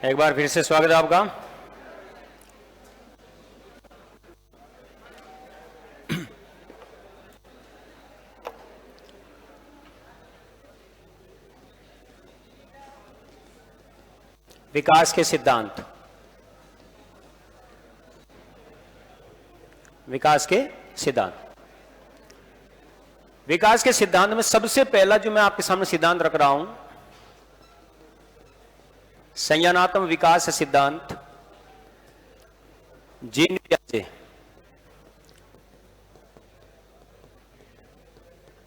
एक बार फिर से स्वागत है आपका। विकास के सिद्धांत। विकास के सिद्धांत। विकास के सिद्धांत में सबसे पहला जो मैं आपके सामने सिद्धांत रख रहा हूं, संज्ञानात्मक विकास सिद्धांत, जीन पियाजे।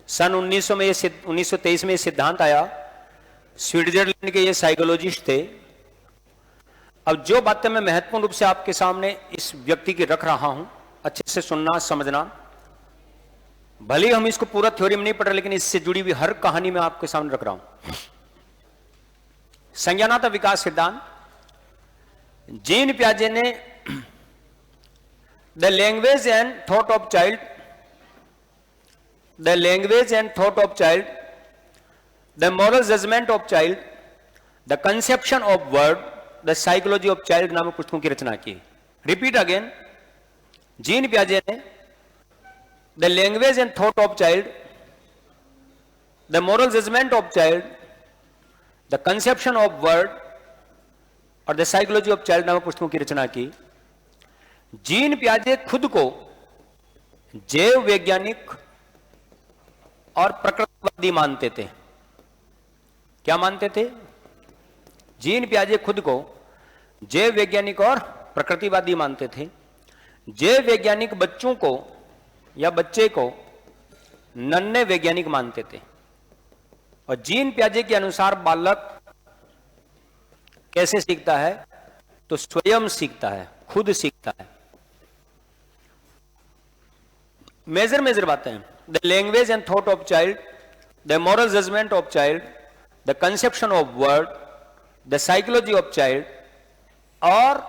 सन 1923 में ये सिद्धांत आया। स्विट्जरलैंड के ये साइकोलॉजिस्ट थे। अब जो बातें मैं महत्वपूर्ण रूप से आपके सामने इस व्यक्ति की रख रहा हूं, अच्छे से सुनना समझना। भले ही हम इसको पूरा थ्योरी में नहीं पढ़ रहे, लेकिन इससे जुड़ी हुई हर कहानी मैं आपके सामने रख रहा हूं। संज्ञानात्मक विकास सिद्धांत, जीन पियाजे ने the language and thought of child, the language and thought of child, the moral judgement of child, the conception of word, the psychology of child नामक पुस्तकों की रचना की। रिपीट अगेन, जीन पियाजे ने the language and thought of child, the moral judgement of child, the conception of word और the psychology of child नामक पुस्तकों की रचना की। जीन पियाजे खुद को जैव वैज्ञानिक और प्रकृतिवादी मानते थे। क्या मानते थे? जीन पियाजे खुद को जैव वैज्ञानिक और प्रकृतिवादी मानते थे। जैव वैज्ञानिक बच्चों को या बच्चे को नन्हे वैज्ञानिक मानते थे। और जीन पियाजे के अनुसार बालक कैसे सीखता है? तो स्वयं सीखता है, खुद सीखता है। मेजर बातें हैं। The language and thought of child, the moral judgement of child, the conception of word, the psychology of child और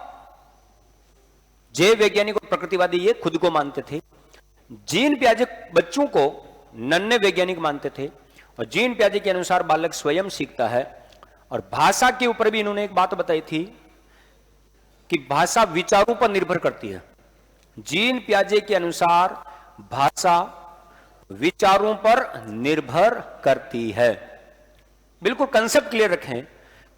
जैव वैज्ञानिक और प्रकृतिवादी ये खुद को मानते थे। जीन पियाजे बच्चों को नन्हे वैज्ञानिक मानते थे। और जीन पियाजे के अनुसार बालक स्वयं सीखता है। और भाषा के ऊपर भी इन्होंने एक बात बताई थी कि भाषा विचारों पर निर्भर करती है। जीन पियाजे के अनुसार भाषा विचारों पर निर्भर करती है। बिल्कुल कंसेप्ट क्लियर रखें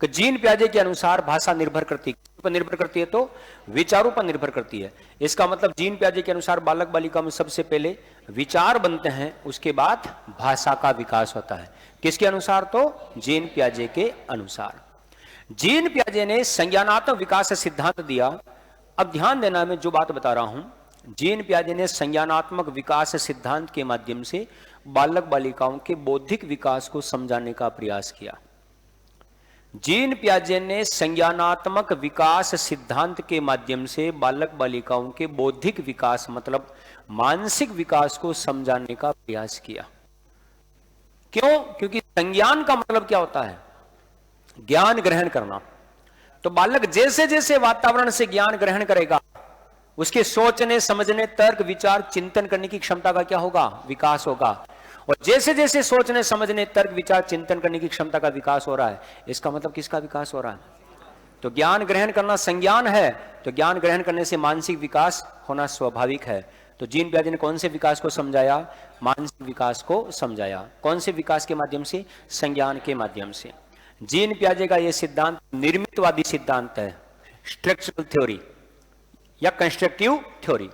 कि जीन पियाजे के अनुसार भाषा निर्भर करती है। पर निर्भर करती है तो विचारों पर निर्भर करती है। इसका मतलब जीन पियाजे के अनुसार बालक बालिका में सबसे पहले विचार बनते हैं, उसके बाद भाषा का विकास होता है। किसके अनुसार? तो जीन पियाजे के अनुसार। जीन पियाजे ने संज्ञानात्मक विकास सिद्धांत दिया। अब ध्यान देना, मैं जो बात बता रहा हूं, जीन पियाजे ने संज्ञानात्मक विकास सिद्धांत के माध्यम से बालक बालिकाओं के बौद्धिक विकास को समझाने का प्रयास किया। जीन पियाजे ने संज्ञानात्मक विकास सिद्धांत के माध्यम से बालक बालिकाओं के बौद्धिक विकास मतलब मानसिक विकास को समझाने का प्रयास किया। क्यों? क्योंकि संज्ञान का मतलब क्या होता है? ज्ञान ग्रहण करना। तो बालक जैसे जैसे वातावरण से ज्ञान ग्रहण करेगा, उसके सोचने समझने तर्क विचार चिंतन करने की क्षमता का क्या होगा? विकास होगा। और जैसे जैसे सोचने समझने तर्क विचार चिंतन करने की क्षमता का विकास हो रहा है, इसका मतलब किसका विकास हो रहा है? तो ज्ञान ग्रहण करना संज्ञान है। तो ज्ञान ग्रहण करने से मानसिक विकास होना स्वाभाविक है। तो जीन पियाजे ने कौन से विकास को समझाया? मानसिक विकास को समझाया। कौन से विकास के माध्यम से? संज्ञान के माध्यम से। जीन पियाजे का यह सिद्धांत निर्मितवादी सिद्धांत है, स्ट्रक्चरल थ्योरी या कंस्ट्रक्टिव थ्योरी।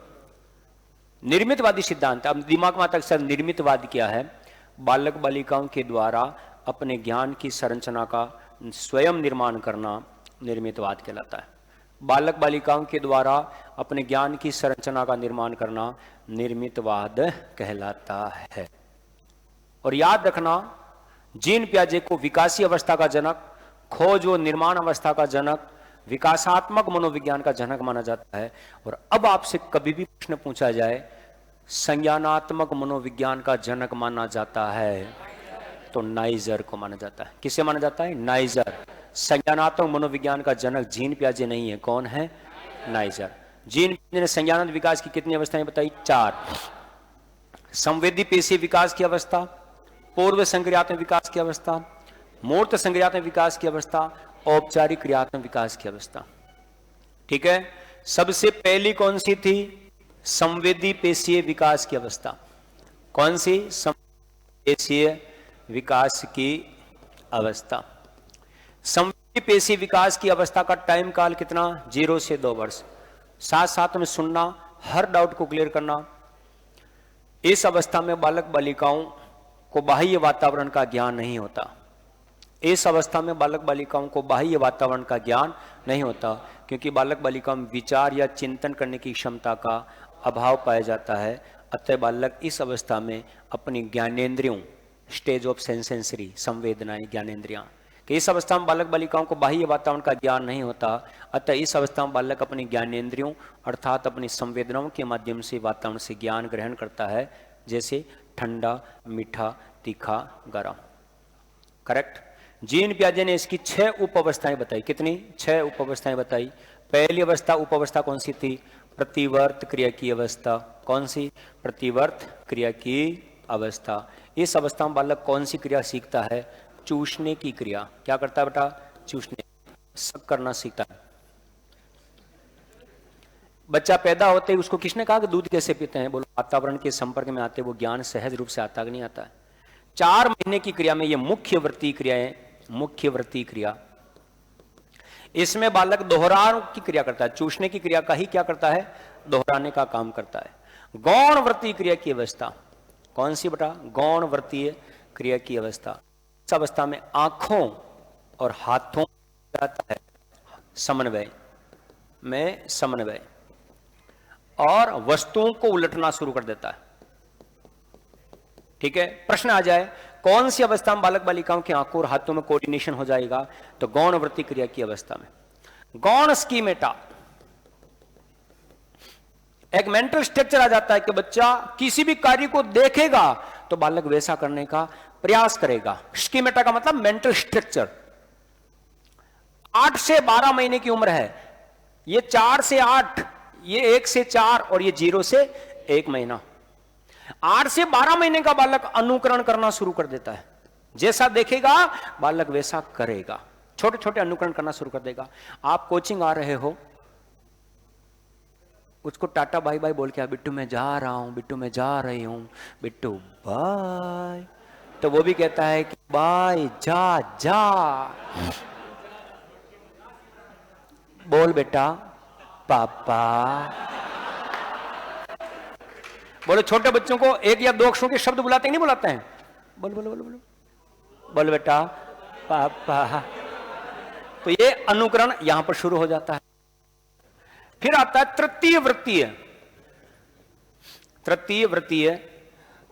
निर्मितवादी सिद्धांत। अब दिमाग में आता है सर निर्मितवाद क्या है? बालक बालिकाओं के द्वारा अपने ज्ञान की संरचना का स्वयं निर्माण करना निर्मितवाद कहलाता है। बालक बालिकाओं के द्वारा अपने ज्ञान की संरचना का निर्माण करना निर्मितवाद कहलाता है। और याद रखना, जीन पियाजे को विकासी अवस्था का जनक, खोज व निर्माण अवस्था का जनक, विकासात्मक मनोविज्ञान का जनक माना जाता है। और अब आपसे कभी भी प्रश्न पूछा जाए संज्ञानात्मक मनोविज्ञान का जनक माना जाता है, तो नाइजर को माना जाता है। किसे माना जाता है? नाइजर। संज्ञानात्मक मनोविज्ञान का जनक जीन पियाजे नहीं है। कौन है? नाइजर। जीन पियाजे ने संज्ञानात्मक विकास की कितनी अवस्थाएं बताई? 4। संवेदी पेशी विकास की अवस्था, पूर्व संक्रियात्मक विकास की अवस्था, मूर्त संक्रियात्मक विकास की अवस्था औपचारिक क्रियात्मक विकास की अवस्था। ठीक है, सबसे पहली कौन सी थी? संवेदी पेशीय विकास की अवस्था। कौन सी? संवेदी पेशीय विकास की अवस्था। संवेदी पेशी विकास की अवस्था का टाइम काल कितना? 0 से 2 वर्ष। साथ साथ में सुनना, हर डाउट को क्लियर करना। इस अवस्था में बालक बालिकाओं को बाह्य वातावरण का ज्ञान नहीं होता। इस अवस्था में बालक बालिकाओं को बाह्य वातावरण का ज्ञान नहीं होता, क्योंकि बालक बालिकाओं में विचार या चिंतन करने की क्षमता का अभाव पाया जाता है। अतः बालक इस अवस्था में अपनी ज्ञानेंद्रियों, स्टेज ऑफ सेंसेंसरी, संवेदनाएं, ज्ञानेंद्रियां, कि इस अवस्था में बालक बालिकाओं को बाह्य वातावरण का ज्ञान नहीं होता। अतः इस अवस्था में बालक अपनी ज्ञानेंद्रियों अर्थात अपनी संवेदनाओं के माध्यम से वातावरण से ज्ञान ग्रहण करता है, जैसे ठंडा, मीठा, तीखा, गरम। करेक्ट। जीन पियाजे ने इसकी 6 उप अवस्थाएं बताई। कितनी? 6 उप अवस्थाएं बताई। पहली अवस्था, उप अवस्था कौन सी थी? प्रतिवर्त क्रिया की अवस्था। कौन सी? प्रतिवर्त क्रिया की अवस्था। इस अवस्था में बालक कौन सी क्रिया सीखता है? चूसने की क्रिया। क्या करता है बेटा? चूसने, सक करना सीखता है। बच्चा पैदा होते ही उसको किसने कहा कि दूध कैसे पीते हैं? बोलो, वातावरण के संपर्क में आते वो ज्ञान सहज रूप से आता कि नहीं आता है? 4 महीने की क्रिया में ये मुख्य वृत्ति क्रियाएं, मुख्य वृत्ति क्रिया, इसमें बालक दोहराव की क्रिया करता है। चूसने की क्रिया का ही क्या करता है? दोहराने का काम करता है। गौण वृत्ति क्रिया की अवस्था। कौन सी बेटा? गौण वृत्तीय क्रिया की अवस्था। इस अवस्था में आंखों और हाथों जाता है समन्वय में, समन्वय, और वस्तुओं को उलटना शुरू कर देता है। ठीक है, प्रश्न आ जाए कौन सी अवस्था में बालक बालिकाओं की आंखों और हाथों में कोऑर्डिनेशन हो जाएगा? तो गौण वृत्ति क्रिया की अवस्था में। गौण स्कीमेटा, एक मेंटल स्ट्रक्चर आ जाता है कि बच्चा किसी भी कार्य को देखेगा तो बालक वैसा करने का प्रयास करेगा। स्कीमेटा का मतलब मेंटल स्ट्रक्चर। 8 से 12 महीने की उम्र है, ये 4 से 8, ये 1 से 4 और ये 0 से 1 महीना। 8 से 12 महीने का बालक अनुकरण करना शुरू कर देता है। जैसा देखेगा बालक वैसा करेगा, छोटे छोटे अनुकरण करना शुरू कर देगा। आप कोचिंग आ रहे हो, उसको टाटा बाय बाय बोल के, बिट्टू मैं जा रहा हूं, बिट्टू मैं जा रही हूं, बिट्टू बाय, तो वो भी कहता है कि बाय, जा जा, बोल बेटा पापा। बोलो, छोटे बच्चों को 1 या 2 अक्षरों के शब्द बुलाते हैं, नहीं बुलाते हैं? बोल बोलो बोलो बोलो, बोल बेटा पापा। तो ये अनुकरण यहां पर शुरू हो जाता है। फिर आता है तृतीय वृत्तीय, तृतीय वृत्तीय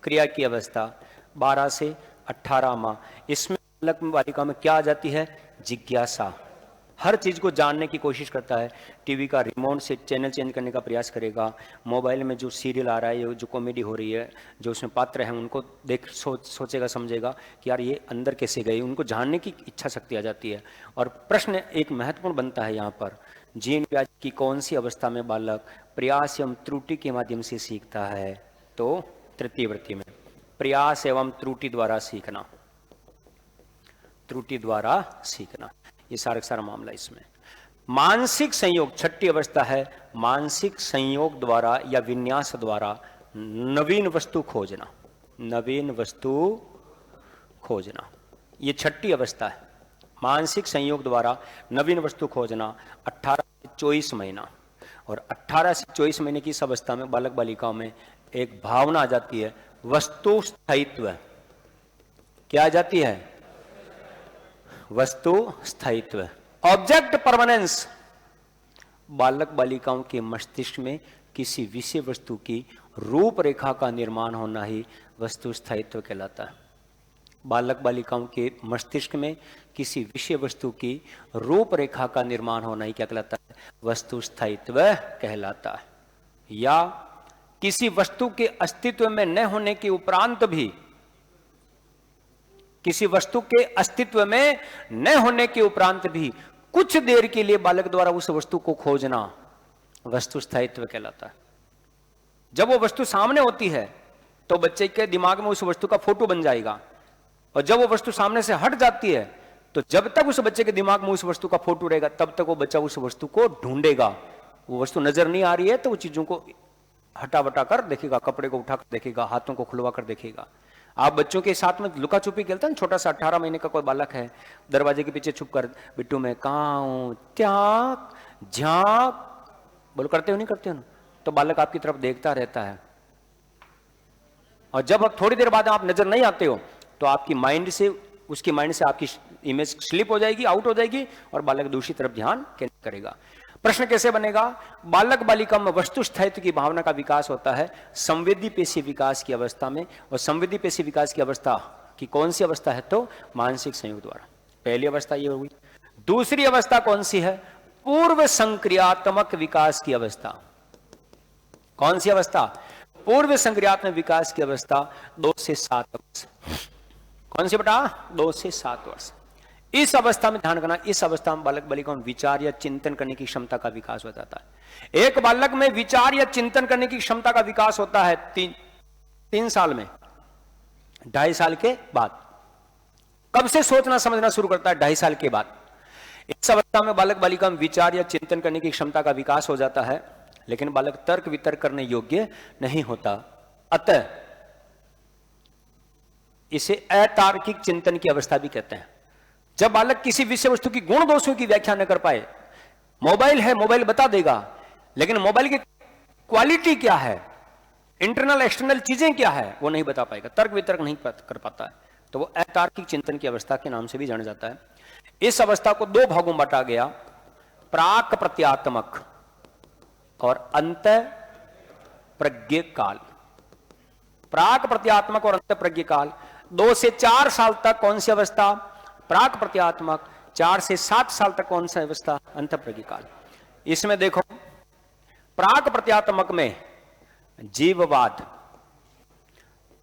क्रिया की अवस्था, 12 से 18 माह। इसमें बालक बालिका में क्या आ जाती है? जिज्ञासा। हर चीज को जानने की कोशिश करता है। टीवी का रिमोट से चैनल चेंज करने का प्रयास करेगा। मोबाइल में जो सीरियल आ रहा है, जो कॉमेडी हो रही है, जो उसमें पात्र हैं उनको देख सोचेगा, समझेगा कि यार ये अंदर कैसे गए, उनको जानने की इच्छा शक्ति आ जाती है। और प्रश्न एक महत्वपूर्ण बनता है यहाँ पर, जीन पियाजे की कौन सी अवस्था में बालक प्रयास एवं त्रुटि के माध्यम से सीखता है? तो तृतीय वृत्ति में प्रयास एवं त्रुटि द्वारा सीखना, त्रुटि द्वारा सीखना, ये सारा मामला इसमें। मानसिक संयोग, छठी अवस्था है, मानसिक संयोग द्वारा या विन्यास द्वारा नवीन वस्तु खोजना, नवीन वस्तु खोजना, ये छठी अवस्था है। मानसिक संयोग द्वारा नवीन वस्तु खोजना 18 से 24 महीना। और 18 से 24 महीने की इस अवस्था में बालक बालिकाओं में एक भावना आ जाती है, वस्तु स्थायित्व। क्या आ जाती है? वस्तु स्थायित्व, ऑब्जेक्ट परमानेंस। बालक बालिकाओं के मस्तिष्क में किसी विषय वस्तु की रूपरेखा का निर्माण होना ही वस्तु स्थायित्व कहलाता है। बालक बालिकाओं के मस्तिष्क में किसी विषय वस्तु की रूपरेखा का निर्माण होना ही क्या कहलाता है? वस्तु स्थायित्व कहलाता है। या किसी वस्तु के अस्तित्व में न होने के उपरांत भी, किसी वस्तु के अस्तित्व में न होने के उपरांत भी कुछ देर के लिए बालक द्वारा उस वस्तु को खोजना वस्तु स्थायित्व कहलाता है। जब वो वस्तु सामने होती है तो बच्चे के दिमाग में उस वस्तु का फोटो बन जाएगा, और जब वो वस्तु सामने से हट जाती है तो जब तक उस बच्चे के दिमाग में उस वस्तु का फोटो रहेगा तब तक वो बच्चा उस वस्तु को ढूंढेगा। वो वस्तु नजर नहीं आ रही है तो वो चीजों को हटा बटा कर देखेगा, कपड़े को उठाकर देखेगा, हाथों को खुलवा कर देखेगा। आप बच्चों के साथ में लुका छुपी खेलते हैं, छोटा सा 18 महीने का कोई बालक है, दरवाजे के पीछे छुप कर बिट्टू मैं कहाँ हूं, त्याग झांक बोलो, करते हो नहीं करते हो ना? तो बालक आपकी तरफ देखता रहता है और जब थोड़ी देर बाद आप नजर नहीं आते हो तो आपकी माइंड से, उसकी माइंड से आपकी इमेज स्लिप हो जाएगी, आउट हो जाएगी और बालक दूसरी तरफ ध्यान केंद्रित करेगा। प्रश्न कैसे बनेगा? बालक बालिका में वस्तु स्थायित्व की भावना का विकास होता है संवेदी पेशी विकास की अवस्था में। और संवेदी पेशी विकास की अवस्था की कौन सी अवस्था है? तो मानसिक संयोग द्वारा। पहली अवस्था ये हुई। दूसरी अवस्था कौन सी है? पूर्व संक्रियात्मक विकास की अवस्था। कौन सी अवस्था? पूर्व संक्रियात्मक विकास की अवस्था 2 से 7 वर्ष। कौन सी बेटा? 2 से 7 वर्ष। इस अवस्था में ध्यान करना, इस अवस्था में बालक बालिका में विचार या चिंतन करने की क्षमता का विकास हो जाता है। एक बालक में विचार या चिंतन करने की क्षमता का विकास होता है 3 साल में, 2.5 साल के बाद। कब से सोचना समझना शुरू करता है? 2.5 साल के बाद। इस अवस्था में बालक बालिका में विचार या चिंतन करने की क्षमता का विकास हो जाता है, लेकिन बालक तर्क वितर्क करने योग्य नहीं होता। अतः इसे अतार्किक चिंतन की अवस्था भी कहते हैं। जब बालक किसी विषय वस्तु की गुण दोषों की व्याख्या न कर पाए, मोबाइल है, मोबाइल बता देगा, लेकिन मोबाइल की क्वालिटी क्या है, इंटरनल एक्सटर्नल चीजें क्या है, वो नहीं बता पाएगा, तर्क वितर्क नहीं कर पाता है, तो वो अतार्किक चिंतन की अवस्था के नाम से भी जाना जाता है। इस अवस्था को 2 भागों में बांटा गया, प्राक प्रत्यात्मक और अंत प्रज्ञ काल। प्राक प्रत्यात्मक और अंत प्रज्ञ काल। 2 से 4 साल तक कौन सी अवस्था? प्राक प्रत्यात्मक। 4 से 7 साल तक कौन सा अवस्था? अंत प्रज्ञ काल। इसमें देखो, प्राक प्रत्यात्मक में जीववाद,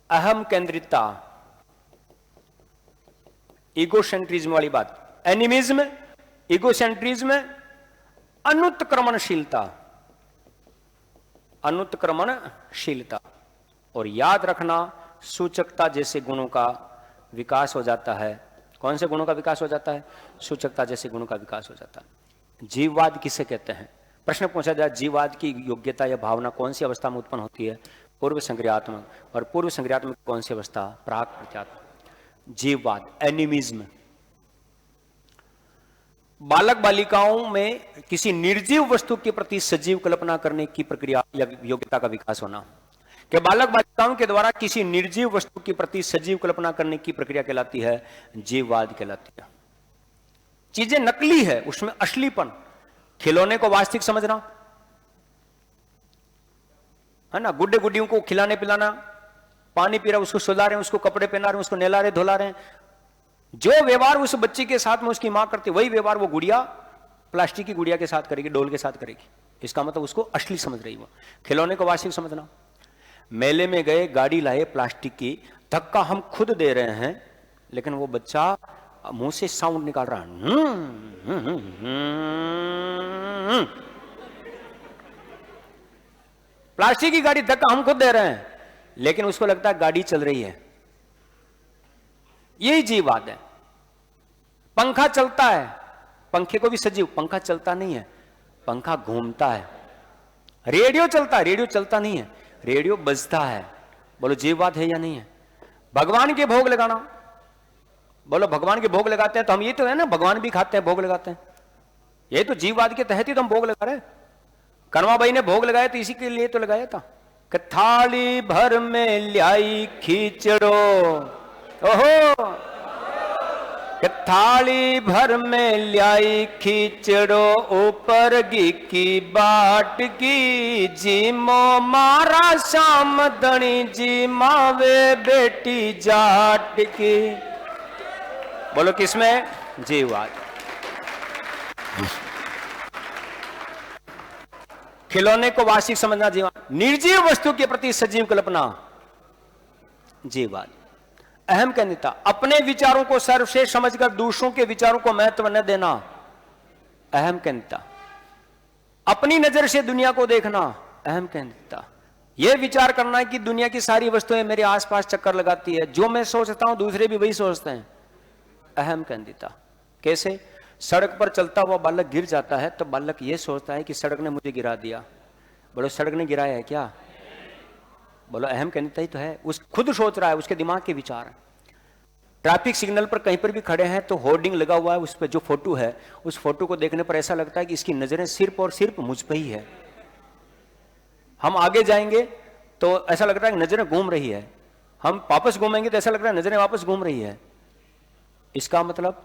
अहम केंद्रितता, ईगोसेंट्रिज्म वाली बात, एनिमिज्म, ईगोसेंट्रिज्म, अनुत्क्रमणशीलता, अनुत्क्रमणशीलता और याद रखना सूचकता जैसे गुणों का विकास हो जाता है। कौन से गुणों का विकास हो जाता है? सूचकता जैसे गुणों का विकास हो जाता है। जीववाद किसे कहते हैं? प्रश्न पूछा जाए, जीववाद की योग्यता या भावना कौन सी अवस्था में उत्पन्न होती है? पूर्व संक्रियात्मक। और पूर्व संक्रियात्मक कौन सी अवस्था? प्राक प्रत्यात्मक। जीववाद, एनिमिज्म, बालक बालिकाओं में किसी निर्जीव वस्तु के प्रति सजीव कल्पना करने की प्रक्रिया या योग्यता का विकास होना। कि बालक बालिकाओं के द्वारा किसी निर्जीव वस्तु के प्रति सजीव कल्पना करने की प्रक्रिया कहलाती है जीववाद कहलाती है। चीजें नकली है, उसमें असलीपन, खिलौने को वास्तविक समझना है ना, गुड्डे गुड्डियों को खिलाने पिलाना, पानी पी रहा उसको सुला रहे हैं, उसको कपड़े पहना रहे हैं, उसको नहला रहे धुला रहे हैं। जो व्यवहार उस बच्चे के साथ में उसकी मां करती, वही व्यवहार वो गुड़िया, प्लास्टिक की गुड़िया के साथ करेगी, डोल के साथ करेगी। इसका मतलब उसको असली समझ रही वो। खिलौने को वास्तविक समझना। मेले में गए, गाड़ी लाए प्लास्टिक की, धक्का हम खुद दे रहे हैं, लेकिन वो बच्चा मुंह से साउंड निकाल रहा है, प्लास्टिक की गाड़ी, धक्का हम खुद दे रहे हैं, लेकिन उसको लगता है गाड़ी चल रही है। यही जीववाद है। पंखा चलता है, पंखे को भी सजीव, पंखा चलता नहीं है, पंखा घूमता है। रेडियो चलता है, रेडियो चलता नहीं है, रेडियो बजता है। बोलो जीववाद है या नहीं है? भगवान के भोग लगाना, बोलो भगवान के भोग लगाते हैं तो हम ये तो है ना, भगवान भी खाते हैं, भोग लगाते हैं, ये तो जीववाद के तहत ही तो हम भोग लगा रहे हैं। कनवा भाई ने भोग लगाया तो इसी के लिए तो लगाया था कि थाली भर में ल्याई खींचड़ो, ओहो, कि थाली भर में ल्याई खींचड़ो, ऊपर घी की बाट की, जी मो मारा श्याम धनी, जी मावे बेटी जाट की। बोलो किसमें? जीववाद। खिलौने को वास्तविक समझना जीववाद। निर्जीव वस्तु के प्रति सजीव कल्पना जीववाद। अहम केंद्रितता, अपने विचारों को सर्वश्रेष्ठ समझकर दूसरों के विचारों को महत्व न देना, अहम केंद्रितता। अपनी नजर से दुनिया को देखना, अहम केंद्रितता। यह विचार करना है कि दुनिया की सारी वस्तुएं मेरे आसपास चक्कर लगाती है, जो मैं सोचता हूं दूसरे भी वही सोचते हैं, अहम केंद्रितता। कैसे? सड़क पर चलता हुआ बालक गिर जाता है तो बालक ये सोचता है कि सड़क ने मुझे गिरा दिया। बोलो सड़क ने गिराया है क्या? बोलो अहम कहता ही तो है, उस खुद सोच रहा है, उसके दिमाग के विचार है। ट्रैफिक सिग्नल पर कहीं पर भी खड़े हैं तो होर्डिंग लगा हुआ है, उस पर जो फोटो है, उस फोटो को देखने पर ऐसा लगता है कि इसकी नजरें सिर्फ और सिर्फ मुझ पर ही है। हम आगे जाएंगे तो ऐसा लगता है कि नजरें घूम रही है, हम वापस घूमेंगे तो ऐसा लग रहा है नजरें वापस घूम रही है। इसका मतलब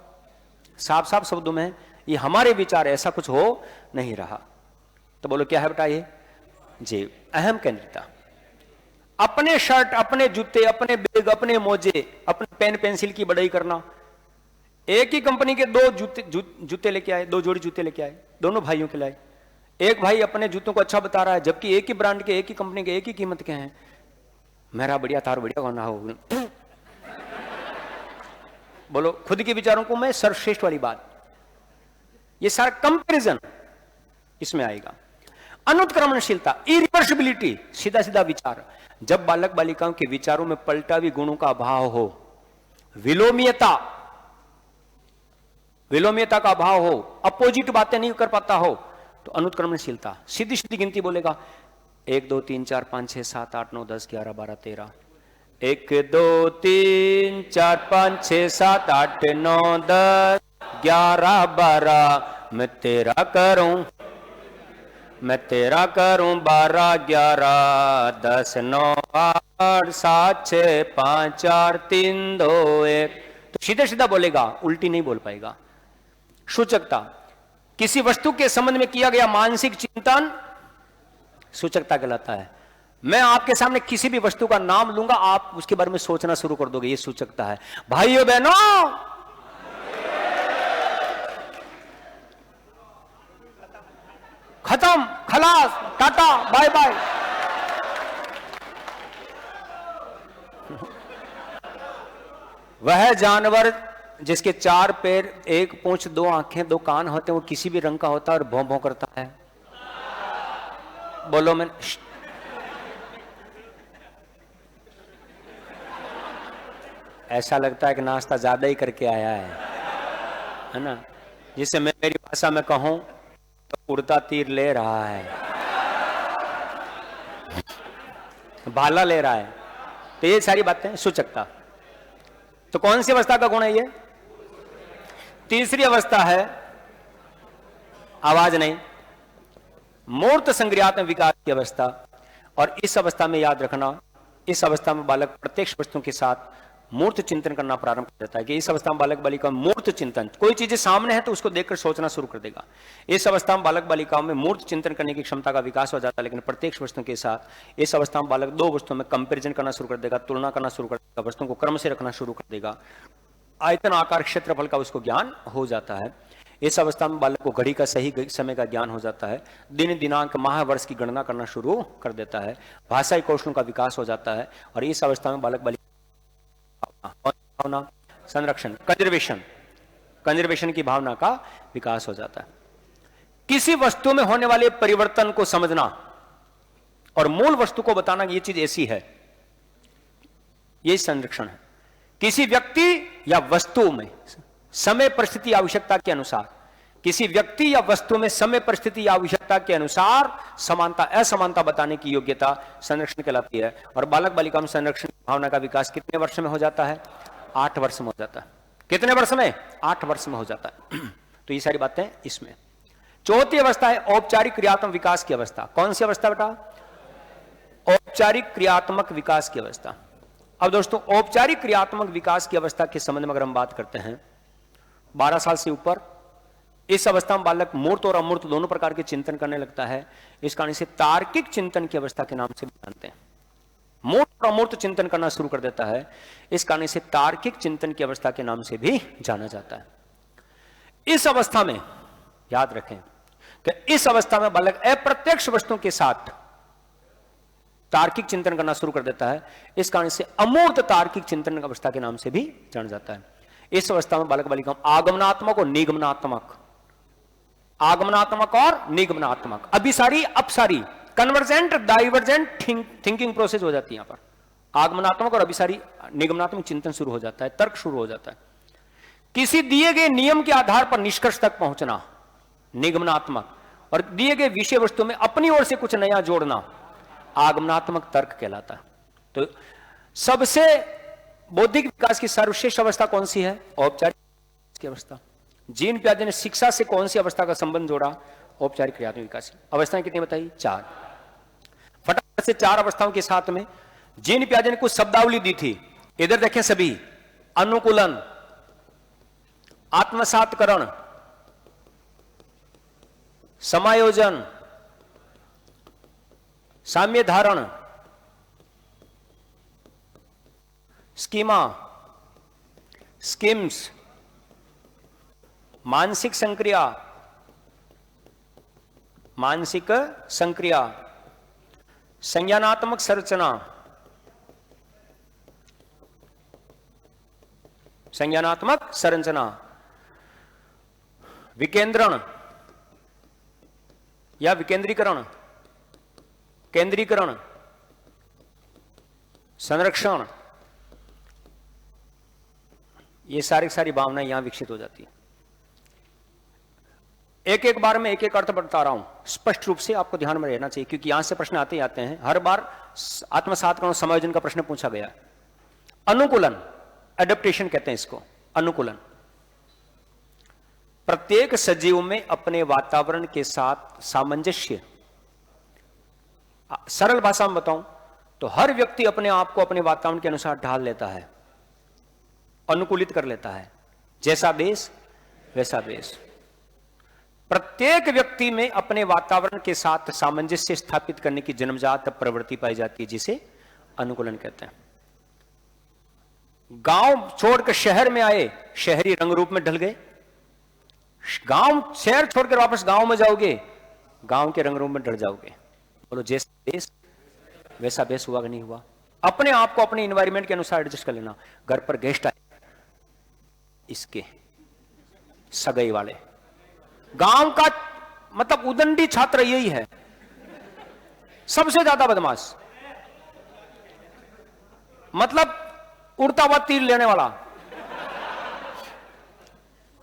साफ साफ शब्दों में ये हमारे विचार, ऐसा कुछ हो नहीं रहा। तो बोलो क्या है बेटा ये? जी, अहम केंद्रिता। अपने शर्ट, अपने जूते, अपने बैग, अपने मोजे, अपने पेन पेंसिल की बढ़ाई करना। एक ही कंपनी के दो जूते लेके आए, दो जोड़ी जूते लेके आए, दोनों भाइयों के लाए। एक भाई अपने जूतों को अच्छा बता रहा है, जबकि एक ही ब्रांड के, एक ही कंपनी के, एक ही कीमत के हैं। मेरा बढ़िया तार बढ़िया होना हो। बोलो खुद के विचारों को मैं सर्वश्रेष्ठ वाली बात, ये सारा कंपैरिजन इसमें आएगा। अनुत्क्रमणशीलता, इरिवर्सिबिलिटी, सीधा सीधा विचार। जब बालक बालिकाओं के विचारों में पलटावी गुणों का अभाव हो, विलोमीयता, विलोमीयता का अभाव हो, अपोजिट बातें नहीं कर पाता हो, तो अनुत्क्रमणशीलता। सीधी सीधी गिनती बोलेगा, 1 2 3 4 5 6 7 8 9 10 11 12 13, 1 2 3 4 5 6 7 8 9 10 11 12, मैं तेरा करूं, मैं तेरा करूं, 12 11 10 9 8 7 6 5 4 3 2 1। तो सीधा सीधा बोलेगा, उल्टी नहीं बोल पाएगा। सूचकता, किसी वस्तु के संबंध में किया गया मानसिक चिंतन सूचकता कहलाता है। मैं आपके सामने किसी भी वस्तु का नाम लूंगा, आप उसके बारे में सोचना शुरू कर दोगे, ये सूचकता है। भाइयों बहनों, खत्म, खलास, टाटा, बाय बाय। वह जानवर जिसके 4 पैर, 1 पूंछ, 2 आंखें, 2 कान होते हैं, वो किसी भी रंग का होता है और भौं भौं करता है। बोलो मैं, ऐसा लगता है कि नाश्ता ज्यादा ही करके आया है ना? जिसे मैं मेरी भाषा में कहूं तो उड़ता तीर ले रहा है, भाला ले रहा है। तो ये सारी बातें सूचकता। तो कौन सी अवस्था का गुण है ये? तीसरी अवस्था है आवाज नहीं, मूर्त संग्रहात्मक विकास की अवस्था। और इस अवस्था में याद रखना, इस अवस्था में बालक प्रत्यक्ष वस्तुओं के साथ मूर्त चिंतन करना प्रारंभ कर देता है। कि इस अवस्था में बालक बालिका मूर्त चिंतन, कोई चीजें सामने है तो उसको देखकर सोचना शुरू कर देगा। इस अवस्था में बालक बालिकाओं में मूर्त चिंतन करने की क्षमता का विकास हो जाता है। लेकिन प्रत्यक्ष वस्तुओं के साथ इस अवस्था में बालक 2 वस्तुओं में कंपेरिजन करना शुरू कर देगा, तुलना करना शुरू कर देगा, वस्तुओं को क्रम से रखना शुरू कर देगा। आयतन, आकार, क्षेत्रफल का उसको ज्ञान हो जाता है। इस अवस्था में बालक को घड़ी का सही समय का ज्ञान हो जाता है। दिन, दिनांक, माह, वर्ष की गणना करना शुरू कर देता है। भाषाई कौशलों का विकास हो जाता है। और इस अवस्था में बालक बालिका भावना, संरक्षण, कंजर्वेशन की भावना का विकास हो जाता है। किसी वस्तु में होने वाले परिवर्तन को समझना और मूल वस्तु को बताना, ये चीज ऐसी है, ये संरक्षण है। किसी व्यक्ति या वस्तु में समय, परिस्थिति, आवश्यकता के अनुसार, किसी व्यक्ति या वस्तु में समय, परिस्थिति या आवश्यकता के अनुसार समानता, असमानता बताने की योग्यता संरक्षण कहलाती है। और बालक बालिका में संरक्षण भावना का विकास कितने वर्ष में हो जाता है? 8 वर्ष में हो जाता है। कितने वर्ष में? 8 वर्ष में हो जाता है। तो ये सारी बातें इसमें। चौथी अवस्था है औपचारिक क्रियात्मक विकास की अवस्था। कौन सी अवस्था बेटा? औपचारिक क्रियात्मक विकास की अवस्था। अब दोस्तों, औपचारिक क्रियात्मक विकास की अवस्था के संबंध में अगर हम बात करते हैं, 12 साल से ऊपर, इस अवस्था में बालक मूर्त और अमूर्त दोनों प्रकार के चिंतन करने लगता है। इस कारण से तार्किक चिंतन की अवस्था के नाम से भी जानते हैं। मूर्त और अमूर्त चिंतन करना शुरू कर देता है। इस कारण से तार्किक चिंतन की अवस्था के नाम से भी जाना जाता है। इस अवस्था में याद रखें कि इस अवस्था में बालक अप्रत्यक्ष वस्तुओं के साथ तार्किक चिंतन करना शुरू कर देता है। इस कारण से अमूर्त तार्किक चिंतन अवस्था के नाम से भी जाना जाता है। इस अवस्था में बालक बालिका आगमनात्मक और निगमनात्मक, आगमनात्मक और निगमनात्मक, अभिसारी, अपसारी, कन्वर्जेंट, डाइवर्जेंट थिंकिंग प्रोसेस हो जाती है। यहां पर आगमनात्मक और अभिसारी, निगमनात्मक चिंतन शुरू हो जाता है, तर्क शुरू हो जाता है। किसी दिए गए नियम के आधार पर निष्कर्ष तक पहुंचना, निगमनात्मक, और दिए गए विषय वस्तु में अपनी ओर से कुछ नया जोड़ना आगमनात्मक तर्क कहलाता है। तो सबसे बौद्धिक विकास की सर्वश्रेष्ठ अवस्था कौन सी है? औपचारिक अवस्था। जीन पियाजे ने शिक्षा से कौन सी अवस्था का संबंध जोड़ा? औपचारिक क्रियात्मक विकास। अवस्थाएं कितनी बताई? 4। फटाफट से 4 अवस्थाओं के साथ में जीन पियाजे ने कुछ शब्दावली दी थी, इधर देखें सभी। अनुकूलन, आत्मसातकरण, समायोजन, साम्य धारण, स्कीमा, स्कीम्स, मानसिक संक्रिया, मानसिक संक्रिया, संज्ञानात्मक संरचना, संज्ञानात्मक संरचना, विकेंद्रण या विकेंद्रीकरण, केंद्रीकरण, संरक्षण, ये सारी भावनाएं यहां विकसित हो जाती है। एक एक बार में एक एक अर्थ बता रहा हूं, स्पष्ट रूप से आपको ध्यान में रहना चाहिए, क्योंकि यहां से प्रश्न आते ही आते हैं। हर बार आत्मसात समायोजन का प्रश्न पूछा गया। अनुकूलन, एडेप्टेशन कहते हैं इसको। अनुकूलन, प्रत्येक सजीव में अपने वातावरण के साथ सामंजस्य। सरल भाषा में बताऊं तो हर व्यक्ति अपने आप को अपने वातावरण के अनुसार ढाल लेता है, अनुकूलित कर लेता है। जैसा देश वैसा देश। प्रत्येक व्यक्ति में अपने वातावरण के साथ सामंजस्य स्थापित करने की जन्मजात प्रवृत्ति पाई जाती है, जिसे अनुकूलन कहते हैं। गांव छोड़कर शहर में आए, शहरी रंग रूप में ढल गए। गांव शहर छोड़कर वापस गांव में जाओगे, गांव के रंग रूप में ढल जाओगे। बोलो जैसा देश वैसा बेस हुआ कि नहीं हुआ? अपने आप को अपने एनवायरनमेंट के अनुसार एडजस्ट कर लेना। घर पर गेस्ट आए, इसके सगाई वाले, गांव का मतलब उदंडी छात्र यही है, सबसे ज्यादा बदमाश, मतलब उड़ता हुआ तीर लेने वाला।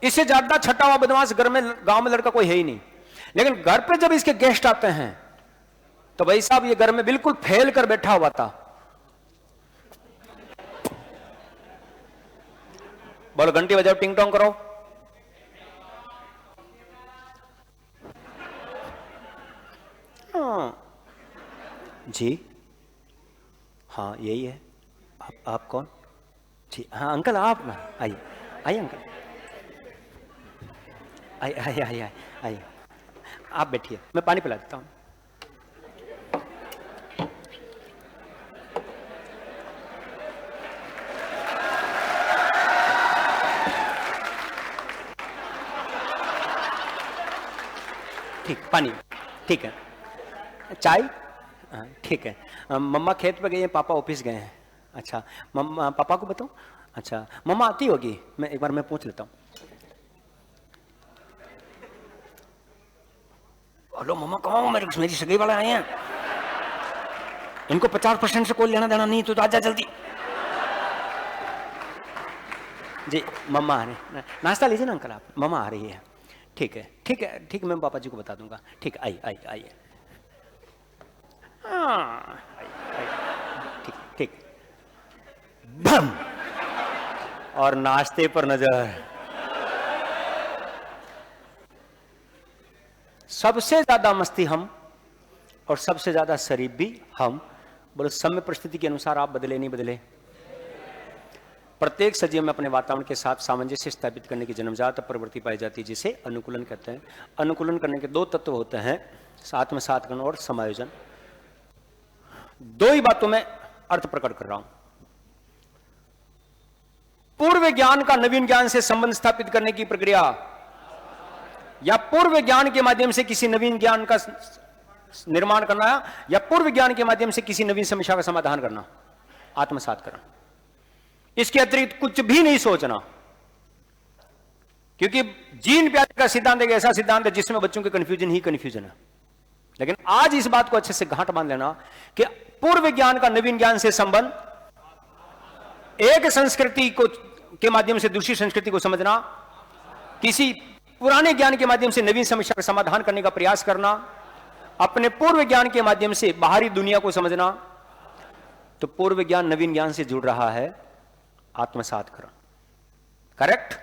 इससे ज्यादा छठा हुआ बदमाश घर में, गांव में लड़का कोई है ही नहीं। लेकिन घर पे जब इसके गेस्ट आते हैं तो भाई साहब ये घर में बिल्कुल फैल कर बैठा हुआ था। बोलो घंटी बजाओ, टिंग टोंग करो। हाँ जी, हाँ यही है। आप कौन? जी हाँ अंकल, आप ना आइए, आइए अंकल, आइए आइए आइए आइए, आप बैठिए, मैं पानी पिला देता हूँ। ठीक, पानी ठीक है। चाय ठीक है। मम्मा खेत पे गई हैं, पापा ऑफिस गए हैं। अच्छा मम्मा, पापा को बताओ। अच्छा मम्मा आती होगी, मैं एक बार मैं पूछ लेता हूँ। हेलो मम्मा कहाँ हो? मेरी सगाई वाले आए हैं, इनको 50% से कोई लेना देना नहीं, तो आजा जल्दी। जी मम्मा आ रही, नाश्ता लीजिए ना अंकल आप, मम्मा आ रही है। ठीक है ठीक है ठीक है, मैं पापा जी को बता दूंगा। ठीक है, आइए आइए आइए। हाँ ठीक ठीक। बम, और नाश्ते पर नजर। सबसे ज्यादा मस्ती हम और सबसे ज्यादा शरीफ भी हम। बोलो समय परिस्थिति के अनुसार आप बदले नहीं बदले? प्रत्येक सजीव में अपने वातावरण के साथ सामंजस्य स्थापित करने की जन्मजात प्रवृत्ति पाई जाती है, जिसे अनुकूलन कहते हैं। अनुकूलन करने के 2 तत्व होते हैं, आत्मसातकरण और समायोजन। 2 ही बातों में अर्थ प्रकट कर रहा हूं। पूर्व ज्ञान का नवीन ज्ञान से संबंध स्थापित करने की प्रक्रिया, या पूर्व ज्ञान के माध्यम से किसी नवीन ज्ञान का निर्माण करना, या पूर्व ज्ञान के माध्यम से किसी नवीन समस्या का समाधान करना, आत्मसातकरण। इसके अतिरिक्त कुछ भी नहीं सोचना, क्योंकि जीन पियाजे का सिद्धांत एक ऐसा सिद्धांत है जिसमें बच्चों के कंफ्यूजन ही कंफ्यूजन है। लेकिन आज इस बात को अच्छे से गांठ बांध लेना कि पूर्व ज्ञान का नवीन ज्ञान से संबंध, एक संस्कृति को के माध्यम से दूसरी संस्कृति को समझना, किसी पुराने ज्ञान के माध्यम से नवीन समस्या का समाधान करने का प्रयास करना, अपने पूर्व ज्ञान के माध्यम से बाहरी दुनिया को समझना। तो पूर्व ज्ञान नवीन ज्ञान से जुड़ रहा है, आत्मसात करण। करेक्ट?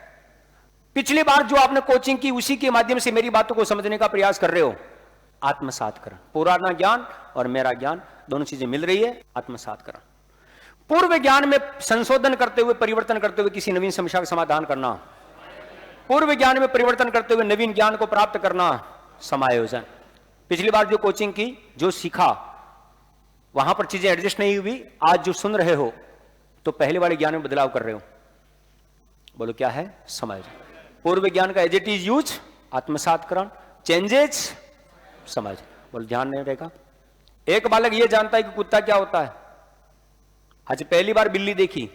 पिछली बार जो आपने कोचिंग की उसी के माध्यम से मेरी बातों को समझने का प्रयास कर रहे हो, आत्मसात करण। पुराना ज्ञान और मेरा ज्ञान दोनों चीजें मिल रही है, आत्मसात करण। पूर्व ज्ञान में संशोधन करते हुए, परिवर्तन करते हुए किसी नवीन समस्या का समाधान करना, पूर्व ज्ञान में परिवर्तन करते हुए नवीन ज्ञान को प्राप्त करना, समायोजन। पिछली बार जो कोचिंग की, जो सीखा, वहां पर चीजें एडजस्ट नहीं हुई, आज जो सुन रहे हो तो पहले वाले ज्ञान में बदलाव कर रहे हो। बोलो क्या है? समायोजन। पूर्व ज्ञान का एज इट इज यूज, आत्मसातकरण, चेंजेस, समायोजन। बोलो ध्यान नहीं रहेगा। एक बालक यह जानता है कि कुत्ता क्या होता है। आज पहली बार बिल्ली देखी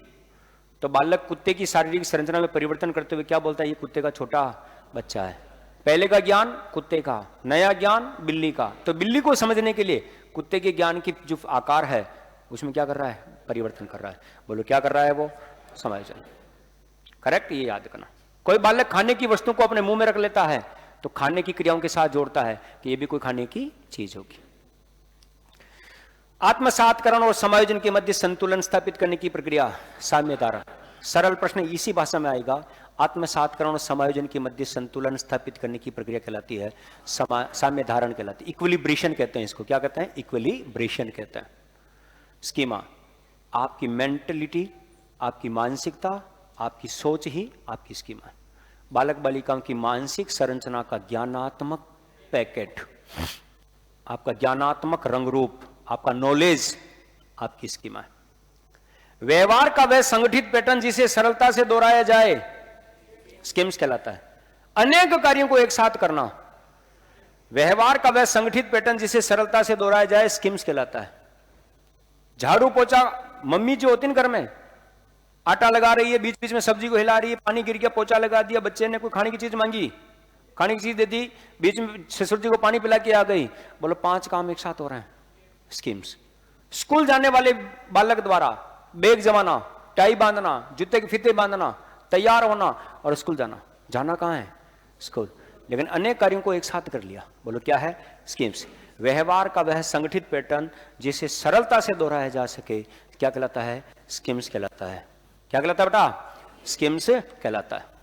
तो बालक कुत्ते की शारीरिक संरचना में परिवर्तन करते हुए क्या बोलता है? ये कुत्ते का छोटा बच्चा है। पहले का ज्ञान कुत्ते का, नया ज्ञान बिल्ली का। तो बिल्ली को समझने के लिए कुत्ते के ज्ञान की जो आकार है उसमें क्या कर रहा है? परिवर्तन कर रहा है। बोलो क्या कर रहा है वो? समायोजन। करेक्ट? ये याद करना। कोई बालक खाने की वस्तु को अपने मुंह में रख लेता है तो खाने की क्रियाओं के साथ जोड़ता है कि ये भी कोई खाने की चीज होगी। आत्मसातकरण और समायोजन के मध्य संतुलन स्थापित करने की प्रक्रिया साम्य धारण। सरल प्रश्न इसी भाषा में आएगा। आत्मसातकरण और समायोजन के मध्य संतुलन स्थापित करने की प्रक्रिया कहलाती है साम्य धारण कहलाती है। इक्विलिब्रेशन कहते हैं इसको। क्या कहते हैं? इक्विलिब्रेशन कहते हैं। स्कीमा, आपकी मेंटलिटी, आपकी मानसिकता, आपकी सोच ही आपकी स्कीमा है। बालक बालिकाओं की मानसिक संरचना का ज्ञानात्मक पैकेट, आपका ज्ञानात्मक रंग रूप, आपका नॉलेज आपकी स्कीमा है। व्यवहार का वह संगठित पैटर्न जिसे सरलता से दोहराया जाए, स्कीम्स कहलाता है। अनेक कार्यों को एक साथ करना, व्यवहार का वह संगठित पैटर्न जिसे सरलता से दोहराया जाए, स्कीम्स कहलाता है। झाड़ू पोछा, मम्मी जो होती है घर में, आटा लगा रही है, बीच बीच में सब्जी को हिला रही है, पानी गिर गया, पोछा लगा दिया, बच्चे ने कोई खाने की चीज मांगी, खाने की चीज दे दी, बीच में ससुर जी को पानी पिला के आ गई। बोलो 5 काम एक साथ हो रहे हैं, स्कीम्स। स्कूल जाने वाले बालक द्वारा बैग जमाना, टाई बांधना, जूते के फीते बांधना, तैयार होना और स्कूल जाना। जाना कहां है? स्कूल। लेकिन अनेक कार्यों को एक साथ कर लिया। बोलो क्या है? स्कीम्स। व्यवहार का वह संगठित पैटर्न जिसे सरलता से दोहराया जा सके, क्या कहलाता है? स्कीम्स कहलाता है। क्या कहलाता है बेटा? स्कीम्स कहलाता है।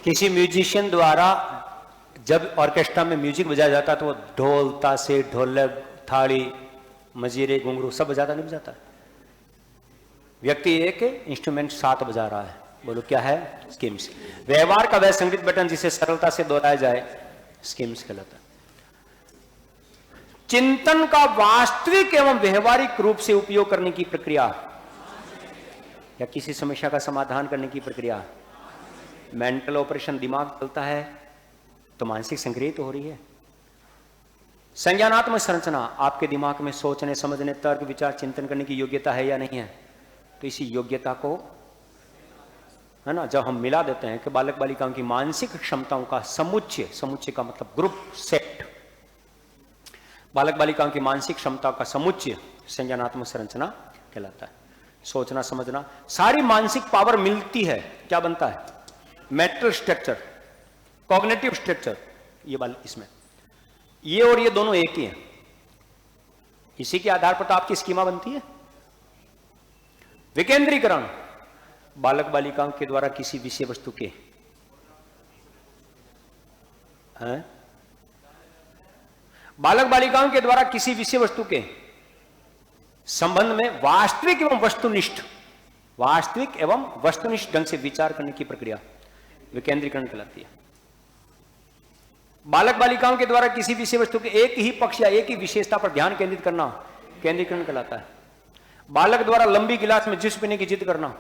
किसी म्यूजिशियन द्वारा जब ऑर्केस्ट्रा में म्यूजिक बजाया जाता तो वो ढोल, ताशे, ढोलक, थाली, मजीरे, घुंघरू सब बजाता नहीं बजाता? व्यक्ति एक इंस्ट्रूमेंट साथ बजा रहा है। बोलो क्या है? स्कीम्स। व्यवहार का वह संगठित पैटर्न जिसे सरलता से दोहराया जाए, स्कीम्स कहलाता है। चिंतन का वास्तविक एवं व्यवहारिक रूप से उपयोग करने की प्रक्रिया या किसी समस्या का समाधान करने की प्रक्रिया। मेंटल ऑपरेशन, दिमाग चलता है तो मानसिक संक्रिया तो हो रही है। संज्ञानात्मक संरचना, आपके दिमाग में सोचने, समझने, तर्क, विचार, चिंतन करने की योग्यता है या नहीं है? तो इसी योग्यता को, है ना, जब हम मिला देते हैं कि बालक बालिकाओं की मानसिक क्षमताओं का समुच्चय, समुच्चय का मतलब ग्रुप, सेट, बालक बालिकाओं की मानसिक क्षमताओं का समुच्चय संज्ञानात्मक संरचना कहलाता है। सोचना, समझना, सारी मानसिक पावर मिलती है, क्या बनता है? Mental structure, cognitive structure. ये वाले इसमें ये और ये दोनों एक ही हैं। इसी के आधार पर तो आपकी स्कीमा बनती है। विकेंद्रीकरण, बालक बालिकाओं के द्वारा किसी विषय वस्तु के बालक बालिकाओं के द्वारा किसी विषय वस्तु के संबंध में वास्तविक एवं वस्तुनिष्ठ ढंग से विचार करने की प्रक्रिया विकेंद्रीकरण कहलाती है। बालक बालिकाओं के द्वारा किसी विषय वस्तु के एक ही पक्ष या एक ही विशेषता पर ध्यान केंद्रित करना केंद्रीकरण कहलाता है। बालक द्वारा लंबी गिलास में जूस पीने की जिद करना।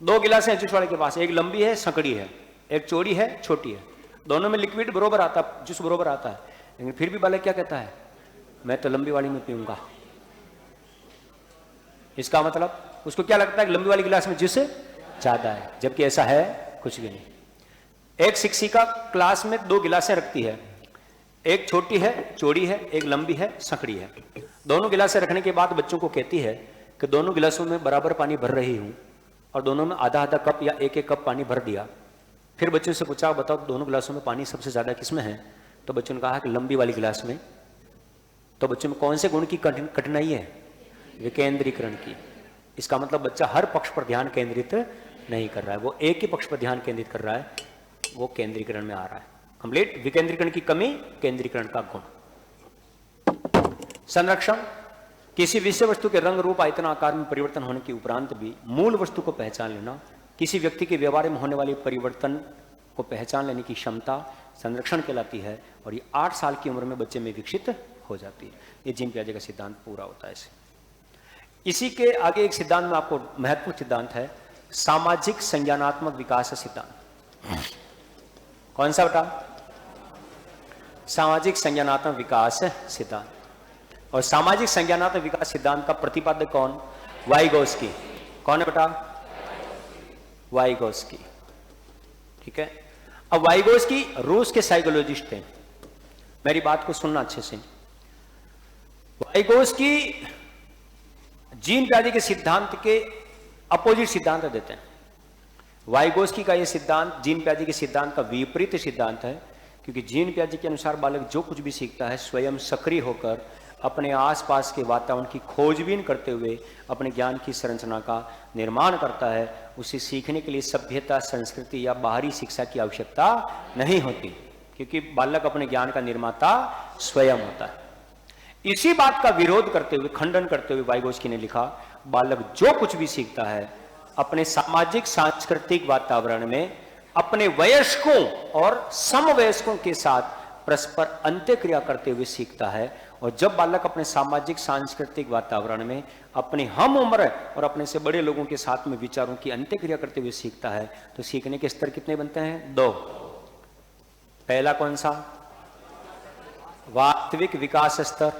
दो गिलास हैं जूस वाले के पास, एक लंबी है संकड़ी है, एक चौड़ी है छोटी है, दोनों में लिक्विड बरोबर आता है, जूस बरोबर आता है, लेकिन फिर भी बालक क्या कहता है, मैं तो लंबी वाली में पीऊंगा। इसका मतलब उसको क्या लगता है कि लंबी वाली गिलास में जूस ज्यादा है, जबकि ऐसा है कुछ भी नहीं। एक शिक्षिका क्लास में दो गिलासें रखती है, एक छोटी है चौड़ी है, एक लंबी है संकड़ी है। दोनों गिलासें रखने के बाद बच्चों को कहती है कि दोनों गिलासों में बराबर पानी भर रही हूं, और दोनों में आधा आधा कप या एक एक कप पानी भर दिया। फिर बच्चों से पूछा बताओ दोनों गिलासों में पानी सबसे ज्यादा किसमें है, तो बच्चों ने कहा कि लंबी वाली गिलास में। तो बच्चों में कौन से गुण की कठिनाई है, विकेंद्रीकरण की। इसका मतलब बच्चा हर पक्ष पर ध्यान केंद्रित नहीं कर रहा है, वो एक ही पक्ष पर ध्यान केंद्रित कर रहा है, वो केंद्रीकरण में आ रहा है। कंप्लीट विकेंद्रीकरण की कमी, केंद्रीकरण का गुण। संरक्षण, किसी विषय वस्तु के रंग रूप आयतन आकार में परिवर्तन होने के उपरांत भी मूल वस्तु को पहचान लेना, किसी व्यक्ति के व्यवहार में होने वाले परिवर्तन को पहचान लेने की क्षमता संरक्षण कहलाती है, और ये 8 साल की उम्र में बच्चे में विकसित हो जाती है। ये जीन पियाजे का सिद्धांत पूरा होता है इसे। इसी के आगे एक सिद्धांत में आपको महत्वपूर्ण सिद्धांत है, सामाजिक संज्ञानात्मक विकास सिद्धांत। कौन सा बेटा, सामाजिक संज्ञानात्मक विकास सिद्धांत। और सामाजिक संज्ञानात्मक विकास सिद्धांत का प्रतिपादक कौन, वाइगोस्की। कौन है बेटा, वाइगोस्की। ठीक है, अब वाइगोस्की रूस के साइकोलॉजिस्ट थे, मेरी बात को सुनना अच्छे से। वाइगोस्की जीन पियाजे के सिद्धांत के अपोजिट सिद्धांत देते हैं। वाइगोस्की का यह सिद्धांत जीन पियाजे के सिद्धांत का विपरीत सिद्धांत है, क्योंकि जीन पियाजे के अनुसार बालक जो कुछ भी सीखता है स्वयं सक्रिय होकर अपने आसपास के वातावरण की खोजबीन करते हुए अपने ज्ञान की संरचना का निर्माण करता है। उसे सीखने के लिए सभ्यता, संस्कृति या बाहरी शिक्षा की आवश्यकता नहीं होती, क्योंकि बालक अपने ज्ञान का निर्माता स्वयं होता है। इसी बात का विरोध करते हुए, खंडन करते हुए वाइगोस्की ने लिखा, बालक जो कुछ भी सीखता है अपने सामाजिक सांस्कृतिक वातावरण में अपने वयस्कों और समवयस्कों के साथ परस्पर अंत्यक्रिया करते हुए सीखता है। और जब बालक अपने सामाजिक सांस्कृतिक वातावरण में अपने हम उम्र और अपने से बड़े लोगों के साथ में विचारों की अंत्यक्रिया करते हुए सीखता है, तो सीखने के स्तर कितने बनते हैं, 2। पहला कौन सा, वास्तविक विकास स्तर,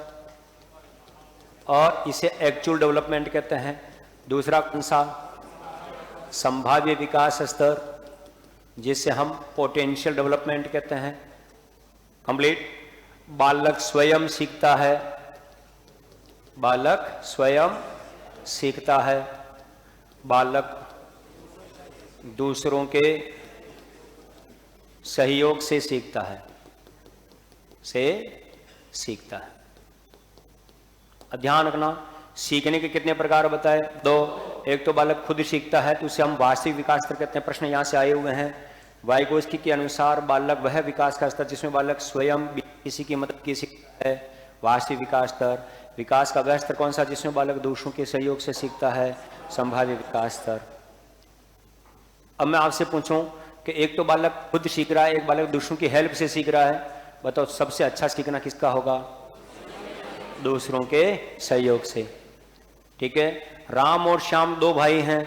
और इसे एक्चुअल डेवलपमेंट कहते हैं। दूसरा कौन सा, संभाव्य विकास स्तर, जिसे हम पोटेंशियल डेवलपमेंट कहते हैं। कंप्लीट। बालक स्वयं सीखता है, बालक स्वयं सीखता है, बालक दूसरों के सहयोग से सीखता है, अब ध्यान रखना, सीखने के कितने प्रकार बताए, 2। एक तो बालक खुद सीखता है, तो उसे हम वास्तविक विकास स्तर कहते हैं। प्रश्न यहां से आए हुए हैं। वाइगोस्की के अनुसार बालक वह विकास का स्तर जिसमें बालक स्वयं किसी की मदद की सीखता है, वास्तविक विकास स्तर। विकास का वह स्तर कौन सा जिसमें बालक दूसरों के सहयोग से सीखता है, संभाव्य विकास स्तर। अब मैं आपसे पूछूं कि एक तो बालक खुद सीख रहा है, एक बालक दूसरों की हेल्प से सीख रहा है, बताओ सबसे अच्छा सीखना किसका होगा, दूसरों के सहयोग से। ठीक है, राम और श्याम 2 भाई हैं,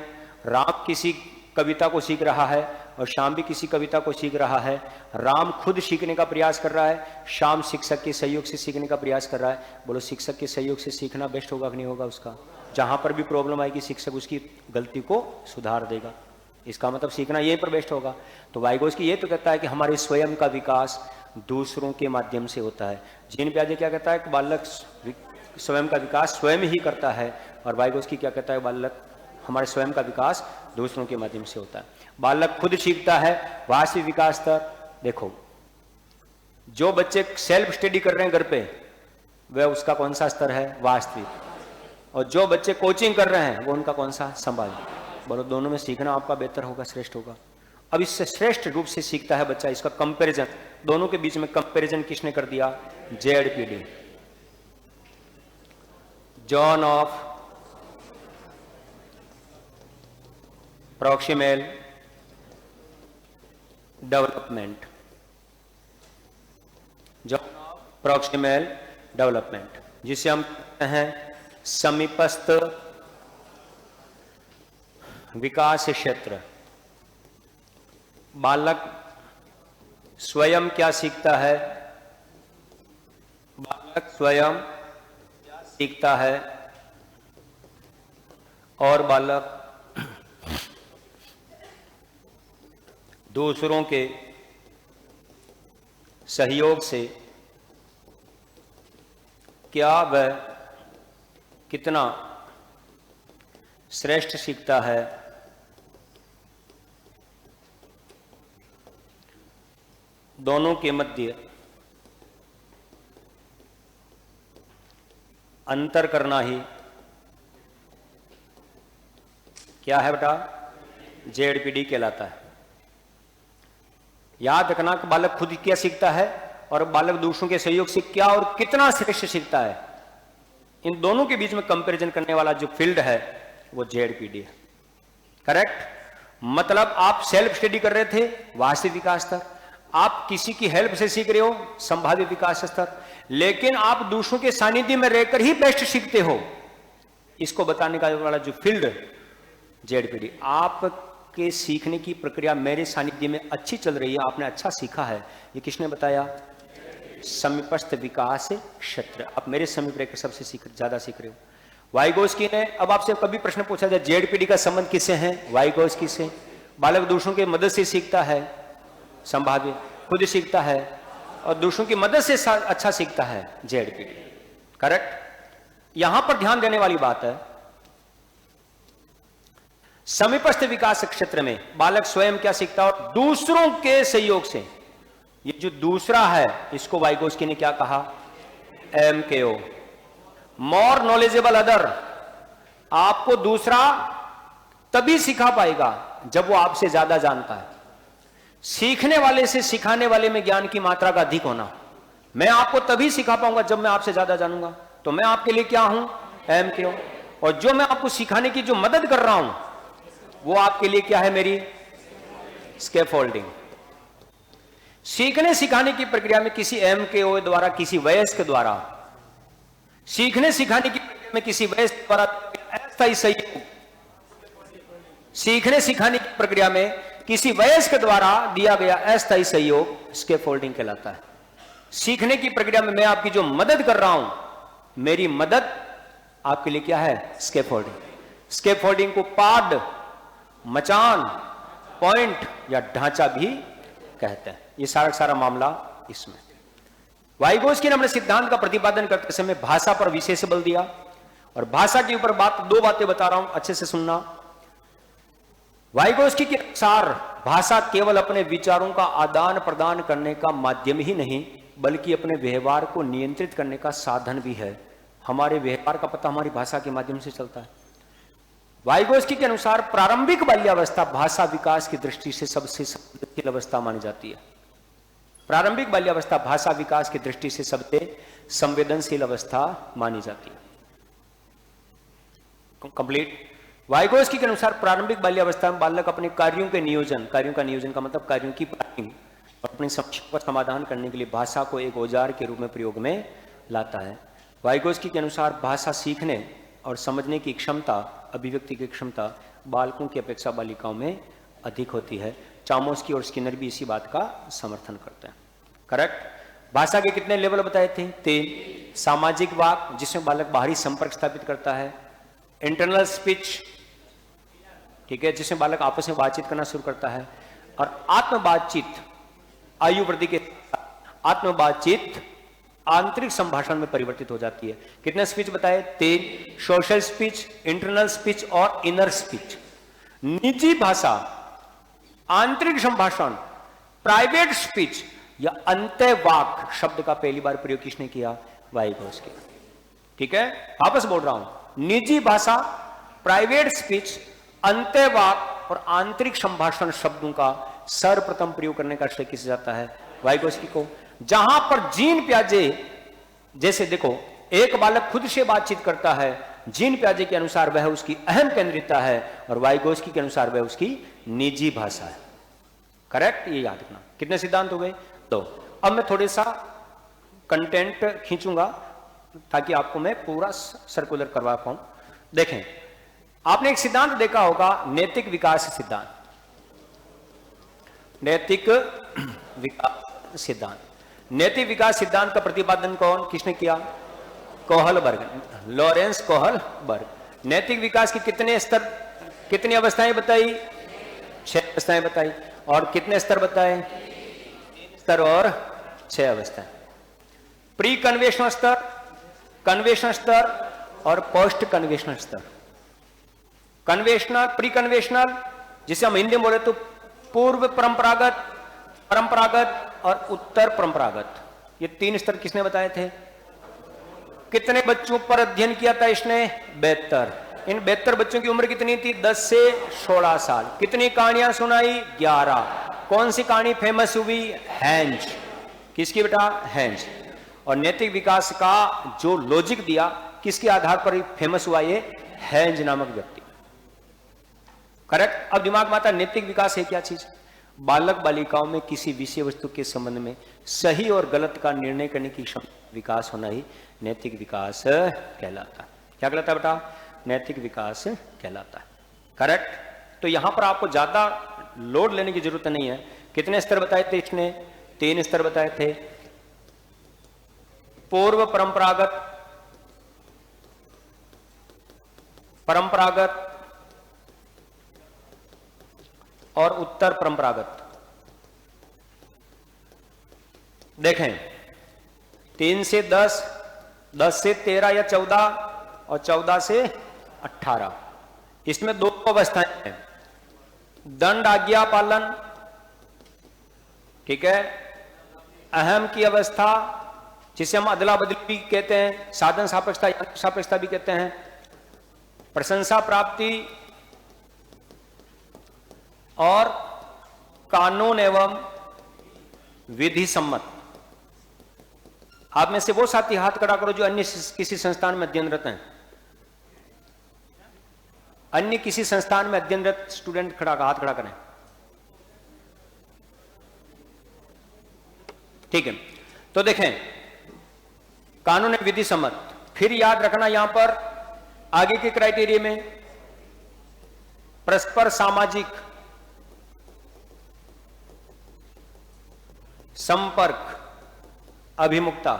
राम किसी कविता को सीख रहा है और श्याम भी किसी कविता को सीख रहा है। राम खुद सीखने का प्रयास कर रहा है, श्याम शिक्षक के सहयोग से सीखने का प्रयास कर रहा है। बोलो शिक्षक के सहयोग से सीखना बेस्ट होगा कि नहीं होगा उसका, जहां पर भी प्रॉब्लम आएगी शिक्षक उसकी गलती को सुधार देगा, इसका मतलब सीखना यहीं पर बेस्ट होगा। तो वाइगोस्की ये तो कहता है कि हमारे स्वयं का विकास दूसरों के माध्यम से होता है। जीन पियाजे क्या कहता है कि बालक स्वयं का विकास स्वयं ही करता है, और वाइगोस्की क्या कहता है, बालक हमारे स्वयं का विकास दूसरों के माध्यम से होता है। बालक खुद सीखता है, वास्तविक विकास स्तर। देखो जो बच्चे सेल्फ स्टडी कर रहे हैं घर पे, वह उसका कौन सा स्तर है, वास्तविक। और जो बच्चे कोचिंग कर रहे हैं वो उनका कौन सा, संभाव्य। बोलो दोनों में सीखना आपका बेहतर होगा, श्रेष्ठ होगा। अब इससे श्रेष्ठ रूप से सीखता है बच्चा, इसका कंपैरिजन, दोनों के बीच में कंपैरिजन किसने कर दिया, ZPD, John of proximal development. Zone of proximal development, जिसे हम कहते हैं समीपस्थ विकास क्षेत्र। बालक स्वयं क्या सीखता है? बालक स्वयं क्या सीखता है और बालक दूसरों के सहयोग से क्या वह कितना श्रेष्ठ सीखता है? दोनों के मध्य अंतर करना ही क्या है बेटा? जेडपीडी कहलाता है। याद रखना कि बालक खुद क्या सीखता है और बालक दूसरों के सहयोग से क्या और कितना श्रेष्ठ सीखता है। इन दोनों के बीच में कंपैरिजन करने वाला जो फील्ड है वो जेडपीडी है। करेक्ट? मतलब आप सेल्फ स्टडी कर रहे थे, वास्तविक विकास स्तर। आप किसी की हेल्प से सीख रहे हो, संभावित विकास स्तर। लेकिन आप दूसरों के सानिध्य में रहकर ही बेस्ट सीखते हो, इसको बताने का वाला जो फील्ड जेडपीडी। आपके सीखने की प्रक्रिया मेरे सानिध्य में अच्छी चल रही है, आपने अच्छा सीखा है, ये किसने बताया? समीपस्थ विकास क्षेत्र। आप मेरे समीप रहकर सबसे ज्यादा सीख रहे हो। वाइगोस्की ने अब आपसे कभी प्रश्न पूछा जाए जेडपीडी का संबंध किससे है? वाइगोस्की से। बालक दूसरों की मदद से सीखता है, संभाव्य, खुद सीखता है और दूसरों की मदद से अच्छा सीखता है, जेडपीडी। करेक्ट? यहां पर ध्यान देने वाली बात है, समीपस्थ विकास क्षेत्र में बालक स्वयं क्या सीखता है और दूसरों के सहयोग से। ये जो दूसरा है इसको वाइगोस्की ने क्या कहा? MKO, more knowledgeable other. आपको दूसरा तभी सिखा पाएगा जब वो आपसे ज्यादा जानता है। सीखने वाले से सिखाने वाले में ज्ञान की मात्रा का अधिक होना। मैं आपको तभी सिखा पाऊंगा जब मैं आपसे ज्यादा जानूंगा। तो मैं आपके लिए क्या हूं? MKO। और जो मैं आपको सिखाने की जो मदद कर रहा हूं वो आपके लिए क्या है? मेरी स्कैफोल्डिंग। सीखने सिखाने की प्रक्रिया में किसी MKO द्वारा, किसी वयस्क द्वारा, सीखने सिखाने की प्रक्रिया में किसी वयस्क द्वारा अस्थायी सहयोग, सीखने सिखाने की प्रक्रिया में किसी वयस्क द्वारा दिया गया अस्थायी सहयोग स्कैफोल्डिंग कहलाता है। सीखने की प्रक्रिया में मैं आपकी जो मदद कर रहा हूं, मेरी मदद आपके लिए क्या है? स्कैफोल्डिंग। स्कैफोल्डिंग को पाड, मचान, पॉइंट या ढांचा भी कहते हैं। ये सारा मामला इसमें। वाइगोस्की ने अपने सिद्धांत का प्रतिपादन करते समय भाषा पर विशेष बल दिया और भाषा के ऊपर दो बातें बता रहा हूं, अच्छे से सुनना। वाइगोस्की के अनुसार भाषा केवल अपने विचारों का आदान प्रदान करने का माध्यम ही नहीं बल्कि अपने व्यवहार को नियंत्रित करने का साधन भी है। हमारे व्यवहार का पता हमारी भाषा के माध्यम से चलता है। वाइगोस्की के अनुसार प्रारंभिक बाल्यावस्था भाषा विकास की दृष्टि से सबसे संवेदनशील अवस्था मानी जाती है। प्रारंभिक बाल्यावस्था भाषा विकास की दृष्टि से सबसे संवेदनशील अवस्था मानी जाती है। कंप्लीट। वाइगोस्की के अनुसार प्रारंभिक बाल्यावस्था में बालक अपने कार्यों का नियोजन का मतलब कार्यों की प्लानिंग और अपनी समस्या का समाधान करने के लिए भाषा को एक औजार के रूप में प्रयोग में लाता है। वाइगोस्की के अनुसार भाषा सीखने और समझने की क्षमता, अभिव्यक्ति की क्षमता बालकों की अपेक्षा बालिकाओं में अधिक होती है। चामोस्की और स्किनर भी इसी बात का समर्थन करते हैं। करेक्ट? भाषा के कितने लेवल बताए थे? 3। सामाजिक वाक, जिसमें बालक बाहरी संपर्क स्थापित करता है। इंटरनल स्पीच, ठीक है, जिसमें बालक आपस में बातचीत करना शुरू करता है। और आत्म बातचीत, आयु वृद्धि के आत्म बातचीत आंतरिक संभाषण में परिवर्तित हो जाती है। कितने स्पीच बताए? 3। सोशल स्पीच, इंटरनल स्पीच और इनर स्पीच। निजी भाषा, आंतरिक संभाषण, प्राइवेट स्पीच या अंतःवाक शब्द का पहली बार प्रयोग किसने किया? वाइगोस्की। ठीक है, वापस बोल रहा हूं, निजी भाषा, प्राइवेट स्पीच, अंतःवाक और आंतरिक संभाषण शब्दों का सर्वप्रथम प्रयोग करने का श्रेय किसे जाता है? वाइगोस्की को। जहां पर जीन प्याजे, जैसे देखो एक बालक खुद से बातचीत करता है, जीन प्याजे के अनुसार वह उसकी अहम केंद्रितता है और वाइगोस्की के अनुसार वह उसकी निजी भाषा है। करेक्ट? ये याद रखना। कितने सिद्धांत हो गए? 2। अब मैं थोड़े सा कंटेंट खींचूंगा ताकि आपको मैं पूरा सर्कुलर करवा पाऊं। देखें, आपने एक सिद्धांत देखा होगा, नैतिक विकास सिद्धांत। नैतिक विकास सिद्धांत, नैतिक विकास सिद्धांत का प्रतिपादन किसने किया? Kohlberg, Lawrence Kohlberg. नैतिक विकास की कितने स्तर, कितनी अवस्थाएं बताई? 6 अवस्थाएं बताई। और कितने स्तर बताए? 3 स्तर और 6 अवस्थाएं। प्री कन्वेंशनल स्तर, कन्वेंशनल स्तर और पोस्ट कन्वेंशनल स्तर। कन्वेंशनल, प्री कन्वेंशनल, जिसे हम हिंदी में बोले तो पूर्व परंपरागत, परंपरागत और उत्तर परंपरागत। ये 3 स्तर किसने बताए थे? कितने बच्चों पर अध्ययन किया था इसने? 72। इन 72 बच्चों की उम्र कितनी थी? 10 से 16 साल। कितनी कहानियां सुनाई? 11। कौन सी कहानी फेमस हुई? हैंज। किसकी बेटा? हैंज। और नैतिक विकास का जो लॉजिक दिया, किसके आधार पर फेमस हुआ? ये हैंज नामक व्यक्ति। करेक्ट। अब दिमाग में आता, नैतिक विकास है क्या चीज? बालक बालिकाओं में किसी विषय वस्तु के संबंध में सही और गलत का निर्णय करने की क्षमता विकास होना ही नैतिक विकास कहलाता है। क्या कहलाता है बेटा? नैतिक विकास कहलाता है। करेक्ट। तो यहां पर आपको ज्यादा लोड लेने की जरूरत नहीं है। कितने स्तर बताए थे इसने? 3 स्तर बताए थे। पूर्व परंपरागत, परंपरागत और उत्तर परंपरागत। देखें, 3 से 10, 10 से 13 या 14 और 14 से 18। इसमें 2 अवस्थाएं हैं, दंड आज्ञा पालन, ठीक है, अहम की अवस्था जिसे हम अदला बदली भी कहते हैं, साधन सापेक्षता, सापेक्षता भी कहते हैं, प्रशंसा प्राप्ति और कानून एवं विधि सम्मत। आप में से वो साथी हाथ खड़ा करो जो अन्य किसी संस्थान में अध्ययनरत हैं। अन्य किसी संस्थान में अध्ययनरत स्टूडेंट हाथ खड़ा करें। ठीक है। तो देखें, कानून एवं विधि सम्मत। फिर याद रखना यहां पर आगे के क्राइटेरिया में परस्पर सामाजिक संपर्क, अभिमुखता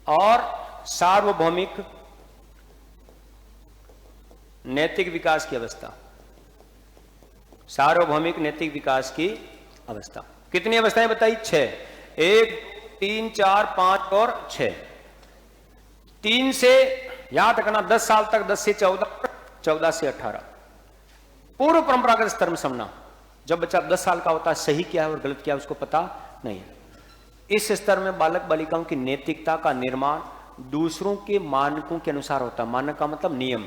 और सार्वभौमिक नैतिक विकास की अवस्था। सार्वभौमिक नैतिक विकास की अवस्था। कितनी अवस्थाएं बताई? 6। 1, 3, 4, 5 और 6। 3 से याद रखना 10 साल तक, 10 से 14, 14 से 18। पूर्व परंपरागत स्तर में समझना, जब बच्चा 10 साल का होता है, सही क्या है और गलत क्या है उसको पता नहीं है। इस स्तर में बालक बालिकाओं की नैतिकता का निर्माण दूसरों के मानकों के अनुसार होता है। मानक का मतलब नियम,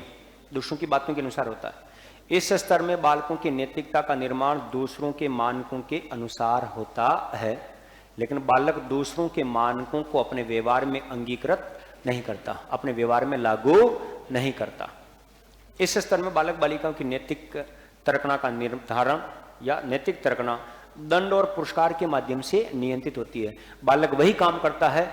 दूसरों की बातों के अनुसार होता है। इस स्तर में बालकों की नैतिकता का निर्माण दूसरों के मानकों के अनुसार होता है, लेकिन बालक दूसरों के मानकों को अपने व्यवहार में अंगीकृत नहीं करता, अपने व्यवहार में लागू नहीं करता। इस स्तर में बालक बालिकाओं की नैतिक तर्कना का निर्धारण या नैतिक तर्कना दंड और पुरस्कार के माध्यम से नियंत्रित होती है। बालक वही काम करता है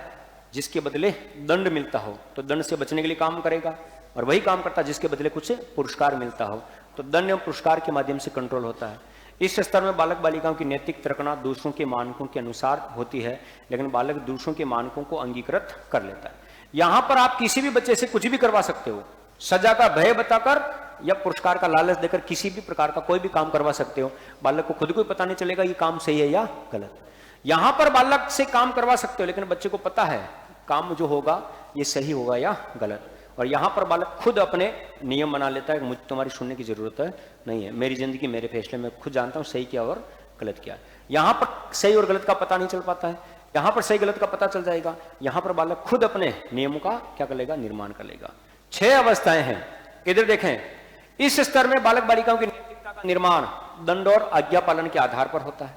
जिसके बदले दंड मिलता हो, तो दंड से बचने के लिए काम करेगा, और वही काम करता है जिसके बदले कुछ पुरस्कार मिलता हो, तो दंड एवं पुरस्कार के माध्यम से कंट्रोल होता है। इस स्तर में बालक बालिकाओं की नैतिक तर्कना दूसरों के मानकों के अनुसार होती है, लेकिन बालक दूसरों के मानकों को अंगीकृत कर लेता है। यहां पर आप किसी भी बच्चे से कुछ भी करवा सकते हो, सजा का भय बताकर या पुरस्कार का लालच देकर किसी भी प्रकार का कोई भी काम करवा सकते हो। बालक को खुद को पता नहीं चलेगा ये काम सही है या गलत। यहां पर बालक से काम करवा सकते हो, लेकिन बच्चे को पता है काम जो होगा ये सही होगा या गलत, और यहां पर बालक खुद अपने नियम बना लेता है। मुझे तुम्हारी सुनने की जरूरत नहीं है, मेरी जिंदगी मेरे फैसले, मैं खुद जानता हूं सही क्या और गलत क्या। यहां पर सही और गलत का पता नहीं चल पाता है, यहां पर सही गलत का पता चल जाएगा। यहां पर बालक खुद अपने नियमों का क्या कर लेगा? निर्माण कर लेगा। 6 अवस्थाएं हैं। इधर देखें, इस स्तर में बालक बालिकाओं की नैतिकता का निर्माण दंड और आज्ञा पालन के आधार पर होता है।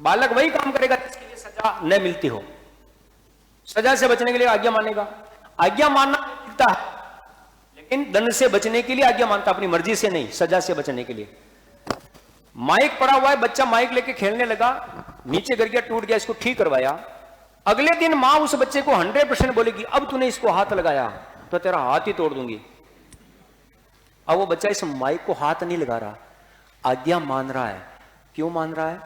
बालक वही काम करेगा जिसके लिए सजा न मिलती हो, सजा से बचने के लिए आज्ञा मानेगा। आज्ञा मानना नैतिकता है, लेकिन दंड से बचने के लिए आज्ञा मानता, अपनी मर्जी से नहीं, सजा से बचने के लिए। माइक पड़ा हुआ है, बच्चा माइक लेके खेलने लगा, नीचे गिर गया, टूट गया, इसको ठीक करवाया, अगले दिन मां उस बच्चे को 100% बोलेगी अब तूने इसको हाथ लगाया तो तेरा हाथ ही तोड़ दूंगी। अब वो बच्चा इस माइक को हाथ नहीं लगा रहा, आज्ञा मान रहा है। क्यों मान रहा है?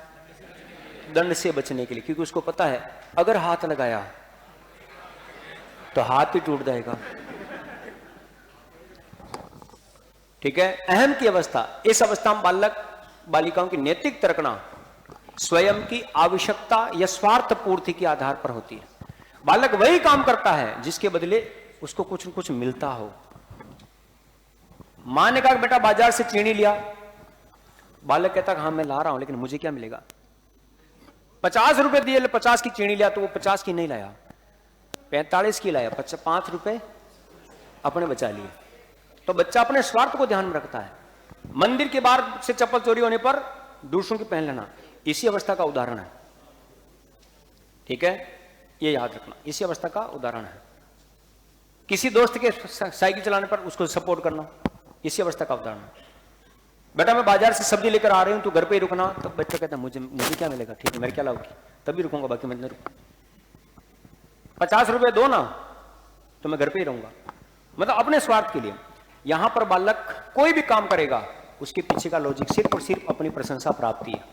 दंड से बचने के लिए, क्योंकि उसको पता है अगर हाथ लगाया तो हाथ ही टूट जाएगा। ठीक है, अहम की अवस्था, इस अवस्था में बालक बालिकाओं की नैतिक तर्कना स्वयं की आवश्यकता या स्वार्थ पूर्ति के आधार पर होती है। बालक वही काम करता है जिसके बदले उसको कुछ न कुछ मिलता हो। मां ने कहा बेटा बाजार से चीनी लिया, बालक कहता हाँ मैं ला रहा हूं, लेकिन मुझे क्या मिलेगा? 50 रुपए दिए, 50 की चीनी लिया, तो वो 50 की नहीं लाया, 45 की लाया, 5 रुपए अपने बचा लिए। तो बच्चा अपने स्वार्थ को ध्यान में रखता है। मंदिर के बाहर से चप्पल चोरी होने पर दूसरों की पहन लेना, इसी अवस्था का उदाहरण है। ठीक है, ये याद रखना, इसी अवस्था का उदाहरण है। किसी दोस्त के साइकिल चलाने पर उसको सपोर्ट करना, इसी अवस्था का उदाहरण है। बेटा मैं बाजार से सब्जी लेकर आ रही हूं, तू घर पे ही रुकना, तो बच्चा कहता है मुझे क्या मिलेगा? ठीक है, मेरे क्या लाओगी? तभी रुकूंगा, बाकी मैं नहीं रुकूंगा। 50 रुपए दो ना तो मैं घर पे ही रहूंगा, मतलब अपने स्वार्थ के लिए। यहां पर बालक कोई भी काम करेगा, उसके पीछे का लॉजिक सिर्फ और सिर्फ अपनी प्रशंसा प्राप्ति है।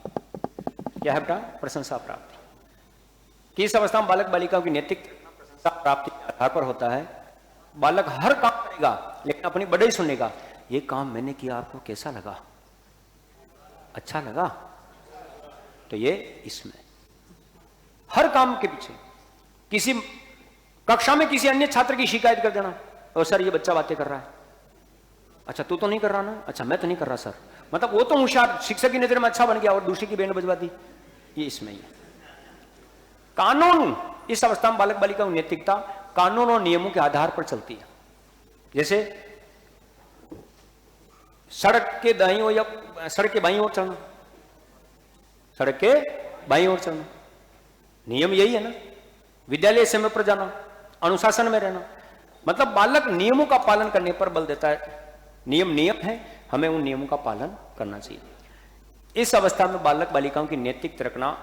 क्या है बेटा? प्रशंसा प्राप्ति। किस अवस्था में बालक बालिकाओं की नैतिक प्रशंसा प्राप्ति के आधार पर होता है? बालक हर काम करेगा लेकिन अपनी बड़ाई सुनेगा, ये काम मैंने किया आपको कैसा लगा? अच्छा लगा? तो ये इसमें हर काम के पीछे किसी कक्षा में किसी अन्य छात्र की शिकायत कर देना, और सर ये बच्चा बातें कर रहा है, अच्छा तू तो नहीं कर रहा ना, अच्छा मैं तो नहीं कर रहा सर, मतलब वो तो होशियार, शिक्षक की नजर में अच्छा बन गया और दूसरी की बैंड बजवा दी, ये इसमें ही है। कानून, इस अवस्था में बालक बालिका की नैतिकता कानून और नियमों के आधार पर चलती है। जैसे सड़क के दाईं ओर या सड़क के बाईं ओर चलना, सड़क के बाईं ओर चलना, नियम यही है ना। विद्यालय समय पर जाना, अनुशासन में रहना, मतलब बालक नियमों का पालन करने पर बल देता है। नियम है, हमें उन नियमों का पालन करना चाहिए। इस अवस्था में बालक बालिकाओं की नैतिक तर्कना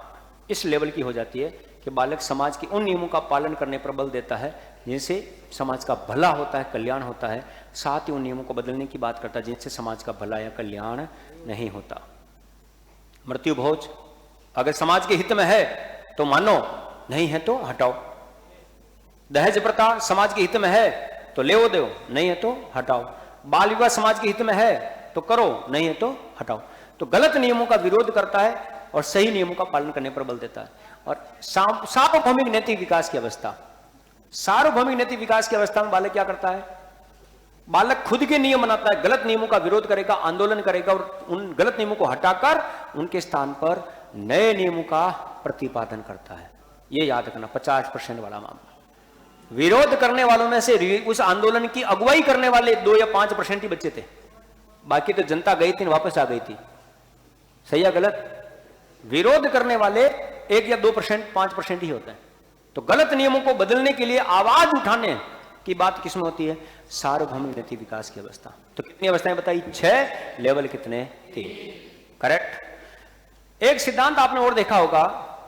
इस लेवल की हो जाती है कि बालक समाज के उन नियमों का पालन करने पर बल देता है जिनसे समाज का भला होता है, कल्याण होता है, साथ ही उन नियमों को बदलने की बात करता है जिनसे समाज का भला या कल्याण नहीं होता। मृत्यु भोज अगर समाज के हित में है तो मानो, नहीं है तो हटाओ। दहेज प्रथा समाज के हित में है तो ले दो, नहीं है तो हटाओ। बाल विवाह समाज के हित में है तो करो, नहीं है तो हटाओ। तो गलत नियमों का विरोध करता है और सही नियमों का पालन करने पर बल देता है। और सार्वभौमिक नैतिक विकास की अवस्था, सार्वभौमिक नैतिक विकास की अवस्था में बालक क्या करता है? बालक खुद के नियम बनाता है, गलत नियमों का विरोध करेगा, आंदोलन करेगा और उन गलत नियमों को हटाकर उनके स्थान पर नए नियमों का प्रतिपादन करता है। यह याद रखना, 50% वाला मामला। विरोध करने वालों में से उस आंदोलन की अगुवाई करने वाले 2 या 5% ही बच्चे थे, बाकी तो जनता गई थी, वापस आ गई थी। सही या गलत? विरोध करने वाले 1 या 2%, 5% ही होते हैं। तो गलत नियमों को बदलने के लिए आवाज उठाने की बात किसमें होती है? सार्वभौमिक नैतिक विकास की अवस्था। तो कितनी अवस्थाएं बताई? 6, लेवल कितने? 3। करेक्ट। एक सिद्धांत आपने और देखा होगा,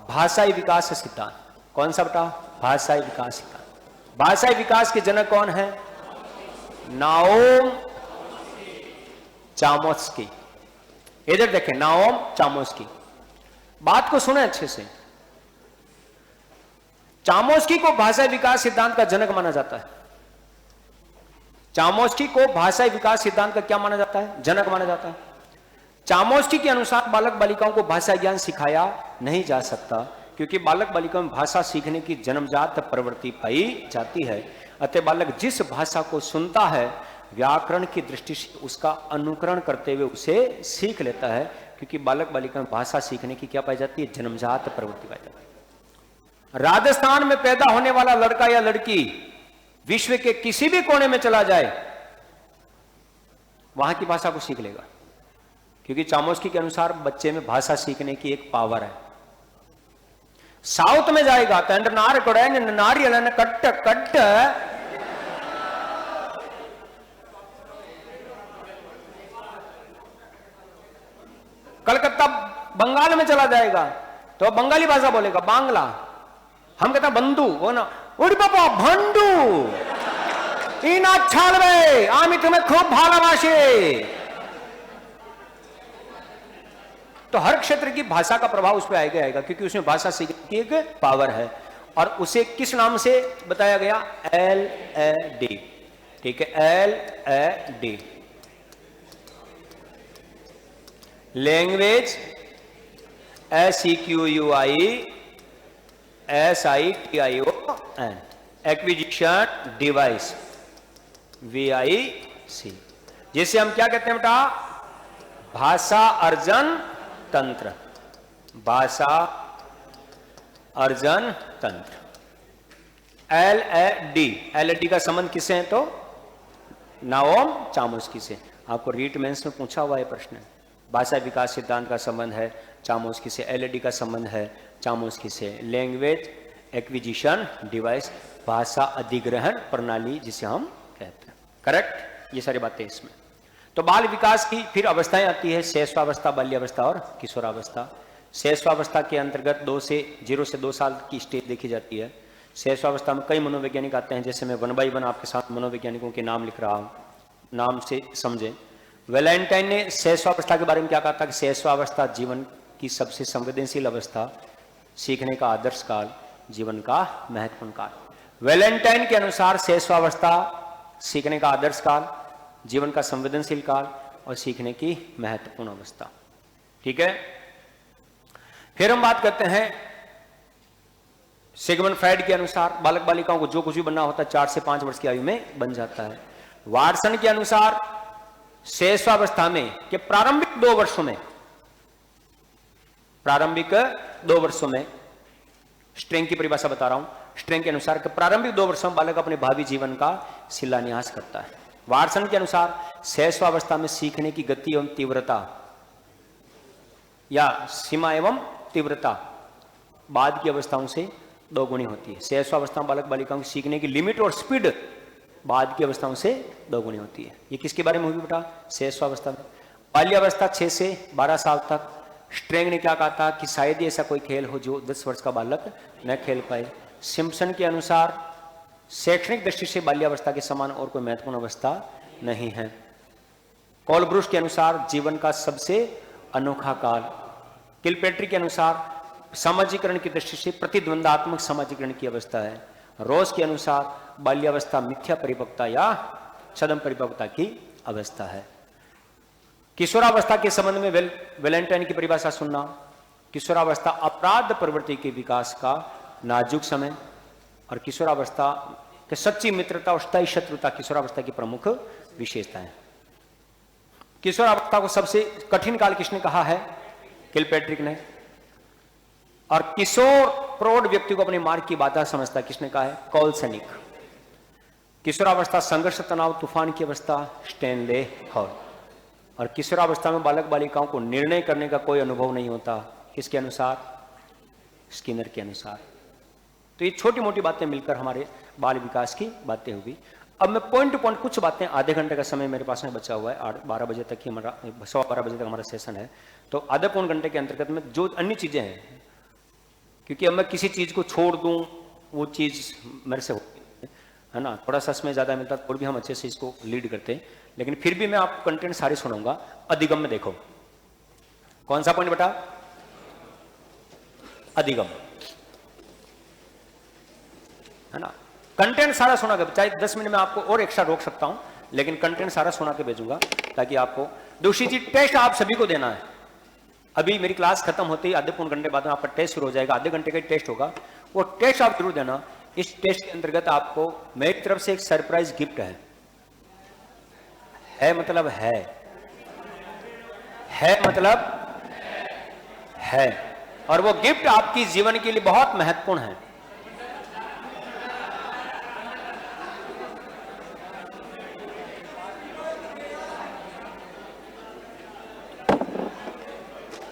भाषाई विकास सिद्धांत। कौन सा बेटा? भाषाई विकास सिद्धांत। भाषाई विकास के जनक कौन है? नाओम चामोस्की। इधर देखें, नाओम चामोस्की। बात को सुने अच्छे से। चामोस्की को भाषाई विकास सिद्धांत का जनक माना जाता है। चामोस्की को भाषाई विकास सिद्धांत का क्या माना जाता है? जनक माना जाता है। चामोस्की के अनुसार बालक बालिकाओं को भाषा ज्ञान सिखाया नहीं जा सकता, क्योंकि बालक बालिकाओं में भाषा सीखने की जन्मजात प्रवृत्ति पाई जाती है। अतः बालक जिस भाषा को सुनता है, व्याकरण की दृष्टि से उसका अनुकरण करते हुए उसे सीख लेता है, क्योंकि बालक बालिका में भाषा सीखने की क्या पाई जाती है? जन्मजात प्रवृत्ति पाई जाती है। राजस्थान में पैदा होने वाला लड़का या लड़की विश्व के किसी भी कोने में चला जाए, वहां की भाषा को सीख लेगा, क्योंकि चामोस्की के अनुसार बच्चे में भाषा सीखने की एक पावर है। साउथ में जाएगा तो नार नारियल कट्ट कट्ट, कलकत्ता बंगाल में चला जाएगा तो बंगाली भाषा बोलेगा, बांग्ला। हम कहते हैं बंधु, वो ना उड़ी पापा भंडू इना छालवे आमी तुम्हें खूब भालावासे। तो हर क्षेत्र की भाषा का प्रभाव उस पर आएगा क्योंकि उसमें भाषा सीखने की एक पावर है। और उसे किस नाम से बताया गया? LAD। ठीक है, LAD, language SEQUISITION, acquisition device VIC, जिसे हम क्या कहते हैं बेटा? भाषा अर्जन तंत्र, भाषा अर्जन तंत्र। LAD का संबंध किससे है? तो नाओम चामोस्की से। आपको रीट मेंस में पूछा हुआ है प्रश्न। भाषा विकास सिद्धांत का संबंध है चामोस्की से, LAD का संबंध है चामोस्की से। लैंग्वेज एक्विजिशन डिवाइस, भाषा अधिग्रहण प्रणाली जिसे हम कहते हैं। करेक्ट, ये सारी बातें इसमें। तो बाल विकास की फिर अवस्थाएं आती है, शैशवावस्था, बाल्यावस्था और किशोरावस्था। शैशवावस्था के अंतर्गत 0 से 2 साल की स्टेज देखी जाती है। शैशवावस्था में कई मनोवैज्ञानिक आते हैं, जैसे मैं 1 बाय 1 आपके साथ मनोवैज्ञानिकों के नाम लिख रहा हूं, नाम से समझें। वैलेंटाइन ने शैशवावस्था के बारे में क्या कहा था कि शैशवावस्था जीवन की सबसे संवेदनशील अवस्था, सीखने का आदर्श काल, जीवन का महत्वपूर्ण काल। वैलेंटाइन के अनुसार शैशवावस्था सीखने का आदर्श काल, जीवन का संवेदनशील काल और सीखने की महत्वपूर्ण अवस्था। ठीक है, फिर हम बात करते हैं सिगमंड फ्राइड के अनुसार बालक बालिकाओं को जो कुछ भी बनना होता है 4 से 5 वर्ष की आयु में बन जाता है। वाटसन के अनुसार शैशवावस्था में के प्रारंभिक 2 वर्षों में, प्रारंभिक 2 वर्षों में, स्ट्रेंग की परिभाषा बता रहा हूं, स्ट्रेंग के अनुसार के प्रारंभिक 2 वर्षों में बालक अपने भावी जीवन का शिलान्यास करता है। वाटसन के अनुसार शैशवावस्था में सीखने की गति एवं तीव्रता या सीमा एवं तीव्रता बाद की अवस्थाओं से 2 गुनी होती है। शैशवावस्था में बालक बालिकाओं की सीखने की लिमिट और स्पीड बाद की अवस्थाओं से 2 गुनी होती है। ये किसके बारे में होगी बेटा? शैशवावस्था में। बाल्यावस्था 6 से 12 साल तक। स्ट्रेंग ने क्या कहा था कि शायद ही ऐसा कोई खेल हो जो 10 वर्ष का बालक न खेल पाए। सिम्पसन के अनुसार शैक्षणिक दृष्टि से बाल्यावस्था के समान और कोई महत्वपूर्ण अवस्था नहीं है। कोलब्रुश के अनुसार जीवन का सबसे अनोखा काल। किलपेट्री के अनुसार सामाजिकरण की दृष्टि से प्रतिद्वंदात्मक सामाजिकरण की अवस्था है। रोज के अनुसार बाल्यावस्था मिथ्या परिपक्वता या छद्म परिपक्वता की अवस्था है। किशोरावस्था के संबंध में वैलेंटाइन की परिभाषा सुनना। किशोरावस्था अपराध प्रवृत्ति के विकास का नाजुक समय और किशोरावस्था के सच्ची मित्रता और स्थायी शत्रुता किशोरावस्था की प्रमुख विशेषता है। किशोरावस्था को सबसे कठिन काल किसने कहा है? किलपेट्रिक ने। और किशोर प्रौढ़ व्यक्ति को अपने मार्ग की बाधा समझता किसने कहा है? कॉलसनिक। किशोरावस्था संघर्ष, तनाव, तूफान की अवस्था, स्टैनले हॉल। और किशोरावस्था में बालक बालिकाओं को निर्णय करने का कोई अनुभव नहीं होता, किसके अनुसार? स्किनर के अनुसार। तो ये छोटी मोटी बातें मिलकर हमारे बाल विकास की बातें होगी। अब मैं पॉइंट टू पॉइंट कुछ बातें, आधे घंटे का समय मेरे पास में बचा हुआ है, 12 बजे तक ही हमारा, 12:15 बजे तक हमारा सेशन है, तो आधे पौन घंटे के अंतर्गत में जो अन्य चीजें हैं, क्योंकि अब मैं किसी चीज को छोड़ दूं वो चीज मेरे से होती है ना, थोड़ा सा समय ज्यादा मिलता और भी हम अच्छे से इसको लीड करते हैं, लेकिन फिर भी मैं आपको कंटेंट सारे सुनाऊंगा। अधिगम में देखो, कौन सा पॉइंट बेटा? अधिगम है ना। कंटेंट सारा सुना के, चाहे 10 मिनट में आपको और एक्स्ट्रा रोक सकता हूं, लेकिन कंटेंट सारा सुना के भेजूंगा ताकि आपको। दूसरी चीज, टेस्ट आप सभी को देना है। अभी मेरी क्लास खत्म होते ही आधे पौन घंटे बाद में आपका टेस्ट शुरू हो जाएगा, आधे घंटे का टेस्ट होगा, वो टेस्ट आप जरूर देना। इस टेस्ट के अंतर्गत आपको मेरी तरफ से एक सरप्राइज गिफ्ट है मतलब है मतलब है, और वो गिफ्ट आपकी जीवन के लिए बहुत महत्वपूर्ण है।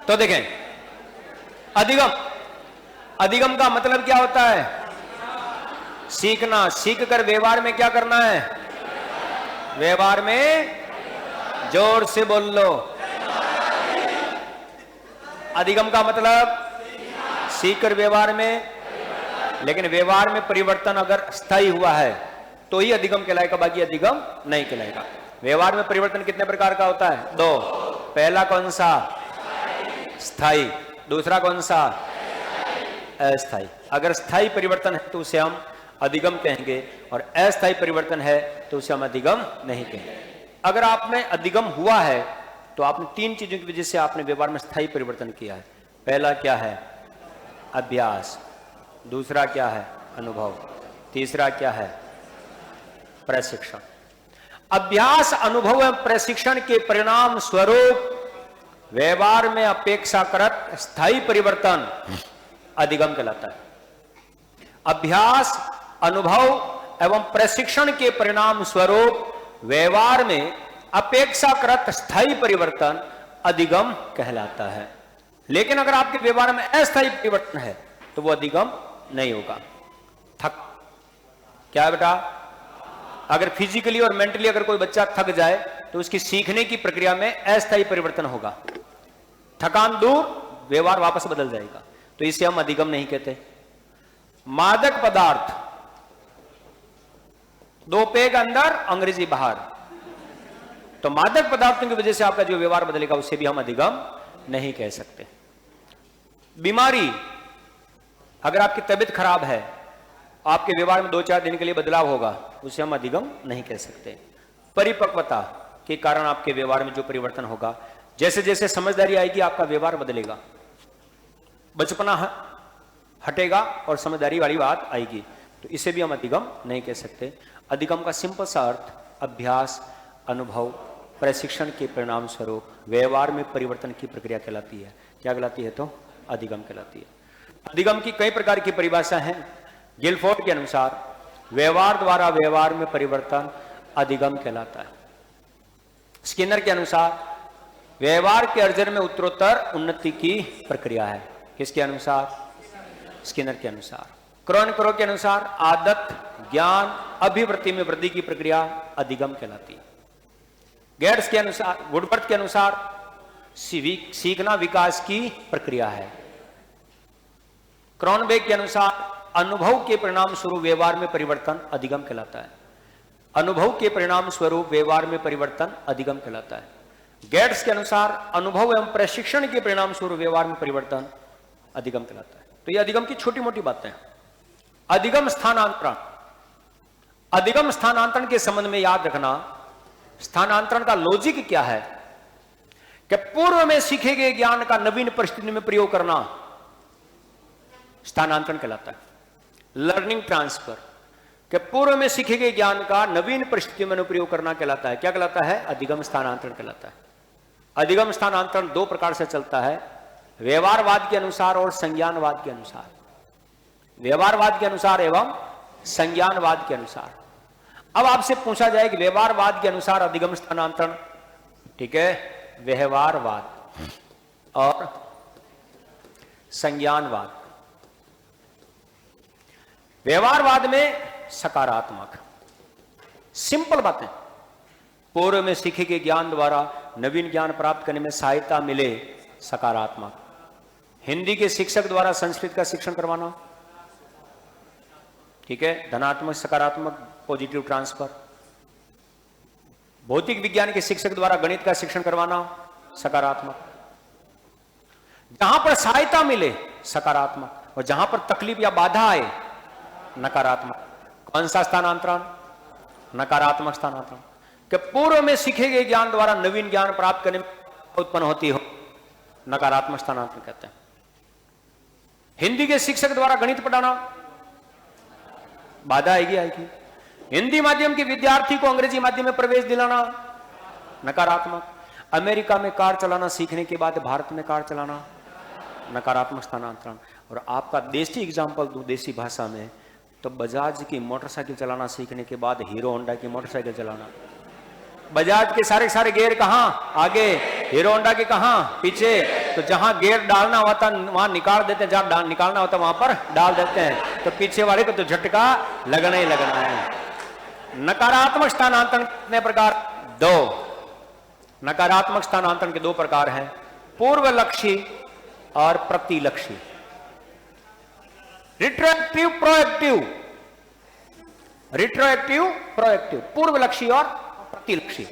तो देखें, अधिगम का मतलब क्या होता है? सीखना। सीख कर व्यवहार में क्या करना है? व्यवहार में, जोर से बोल लो। अधिगम का मतलब सीख कर व्यवहार में, लेकिन व्यवहार में परिवर्तन अगर स्थायी हुआ है तो ही अधिगम कहलाएगा, बाकी अधिगम नहीं कहलाएगा। व्यवहार में परिवर्तन कितने प्रकार का होता है? दो। पहला कौन सा? स्थायी। दूसरा कौन सा? अस्थायी। अगर स्थायी परिवर्तन है तो उसे हम अधिगम कहेंगे, और अस्थायी परिवर्तन है तो उसे हम अधिगम नहीं कहेंगे। अगर आप में अधिगम हुआ है तो आपने तीन चीजों की वजह से आपने व्यवहार में स्थायी परिवर्तन किया है। पहला क्या है? अभ्यास। दूसरा क्या है? अनुभव। तीसरा क्या है? प्रशिक्षण। अभ्यास, अनुभव एवं प्रशिक्षण के परिणाम स्वरूप व्यवहार में अपेक्षाकृत स्थायी परिवर्तन अधिगम कहलाता है। अभ्यास, अनुभव एवं प्रशिक्षण के परिणाम स्वरूप व्यवहार में अपेक्षाकृत स्थायी परिवर्तन अधिगम कहलाता है। लेकिन अगर आपके व्यवहार में अस्थायी परिवर्तन है तो वो अधिगम नहीं होगा। क्या है बेटा? अगर फिजिकली और मेंटली अगर कोई बच्चा थक जाए तो उसकी सीखने की प्रक्रिया में अस्थायी परिवर्तन होगा। थकान दूर, व्यवहार वापस बदल जाएगा, तो इसे हम अधिगम नहीं कहते। मादक पदार्थ, दो पेग अंदर अंग्रेजी बाहर, तो मादक पदार्थों की वजह से आपका जो व्यवहार बदलेगा उसे भी हम अधिगम नहीं कह सकते। बीमारी, अगर आपकी तबीयत खराब है, आपके व्यवहार में 2-4 दिन के लिए बदलाव होगा, उसे हम अधिगम नहीं कह सकते। परिपक्वता के कारण आपके व्यवहार में जो परिवर्तन होगा, जैसे जैसे समझदारी आएगी आपका व्यवहार बदलेगा, बचपना हटेगा और समझदारी वाली बात आएगी, तो इसे भी हम अधिगम नहीं कह सकते। अधिगम का सिंपल सा अर्थ अभ्यास, अनुभव, प्रशिक्षण के परिणाम स्वरूप व्यवहार में परिवर्तन की प्रक्रिया कहलाती है। क्या कहलाती है? तो अधिगम कहलाती है। अधिगम की कई प्रकार की परिभाषा है। गिलफोर्ड के अनुसार व्यवहार द्वारा व्यवहार में परिवर्तन अधिगम कहलाता है। स्किनर के अनुसार व्यवहार के अर्जन में उत्तरोत्तर उन्नति की प्रक्रिया है। किसके अनुसार? स्किनर के अनुसार। क्रॉनक्रो के अनुसार आदत, ज्ञान, अभिवृत्ति में वृद्धि की प्रक्रिया अधिगम कहलाती है। गेट्स के अनुसार, वुडवर्थ के अनुसार सीखना विकास की प्रक्रिया है। क्रॉनबेक के अनुसार अनुभव के परिणाम स्वरूप व्यवहार में परिवर्तन अधिगम कहलाता है। अनुभव के परिणाम स्वरूप व्यवहार में परिवर्तन अधिगम कहलाता है। गेट्स के अनुसार अनुभव एवं प्रशिक्षण के परिणाम स्वरूप व्यवहार में परिवर्तन अधिगम कहलाता है। तो ये अधिगम की छोटी मोटी बातें हैं। अधिगम स्थानांतरण, अधिगम स्थानांतरण के संबंध में याद रखना, स्थानांतरण का लॉजिक क्या है कि पूर्व में सीखे गए ज्ञान का नवीन परिस्थिति में प्रयोग करना स्थानांतरण कहलाता है। लर्निंग ट्रांसफर, कि पूर्व में सीखे गए ज्ञान का नवीन परिस्थिति में अनुप्रयोग करना कहलाता है। क्या कहलाता है? अधिगम स्थानांतरण कहलाता है। अधिगम स्थानांतरण दो प्रकार से चलता है, व्यवहारवाद के अनुसार और संज्ञानवाद के अनुसार। व्यवहारवाद के अनुसार एवं संज्ञानवाद के अनुसार। अब आपसे पूछा जाए कि व्यवहारवाद के अनुसार अधिगम स्थानांतरण, ठीक है, व्यवहारवाद और संज्ञानवाद। व्यवहारवाद में सकारात्मक, सिंपल बातें, पूर्व में सीखे गए ज्ञान द्वारा नवीन ज्ञान प्राप्त करने में सहायता मिले, सकारात्मक। हिंदी के शिक्षक द्वारा संस्कृत का शिक्षण करवाना, ठीक है, धनात्मक, सकारात्मक, पॉजिटिव ट्रांसफर। भौतिक विज्ञान के शिक्षक द्वारा गणित का शिक्षण करवाना, सकारात्मक। जहां पर सहायता मिले, सकारात्मक, और जहां पर तकलीफ या बाधा आए, नकारात्मक। कौन सा स्थानांतरण? नकारात्मक स्थानांतरण। कि पूर्व में सीखे गए ज्ञान द्वारा नवीन ज्ञान प्राप्त करने में उत्पन्न होती हो, नकारात्मक स्थानांतरण कहते हैं। हिंदी के शिक्षक द्वारा गणित पढ़ाना, बाधा आएगी। हिंदी माध्यम के विद्यार्थी को अंग्रेजी माध्यम में प्रवेश दिलाना, नकारात्मक। अमेरिका में कार चलाना सीखने के बाद भारत में कार चलाना, नकारात्मक स्थानांतरण। और आपका देसी एग्जाम्पल दूं देसी भाषा में, तो बजाज की मोटरसाइकिल चलाना सीखने के बाद हीरो होंडा की मोटरसाइकिल चलाना। बजाज के सारे गियर कहां? आगे। हीरो होंडा के कहां? पीछे। तो जहां गियर डालना होता वहां निकाल देते हैं, जहां निकालना होता वहां पर डाल देते हैं। तो पीछे वाले को तो झटका लगना ही लगना है। नकारात्मक स्थानांतरण कितने प्रकार? दो। नकारात्मक स्थानांतरण के दो प्रकार हैं, पूर्व लक्ष्य और प्रतिलक्ष्य। रिट्रोएक्टिव प्रोएक्टिव, रिट्रोएक्टिव प्रोएक्टिव, पूर्वलक्षी और प्रतिलक्षी।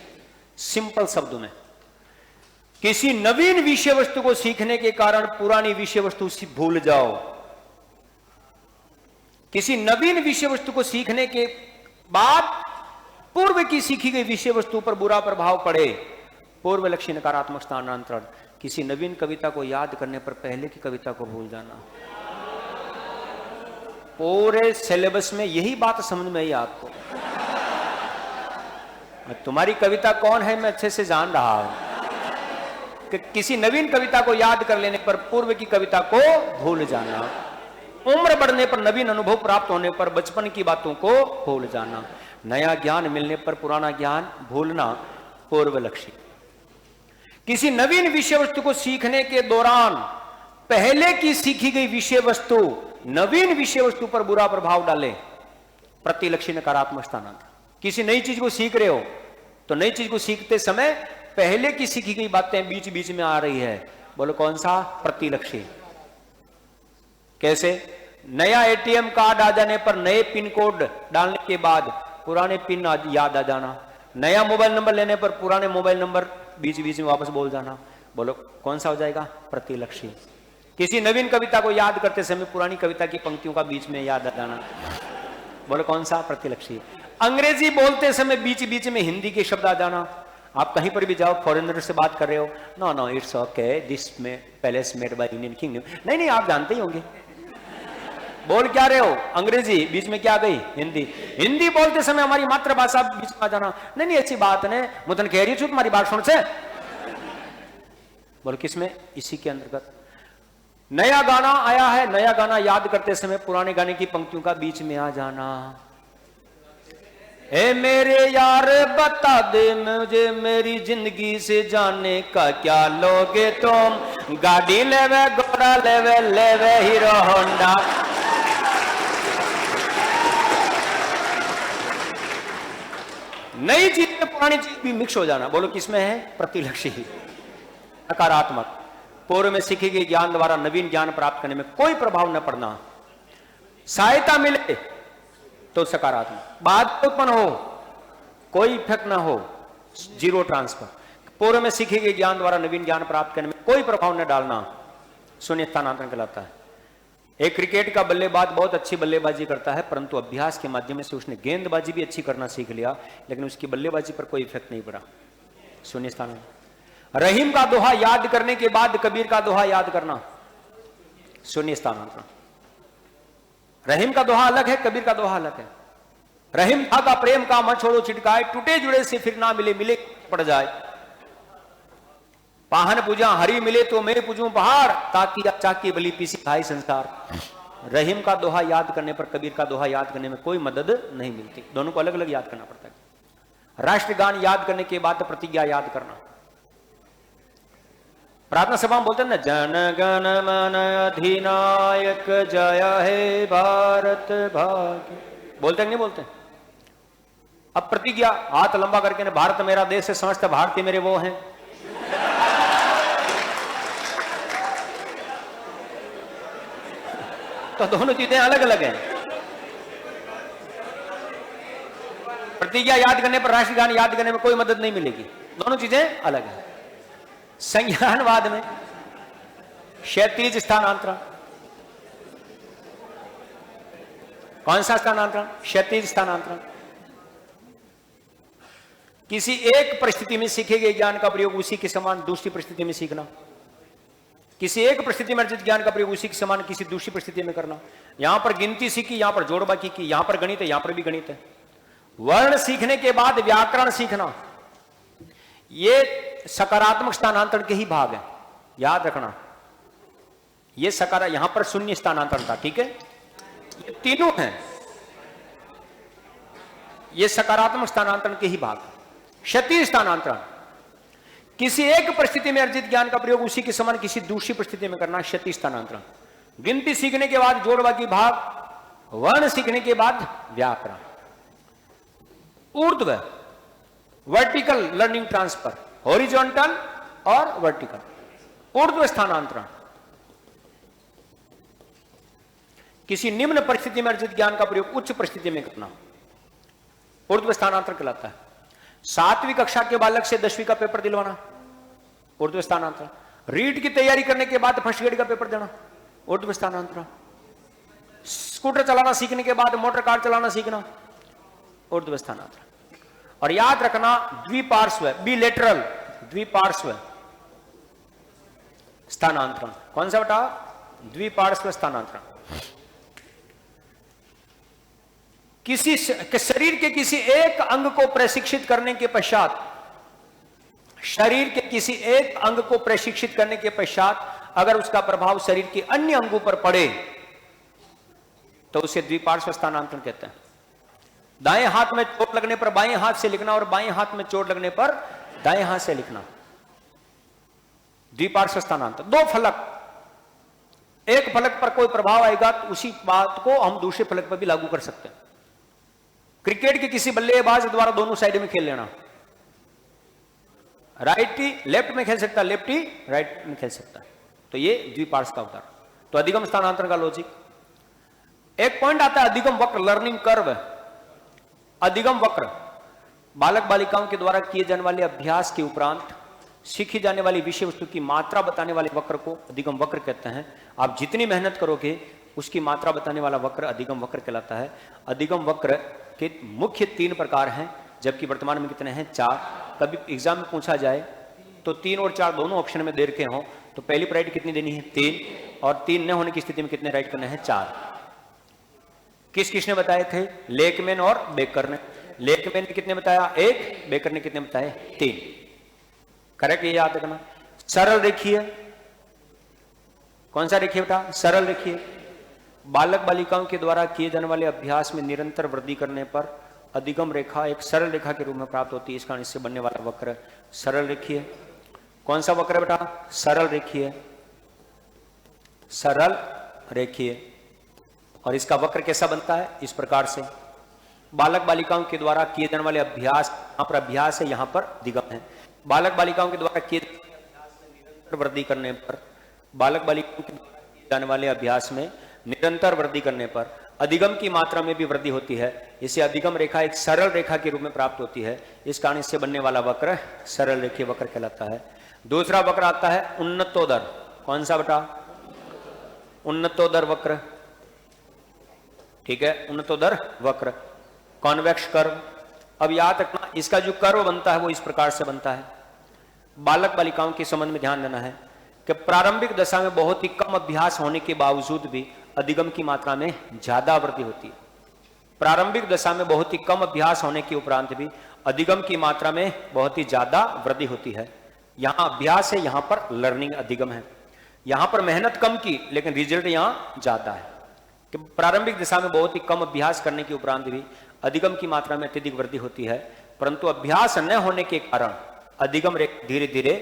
सिंपल शब्दों में, किसी नवीन विषय वस्तु को सीखने के कारण पुरानी विषय वस्तु भूल जाओ। किसी नवीन विषय वस्तु को सीखने के बाद पूर्व की सीखी गई विषय वस्तु पर बुरा प्रभाव पड़े, पूर्वलक्षी नकारात्मक स्थानांतरण। किसी नवीन कविता को याद करने पर पहले की कविता को भूल जाना। पूरे सिलेबस में यही बात समझ में आई आपको। तुम्हारी कविता कौन है मैं अच्छे से जान रहा हूं कि किसी नवीन कविता को याद कर लेने पर पूर्व की कविता को भूल जाना। उम्र बढ़ने पर, नवीन अनुभव प्राप्त होने पर बचपन की बातों को भूल जाना। नया ज्ञान मिलने पर पुराना ज्ञान भूलना, पूर्वलक्षी। किसी नवीन विषय वस्तु को सीखने के दौरान पहले की सीखी गई विषय वस्तु नवीन विषय वस्तु पर बुरा प्रभाव डाले, प्रतिलक्षी नकारात्मक स्थानांतरण। किसी नई चीज को सीख रहे हो तो नई चीज को सीखते समय पहले की सीखी गई बातें बीच बीच में आ रही है, बोलो कौन सा? प्रतिलक्षी। कैसे? नया एटीएम कार्ड आ जाने पर नए पिन कोड डालने के बाद पुराने पिन याद आ जाना, नया मोबाइल नंबर लेने पर पुराने मोबाइल नंबर बीच बीच में वापस बोल जाना, बोलो कौन सा हो जाएगा? प्रतिलक्षी। किसी नवीन कविता को याद करते समय पुरानी कविता की पंक्तियों का बीच में याद आ जाना, बोलो कौन सा? प्रतिलक्षी। अंग्रेजी बोलते समय बीच बीच में हिंदी के शब्द आ जाना। आप कहीं पर भी जाओ, फॉरेनर से बात कर रहे हो, no no it's okay, this में palace made by Indian kingdom, नहीं नहीं आप जानते ही होंगे। बोल क्या रहे हो? अंग्रेजी, बीच में क्या गई? हिंदी। हिंदी बोलते समय हमारी मातृभाषा बीच में आ जाना, नहीं नहीं अच्छी बात नहीं, मुझे कह रही हूं तुम्हारी बात सुन से। बोल किसमें? इसी के अंतर्गत। नया गाना आया है, नया गाना याद करते समय पुराने गाने की पंक्तियों का बीच में आ जाना। ए मेरे यार बता दे मुझे मेरी जिंदगी से जाने का क्या लोगे तुम, गाड़ी लेवे घोड़ा लेवे लेवे हीरो होंडा। नई चीज में पुरानी चीज भी मिक्स हो जाना, बोलो किसमें है? प्रतिलक्षी। नकारात्मक। पूर्व में सीखे गए ज्ञान द्वारा नवीन ज्ञान प्राप्त करने में कोई प्रभाव न पड़ना, सहायता मिले तो सकारात्मक, बाद उत्पन्न हो कोई इफेक्ट ना हो, जीरो ट्रांसफर। पूर्व में सीखे गए ज्ञान द्वारा नवीन ज्ञान प्राप्त करने में कोई प्रभाव न डालना, शून्य स्थानांतरण कहलाता है। एक क्रिकेट का बल्लेबाज बहुत अच्छी बल्लेबाजी करता है, परंतु अभ्यास के माध्यम से उसने गेंदबाजी भी अच्छी करना सीख लिया, लेकिन उसकी बल्लेबाजी पर कोई इफेक्ट नहीं पड़ा, शून्य स्थानांतरण। रहीम का दोहा याद करने के बाद कबीर का दोहा याद करना, शून्य स्थानांतरण। रहीम का दोहा अलग है, कबीर का दोहा अलग है। रहीम था का प्रेम का मत छोड़ो छिटकाए, टूटे जुड़े से फिर ना मिले मिले पड़ जाए। पाहन पूजा हरि मिले तो मैं पूजूं पहाड़, ताकि चाकी बली पीसी खाई संसार। रहीम का दोहा याद करने पर कबीर का दोहा याद करने में कोई मदद नहीं मिलती, दोनों को अलग अलग याद करना पड़ता है। राष्ट्रगान याद करने के बाद प्रतिज्ञा याद करना। प्रार्थना सभा में बोलते हैं ना, जन गण मन अधिनायक जय हे भारत भाग्य, बोलते हैं नहीं बोलते? अब प्रतिज्ञा हाथ लंबा करके ना, भारत मेरा देश है, समस्त भारतीय मेरे वो हैं। तो दोनों चीजें अलग अलग हैं। प्रतिज्ञा याद करने पर राष्ट्रगान याद करने में कोई मदद नहीं मिलेगी, दोनों चीजें अलग हैं। संज्ञानवाद में क्षैतिज स्थानांतरण, कौन सा स्थानांतरण? क्षैतिज स्थानांतरण। किसी एक परिस्थिति में सीखे गए ज्ञान का प्रयोग उसी के समान दूसरी परिस्थिति में सीखना, किसी एक परिस्थिति में अर्जित ज्ञान का प्रयोग उसी के समान किसी दूसरी परिस्थिति में करना। यहां पर गिनती सीखी, यहां पर जोड़बाकी की, यहां पर गणित है, यहां पर भी गणित है। वर्ण सीखने के बाद व्याकरण सीखना, ये सकारात्मक स्थानांतरण के ही भाग है, याद रखना। ये सकारात्मक, यहां पर शून्य स्थानांतरण था, ठीक है? ये तीनों हैं, ये सकारात्मक स्थानांतरण के ही भाग। क्षैतिज स्थानांतरण, किसी एक परिस्थिति में अर्जित ज्ञान का प्रयोग उसी के समान किसी दूसरी परिस्थिति में करना, क्षैतिज स्थानांतरण। गिनती सीखने के बाद जोड़बाकी भाग, वर्ण सीखने के बाद व्याकरण। ऊर्ध्व वर्टिकल लर्निंग ट्रांसफर, हॉरिजॉन्टल और वर्टिकल। ऊर्ध्व स्थानांतरण, किसी निम्न परिस्थिति में अर्जित ज्ञान का प्रयोग उच्च परिस्थिति में करना ऊर्ध्व स्थानांतरण कहलाता है। 7वीं कक्षा के बालक से 10वीं का पेपर दिलवाना ऊर्ध्व स्थानांतरण। रीट की तैयारी करने के बाद फर्स्ट ग्रेड का पेपर देना ऊर्ध्व स्थानांतरण। स्कूटर चलाना सीखने के बाद मोटर कार चलाना सीखना ऊर्ध्व स्थानांतरण। और याद रखना द्विपार्श्व बिलेटरल द्विपार्श्व स्थानांतरण कौन सा बेटा? द्विपार्श्व स्थानांतरण। किसी शरीर के किसी एक अंग को प्रशिक्षित करने के पश्चात शरीर के किसी एक अंग को प्रशिक्षित करने के पश्चात अगर उसका प्रभाव शरीर के अन्य अंगों पर पड़े तो उसे द्विपार्श्व स्थानांतरण कहते हैं। दाएं हाथ में चोट लगने पर बाएं हाथ से लिखना और बाएं हाथ में चोट लगने पर दाएं हाथ से लिखना द्विपार्श्व स्थानांतरण। 2 फलक, एक फलक पर कोई प्रभाव आएगा तो उसी बात को हम दूसरे फलक पर भी लागू कर सकते हैं। क्रिकेट के किसी बल्लेबाज द्वारा दोनों साइड में खेल लेना, राइटी लेफ्ट में खेल सकता है, लेफ्टी राइट में खेल सकता है, तो ये द्विपार्श्व का होता है। तो अधिगम स्थानांतरण का लॉजिक। एक पॉइंट आता है अधिगम वक्र, लर्निंग कर्व। अधिगम वक्र बालक बालिकाओं के द्वारा किए जाने वाले अभ्यास के उपरांत सीखी जाने वाली विषय वस्तु की मात्रा बताने वाले वक्र को अधिगम वक्र कहते हैं। आप जितनी मेहनत करोगे उसकी मात्रा बताने वाला वक्र अधिगम वक्र कहलाता है। अधिगम वक्र के मुख्य 3 प्रकार हैं, जबकि वर्तमान में कितने हैं? 4। कभी एग्जाम में पूछा जाए तो 3 और 4 दोनों ऑप्शन में दे रखे हो तो पहली प्रायोरिटी कितनी देनी है? 3। और 3 न होने की स्थिति में कितने राइट करने हैं? 4। किस किसने बताए थे? लेकमैन और बेकर ने। लेकमैन ने कितने बताया? 1। बेकर ने कितने बताए? 3। करेक्ट, ये याद रखना। सरल रेखीय, कौन सा रेखीय बेटा? सरल रेखीय। बालक बालिकाओं के द्वारा किए जाने वाले अभ्यास में निरंतर वृद्धि करने पर अधिगम रेखा एक सरल रेखा के रूप में प्राप्त होती है। इस कारण इससे बनने वाला वक्र सरल रेखीय। कौन सा वक्र बेटा? सरल रेखीय। सरल रेखीय। और इसका वक्र कैसा बनता है? इस प्रकार से। बालक बालिकाओं के द्वारा किए जाने वाले अभ्यास, यहां पर अभ्यास है, यहां पर अधिगम है। बालक बालिकाओं के द्वारा किए निरंतर वृद्धि करने पर, बालक बालिकाओं के द्वारा किए जाने वाले अभ्यास में निरंतर वृद्धि करने पर अधिगम की मात्रा में भी वृद्धि होती है। इसे अधिगम रेखा एक सरल रेखा के रूप में प्राप्त होती है। इस कारण इससे बनने वाला वक्र सरल रेखीय वक्र कहलाता है। दूसरा वक्र आता है उन्नतोदर। कौन सा बेटा? उन्नतोदर वक्र। ठीक है, उन्नतोदर वक्र, कॉन्वेक्स कर्व। अब याद रखना इसका जो कर्व बनता है वो इस प्रकार से बनता है। बालक बालिकाओं के संबंध में ध्यान देना है कि प्रारंभिक दशा में बहुत ही कम अभ्यास होने के बावजूद भी अधिगम की मात्रा में ज्यादा वृद्धि होती है। प्रारंभिक दशा में बहुत ही कम अभ्यास होने के उपरांत भी अधिगम की मात्रा में बहुत ही ज्यादा वृद्धि होती है। यहां अभ्यास है, यहां पर लर्निंग अधिगम है। यहां पर मेहनत कम की लेकिन रिजल्ट यहां ज्यादा है कि प्रारंभिक दशा में बहुत ही कम अभ्यास करने के उपरांत भी अधिगम की मात्रा में अत्यधिक वृद्धि होती है, परंतु अभ्यास न होने के कारण अधिगम धीरे धीरे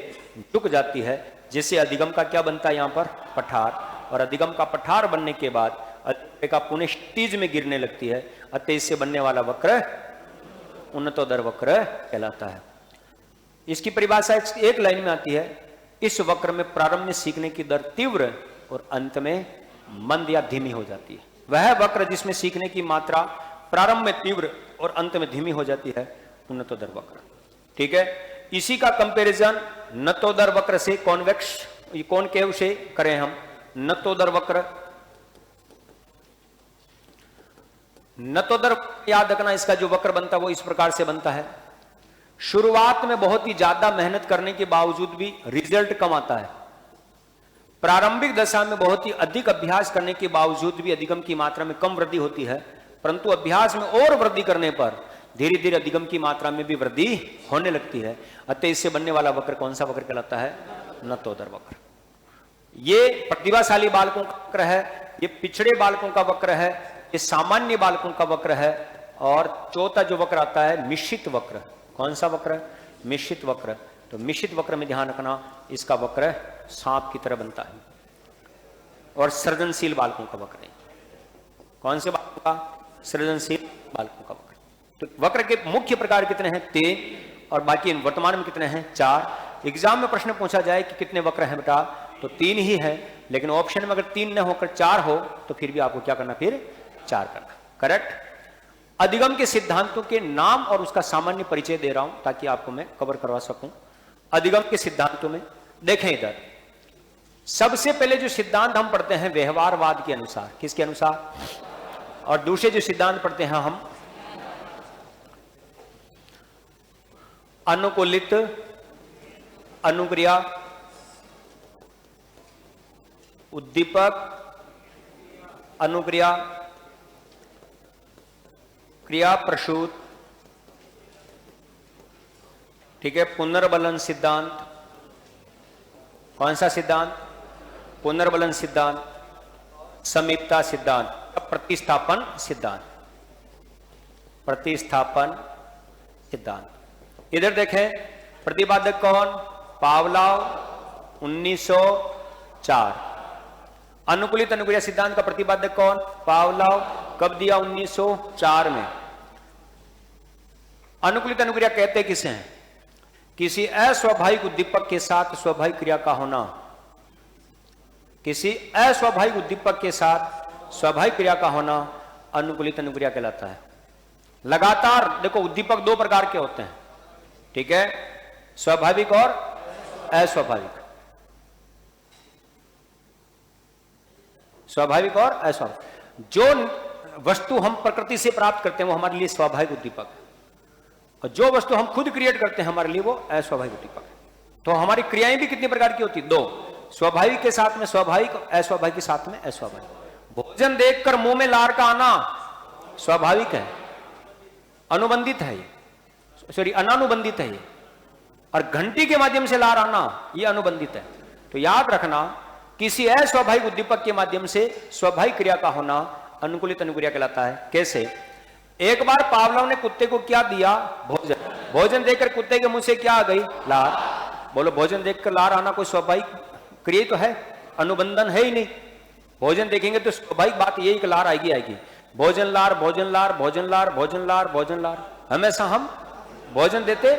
झुक जाती है, जिससे अधिगम का क्या बनता है? यहाँ पर पठार। और अधिगम का पठार बनने के बाद रेखा पुनः स्टीज में गिरने लगती है। अतः इससे बनने वाला वक्र उन्नतोदर वक्र कहलाता है। इसकी परिभाषा एक लाइन में आती है, इस वक्र में प्रारंभ में सीखने की दर तीव्र और अंत में मंद या धीमी हो जाती है। वह वक्र जिसमें सीखने की मात्रा प्रारंभ में तीव्र और अंत में धीमी हो जाती है, उन्नतोदर वक्र। ठीक है, इसी का कंपैरिजन नतोदर वक्र से, कॉन्वेक्स कौन केव से करें हम? नतोदर वक्र। नतोदर याद रखना, इसका जो वक्र बनता है वो इस प्रकार से बनता है। शुरुआत में बहुत ही ज्यादा मेहनत करने के बावजूद भी रिजल्ट कम आता है। प्रारंभिक दशा में बहुत ही अधिक अभ्यास करने के बावजूद भी अधिगम की मात्रा में कम वृद्धि होती है, परंतु अभ्यास में और वृद्धि करने पर धीरे धीरे अधिगम की मात्रा में भी वृद्धि होने लगती है। अतः इससे बनने वाला वक्र कौन सा वक्र कहलाता है? नतोदर वक्र। ये प्रतिभाशाली बालकों का वक्र है, ये पिछड़े बालकों का वक्र है, ये सामान्य बालकों का वक्र है। और चौथा जो वक्र आता है मिश्रित वक्र। कौन सा वक्र? मिश्रित वक्र। तो मिश्रित वक्र में ध्यान रखना, इसका वक्र सांप की तरह बनता है और सृजनशील बालकों का वक्र है। कौन से बालकों का? सृजनशील बालकों का वक्र। तो वक्र के मुख्य प्रकार कितने हैं? 3, और बाकी वर्तमान में कितने हैं? 4। एग्जाम में प्रश्न पूछा जाए कि कितने वक्र हैं बेटा, तो 3 ही है। लेकिन ऑप्शन में अगर 3 न होकर 4 हो तो फिर भी आपको क्या करना, फिर 4 करना। करेक्ट। अधिगम के सिद्धांतों के नाम और उसका सामान्य परिचय दे रहा हूं ताकि आपको मैं कवर करवा सकूं। अधिगम के सिद्धांतों में देखें, इधर सबसे पहले जो सिद्धांत हम पढ़ते हैं व्यवहारवाद के अनुसार, किसके अनुसार, और दूसरे जो सिद्धांत पढ़ते हैं हम अनुकूलित अनुक्रिया उद्दीपक अनुक्रिया क्रिया प्रसूत, ठीक है, पुनर्बलन सिद्धांत। कौन सा सिद्धांत, पुनर्बलन सिद्धांत, समीपता सिद्धांत, प्रतिस्थापन सिद्धांत, प्रतिस्थापन सिद्धांत। इधर देखें प्रतिपादक कौन, पावलोव 1904। अनुकूलित अनुक्रिया सिद्धांत का प्रतिपादक कौन, पावलोव, कब दिया, 1904 में। अनुकूलित अनुक्रिया कहते किसे हैं, किसी अस्वाभाविक उद्दीपक के साथ स्वाभाविक क्रिया का होना, किसी अस्वाभाविक उद्दीपक के साथ स्वाभाविक क्रिया का होना अनुकूलित अनुक्रिया कहलाता है। लगातार देखो उद्दीपक 2 प्रकार के होते हैं, ठीक है, स्वाभाविक और अस्वाभाविक, स्वाभाविक और अस्वाभाविक। जो वस्तु हम प्रकृति से प्राप्त करते हैं वो हमारे लिए स्वाभाविक उद्दीपक है, और जो वस्तु हम खुद क्रिएट करते हैं हमारे लिए वो अस्वाभाविक उद्दीपक है। तो हमारी क्रियाएं भी कितनी प्रकार की होती, 2, स्वाभाविक के साथ में स्वाभाविक, अस्वाभाविक के साथ में अस्वाभाविक। भोजन देखकर मुंह में लार का आना स्वाभाविक है, अनुबंधित है, सॉरी अनानुबंधित है ये, और घंटी के माध्यम से लार आना ये अनुबंधित है। तो याद रखना किसी अस्वाभाविक उद्दीपक के माध्यम से स्वाभाविक क्रिया का होना अनुकूलित अनुक्रिया कहलाता है। कैसे, एक बार पावलोव ने कुत्ते को क्या दिया, भोजन, भोजन देकर कुत्ते के मुंह से क्या आ गई, लार। बोलो भोजन देखकर लार आना कोई स्वाभाविक क्रिया तो है, अनुबंधन है ही नहीं। भोजन देखेंगे तो स्वाभाविक बात यही कि लार आएगी आएगी, भोजन लार भोजन लार भोजन लार भोजन लार भोजन लार, हमेशा हम भोजन देते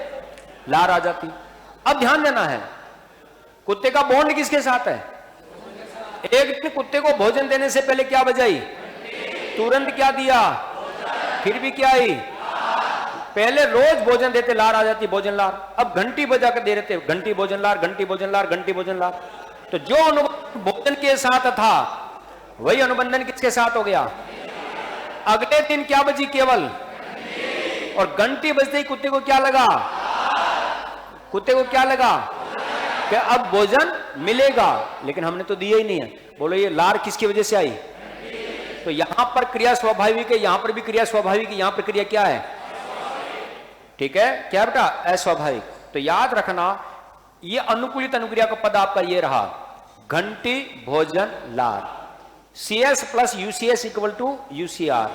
लार आ जाती। अब ध्यान देना है कुत्ते का बॉन्ड किसके साथ है, एक ने कुत्ते को भोजन देने से पहले क्या बजाई, तुरंत क्या दिया, फिर भी क्या आई, पहले रोज भोजन देते लार आ जाती, भोजन लार। अब घंटी बजा कर दे रहे थे, घंटी भोजन लार, घंटी भोजन लार, घंटी भोजन लार। तो जो अनुबंधन भोजन के साथ था वही अनुबंधन किसके साथ हो गया, अगले दिन क्या बजी, केवल, और घंटी बजते ही कुत्ते को क्या लगा, कुत्ते को क्या लगा कि अब भोजन मिलेगा, लेकिन हमने तो दिया ही नहीं है। बोलो ये लार किसकी वजह से आई, तो यहां पर क्रिया स्वाभाविक है, यहां पर भी क्रिया स्वाभाविक है, यहां पर क्रिया क्या है, ठीक है, क्या बेटा, अस्वाभाविक। तो याद रखना ये अनुकूलित अनुक्रिया का पद आपका ये रहा, घंटी भोजन लार, CS plus UCS equal to UCR।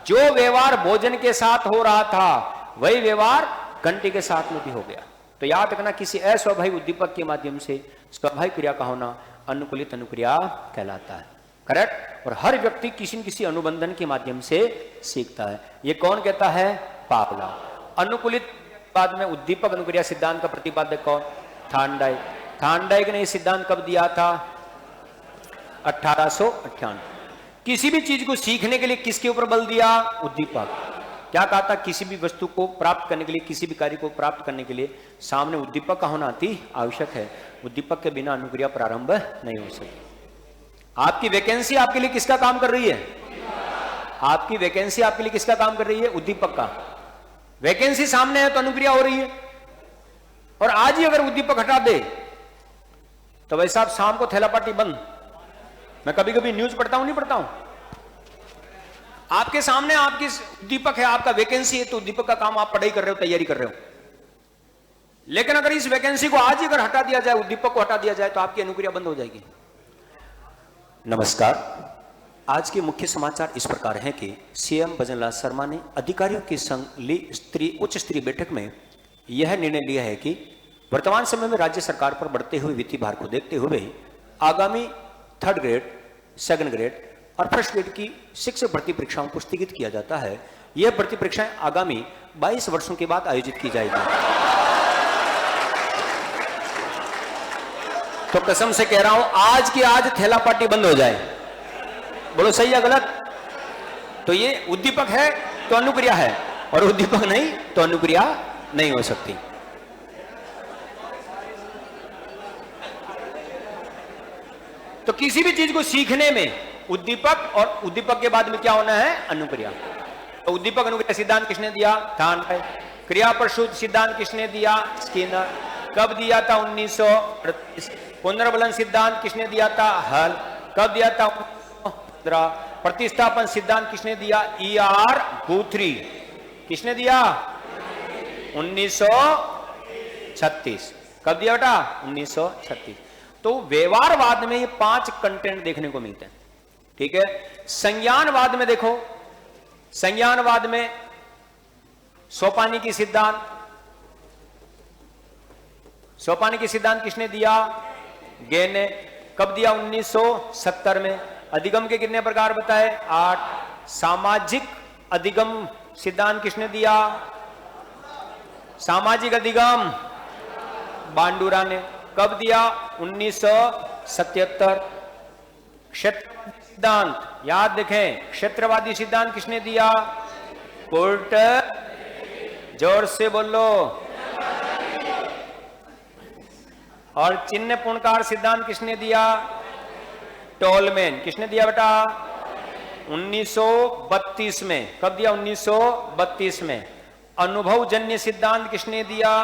जो व्यवहार भोजन के साथ हो रहा था वही व्यवहार घंटी के साथ में भी हो गया। तो याद रखना किसी अस्वाभाविक उद्दीपक के माध्यम से स्वाभाविक क्रिया का होना अनुकूलित अनुक्रिया कहलाता है। करेक्ट। और हर व्यक्ति किसी न किसी अनुबंधन के माध्यम से सीखता है। ये कौन कहता है, पावलोव। अनुकूलित बाद में उद्दीपक अनुक्रिया सिद्धांत का प्रतिपादक कौन, थार्नडाइक। थार्नडाइक ने यह सिद्धांत कब दिया था, 1898। किसी भी चीज को सीखने के लिए किसके ऊपर बल दिया, उद्दीपक। क्या कहा था, किसी भी वस्तु को प्राप्त करने के लिए, किसी भी कार्य को प्राप्त करने के लिए सामने उद्दीपक का होना अति आवश्यक है। उद्दीपक के बिना अनुक्रिया प्रारंभ नहीं हो सकती। आपकी वैकेंसी आपके लिए किसका काम कर रही है, आपकी वैकेंसी आपके लिए किसका काम कर रही है, उद्दीपक का। वैकेंसी सामने है तो अनुक्रिया हो रही है। और आज ही अगर उद्दीपक हटा दे तो भाई साहब शाम को थैला पार्टी बंद। मैं कभी कभी न्यूज पढ़ता हूं, नहीं पढ़ता हूं, आपके सामने आपकी उद्दीपक है, आपका वैकेंसी है, तो उद्दीपक का काम आप पढ़ाई कर रहे हो, तैयारी कर रहे हो। लेकिन अगर इस वैकेंसी को आज ही अगर हटा दिया जाए, उद्दीपक को हटा दिया जाए, तो आपकी अनुक्रिया बंद हो जाएगी। नमस्कार। आज के मुख्य समाचार इस प्रकार हैं कि सीएम भजनलाल शर्मा ने अधिकारियों की संग ली उच्च स्तरीय बैठक में यह निर्णय लिया है कि वर्तमान समय में राज्य सरकार पर बढ़ते हुए वित्तीय भार को देखते हुए आगामी 3rd ग्रेड, 2nd ग्रेड और 1st ग्रेड की शिक्षक भर्ती परीक्षाओं को स्थगित किया जाता है। यह भर्ती परीक्षाएं आगामी 22 वर्षों के बाद आयोजित की जाएगी। तो कसम से कह रहा हूं आज की आज थैला पार्टी बंद हो जाए। बोलो सही या गलत? तो ये उद्दीपक है तो अनुक्रिया है, और उद्दीपक नहीं तो अनुक्रिया नहीं हो सकती। तो किसी भी चीज को सीखने में उद्दीपक, और उद्दीपक के बाद में क्या होना है? अनुक्रिया। तो उद्दीपक अनुक्रिया सिद्धांत किसने दिया? थॉर्नडाइक। क्रिया प्रसूत सिद्धांत किसने दिया? स्किनर। कब दिया था? 1938। पुनर्बलन सिद्धांत किसने दिया था? हल। कब दिया था? 1915। प्रतिस्थापन सिद्धांत किसने दिया? E.R. गुथरी। किसने दिया? 1936। कब दिया बेटा? 1936। तो व्यवहारवाद में ये 5 कंटेंट देखने को मिलते हैं, ठीक है। संज्ञानवाद में देखो, संज्ञानवाद में सोपानिकी सिद्धांत, सोपानिकी सिद्धांत किसने दिया? गे ने। कब दिया? 1970 में। अधिगम के कितने प्रकार बताए? 8। सामाजिक अधिगम सिद्धांत किसने दिया? सामाजिक अधिगम बांडुरा ने। कब दिया? 1977। क्षेत्रवादी सिद्धांत याद देखें, क्षेत्रवादी सिद्धांत किसने दिया? कोर्ट। जोर से बोलो। और चिन्ह पूर्णकार सिद्धांत किसने दिया? टोलमैन। किसने दिया बेटा? 1932 में। कब दिया? 1932 में। अनुभवजन्य सिद्धांत किसने दिया?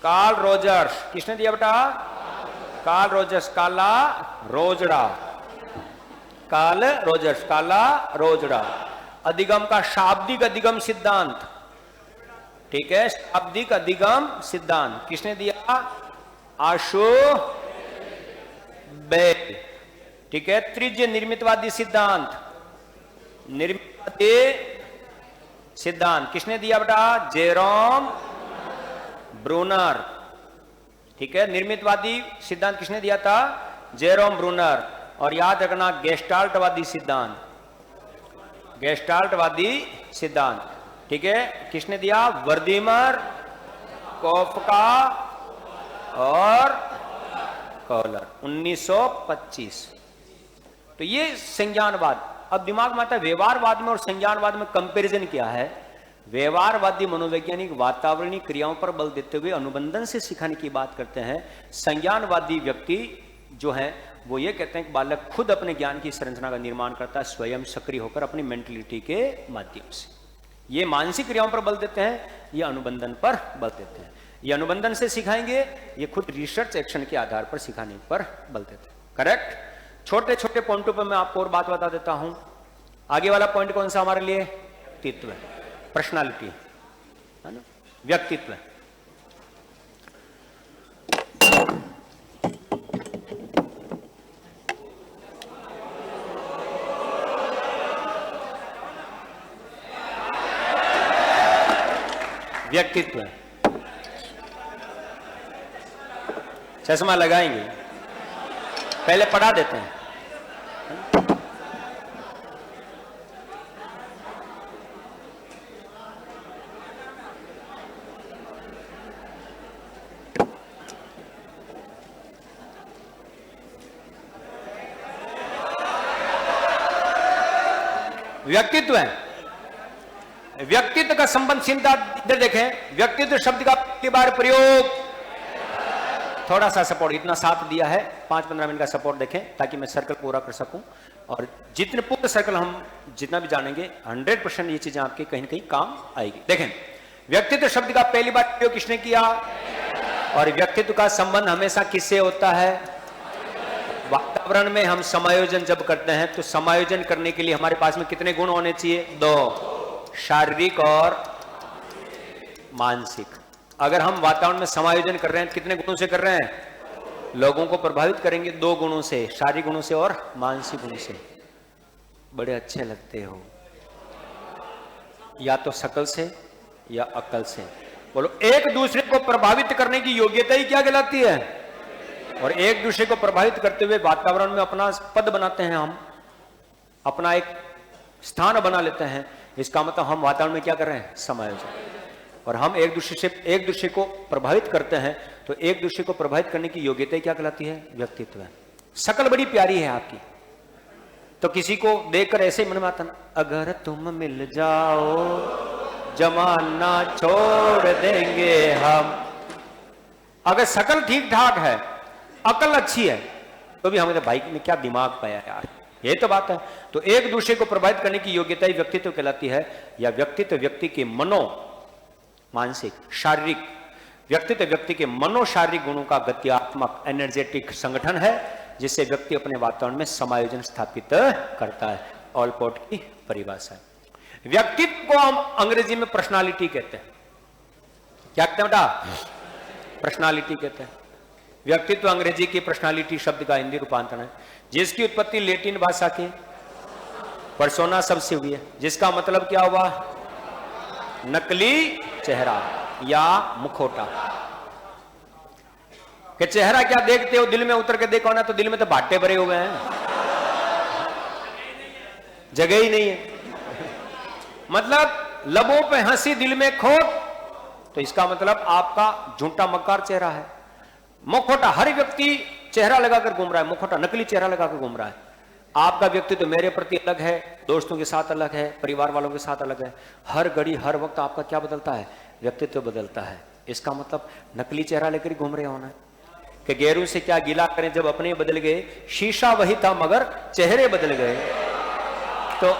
Carl Rogers. किसने दिया बेटा? Carl Rogers. काला रोजड़ा। कार्ल रोजर्स, काला रोजड़ा। अधिगम का शाब्दिक अधिगम सिद्धांत, ठीक है, शाब्दिक अधिगम सिद्धांत किसने दिया? आशु बेल, ठीक है। त्रिज्य निर्मितवादी सिद्धांत, निर्मितवादी सिद्धांत किसने दिया बेटा? जेरोम ब्रूनर, ठीक है। निर्मितवादी सिद्धांत किसने दिया था? Jerome Bruner. और याद रखना गेस्टाल्टवादी सिद्धांत, गेस्टाल्टवादी सिद्धांत, ठीक है, किसने दिया? वर्दीमर, कोफका और कॉलर। 1925। तो ये संज्ञानवाद। अब दिमाग में आता है व्यवहारवाद में और संज्ञानवाद में कंपैरिजन क्या है। व्यवहारवादी मनोवैज्ञानिक वातावरणीय क्रियाओं पर बल देते हुए अनुबंधन से सिखाने की बात करते हैं। संज्ञानवादी व्यक्ति जो है वो ये कहते हैं कि बालक खुद अपने ज्ञान की संरचना का निर्माण करता है स्वयं सक्रिय होकर अपनी मेंटलिटी के माध्यम से। ये मानसिक क्रियाओं पर बल देते हैं, ये अनुबंधन पर बल देते हैं। ये अनुबंधन से सिखाएंगे, ये खुद रिसर्च एक्शन के आधार पर सिखाने पर बल देते हैं। करेक्ट। छोटे छोटे पॉइंटों पर मैं आपको और बात बता देता हूं। आगे वाला पॉइंट कौन सा हमारे लिए? व्यक्तित्व, पर्सनालिटी, है ना, व्यक्तित्व। व्यक्तित्व। चश्मा लगाएंगे, पहले पढ़ा देते हैं। व्यक्तित्व है। व्यक्तित्व का संबंध सीधा इधर देखें। व्यक्तित्व शब्द का पहली बार प्रयोग, थोड़ा सा सपोर्ट, इतना साथ दिया है, 5-15 मिनट का सपोर्ट देखें ताकि मैं सर्कल पूरा कर सकूं। और जितने पूरे सर्कल हम जितना भी जानेंगे 100% ये चीजें आपके कहीं ना कहीं काम आएगी। देखें, व्यक्तित्व शब्द का पहली बार प्रयोग किसने किया? और व्यक्तित्व का संबंध हमेशा किससे होता है? वातावरण में हम समायोजन जब करते हैं तो समायोजन करने के लिए हमारे पास में कितने गुण होने चाहिए? 2, शारीरिक और मानसिक। अगर हम वातावरण में समायोजन कर रहे हैं कितने गुणों से कर रहे हैं? लोगों को प्रभावित करेंगे 2 गुणों से, शारीरिक गुणों से और मानसिक गुणों से। बड़े अच्छे लगते हो, या तो शकल से या अक्ल से। बोलो, एक दूसरे को प्रभावित करने की योग्यता ही क्या कहलाती है? और एक दूसरे को प्रभावित करते हुए वातावरण में अपना पद बनाते हैं, हम अपना एक स्थान बना लेते हैं। इसका मतलब हम वातावरण में क्या कर रहे हैं? समायोजन। और हम एक दूसरे को प्रभावित करते हैं, तो एक दूसरे को प्रभावित करने की योग्यता क्या कहलाती है? व्यक्तित्व है। शकल बड़ी प्यारी है आपकी, तो किसी को देखकर ऐसे मन में आता ना, अगर तुम मिल जाओ जमाना छोड़ देंगे हम। अगर शकल ठीक ठाक है, अकल अच्छी है, तो भी हमें भाई ने क्या दिमाग पाया यार, ये तो बात है। तो एक दूसरे को प्रभावित करने की योग्यता ही व्यक्तित्व कहलाती है। या व्यक्तित्व व्यक्ति के मानसिक शारीरिक, व्यक्तित्व व्यक्ति के मनोशारीरिक गुणों का गत्यात्मक एनर्जेटिक संगठन है, जिससे व्यक्ति अपने वातावरण में समायोजन स्थापित करता है। ऑलपोर्ट की परिभाषा है। व्यक्तित्व को हम अंग्रेजी में पर्सनालिटी कहते हैं। क्या कहते हैं बेटा? पर्सनालिटी कहते हैं। व्यक्तित्व अंग्रेजी की पर्सनालिटी शब्द का हिंदी रूपांतरण है, जिसकी उत्पत्ति लैटिन भाषा के पर्सोना शब्द से हुई है, जिसका मतलब क्या हुआ? नकली चेहरा या मुखौटा। कि चेहरा क्या देखते हो, दिल में उतर के देखो ना, तो दिल में तो भाटे भरे हुए हैं, जगह ही नहीं है। मतलब लबों पे हंसी, दिल में खोट, तो इसका मतलब आपका झूठा मक्कार चेहरा है। मुखौटा, हर व्यक्ति चेहरा लगाकर घूम रहा है, मुखौटा नकली चेहरा लगाकर घूम रहा है। आपका व्यक्तित्व मेरे प्रति अलग है, दोस्तों के साथ अलग है, परिवार वालों के साथ अलग है। हर घड़ी हर वक्त आपका क्या बदलता है? व्यक्तित्व बदलता है। इसका मतलब नकली चेहरा लेकर घूम रहे होना है कि गैरों से क्या गिला करें जब अपने बदल गए, शीशा वही था मगर चेहरे बदल गए। तो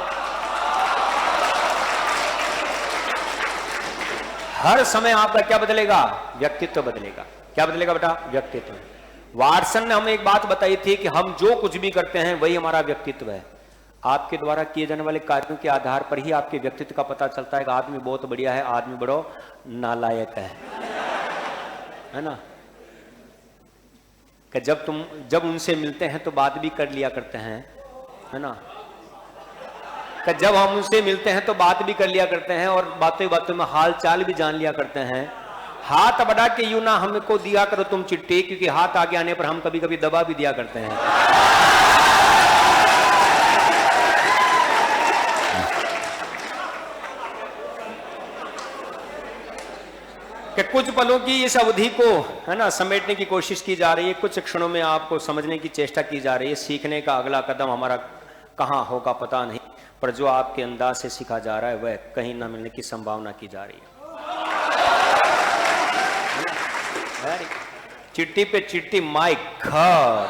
हर समय आपका क्या बदलेगा? व्यक्तित्व बदलेगा। क्या बदलेगा बेटा? व्यक्तित्व। वाटसन ने हमें एक बात बताई थी कि हम जो कुछ भी करते हैं वही हमारा व्यक्तित्व है। आपके द्वारा किए जाने वाले कार्यों के आधार पर ही आपके व्यक्तित्व का पता चलता है कि आदमी बहुत बढ़िया है, आदमी बड़ो नालायक है ना। कि जब उनसे मिलते हैं तो बात भी कर लिया करते हैं, है ना। कि जब हम उनसे मिलते हैं तो बात भी कर लिया करते हैं और बातों बातों में हाल चाल भी जान लिया करते हैं। हाथ बढ़ा के यूं ना हमको दिया करो तुम चिट्ठी, क्योंकि हाथ आगे आने पर हम कभी कभी दबा भी दिया करते हैं। कि कुछ पलों की इस अवधि को, है ना, समेटने की कोशिश की जा रही है, कुछ क्षणों में आपको समझने की चेष्टा की जा रही है। सीखने का अगला कदम हमारा कहाँ होगा पता नहीं, पर जो आपके अंदाज से सीखा जा रहा है वह कहीं ना मिलने की संभावना की जा रही है। चिट्ठी पे चिट्ठी, माय गॉड।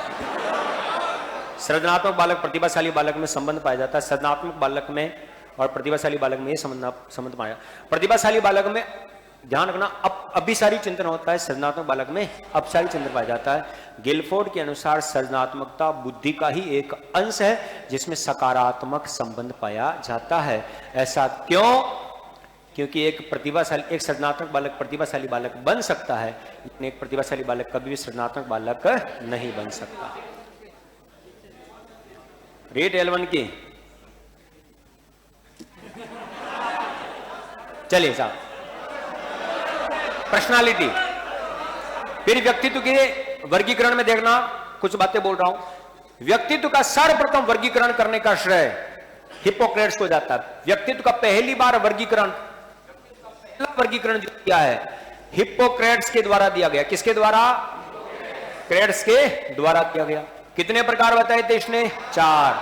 सृजनात्मक बालक प्रतिभाशाली बालक में संबंध पाया जाता है। सृजनात्मक बालक में और प्रतिभाशाली बालक में ये संबंध पाया। प्रतिभाशाली बालक में ध्यान रखना अभिसारी चिंतन होता है, सृजनात्मक बालक में अपसारी चिंतन पाया जाता है। गिलफोर्ड के अनुसार सृजनात्मकता बुद्धि का ही एक अंश है जिसमें सकारात्मक संबंध पाया जाता है। ऐसा क्यों? क्योंकि एक सृजनात्मक बालक प्रतिभाशाली बालक बन सकता है, लेकिन एक प्रतिभाशाली बालक कभी भी सृजनात्मक बालक नहीं बन सकता। रेट L1 की चलिए साहब, पर्सनालिटी। फिर व्यक्तित्व के वर्गीकरण में देखना, कुछ बातें बोल रहा हूं। व्यक्तित्व का सर्वप्रथम वर्गीकरण करने का श्रेय हिप्पोक्रेट्स को जाता है। व्यक्तित्व का पहली बार वर्गीकरण जो किया है हिप्पोक्रेट्स के द्वारा दिया गया। किसके द्वारा? क्रेट्स के द्वारा दिया गया। कितने प्रकार बताए थे इसने? 4।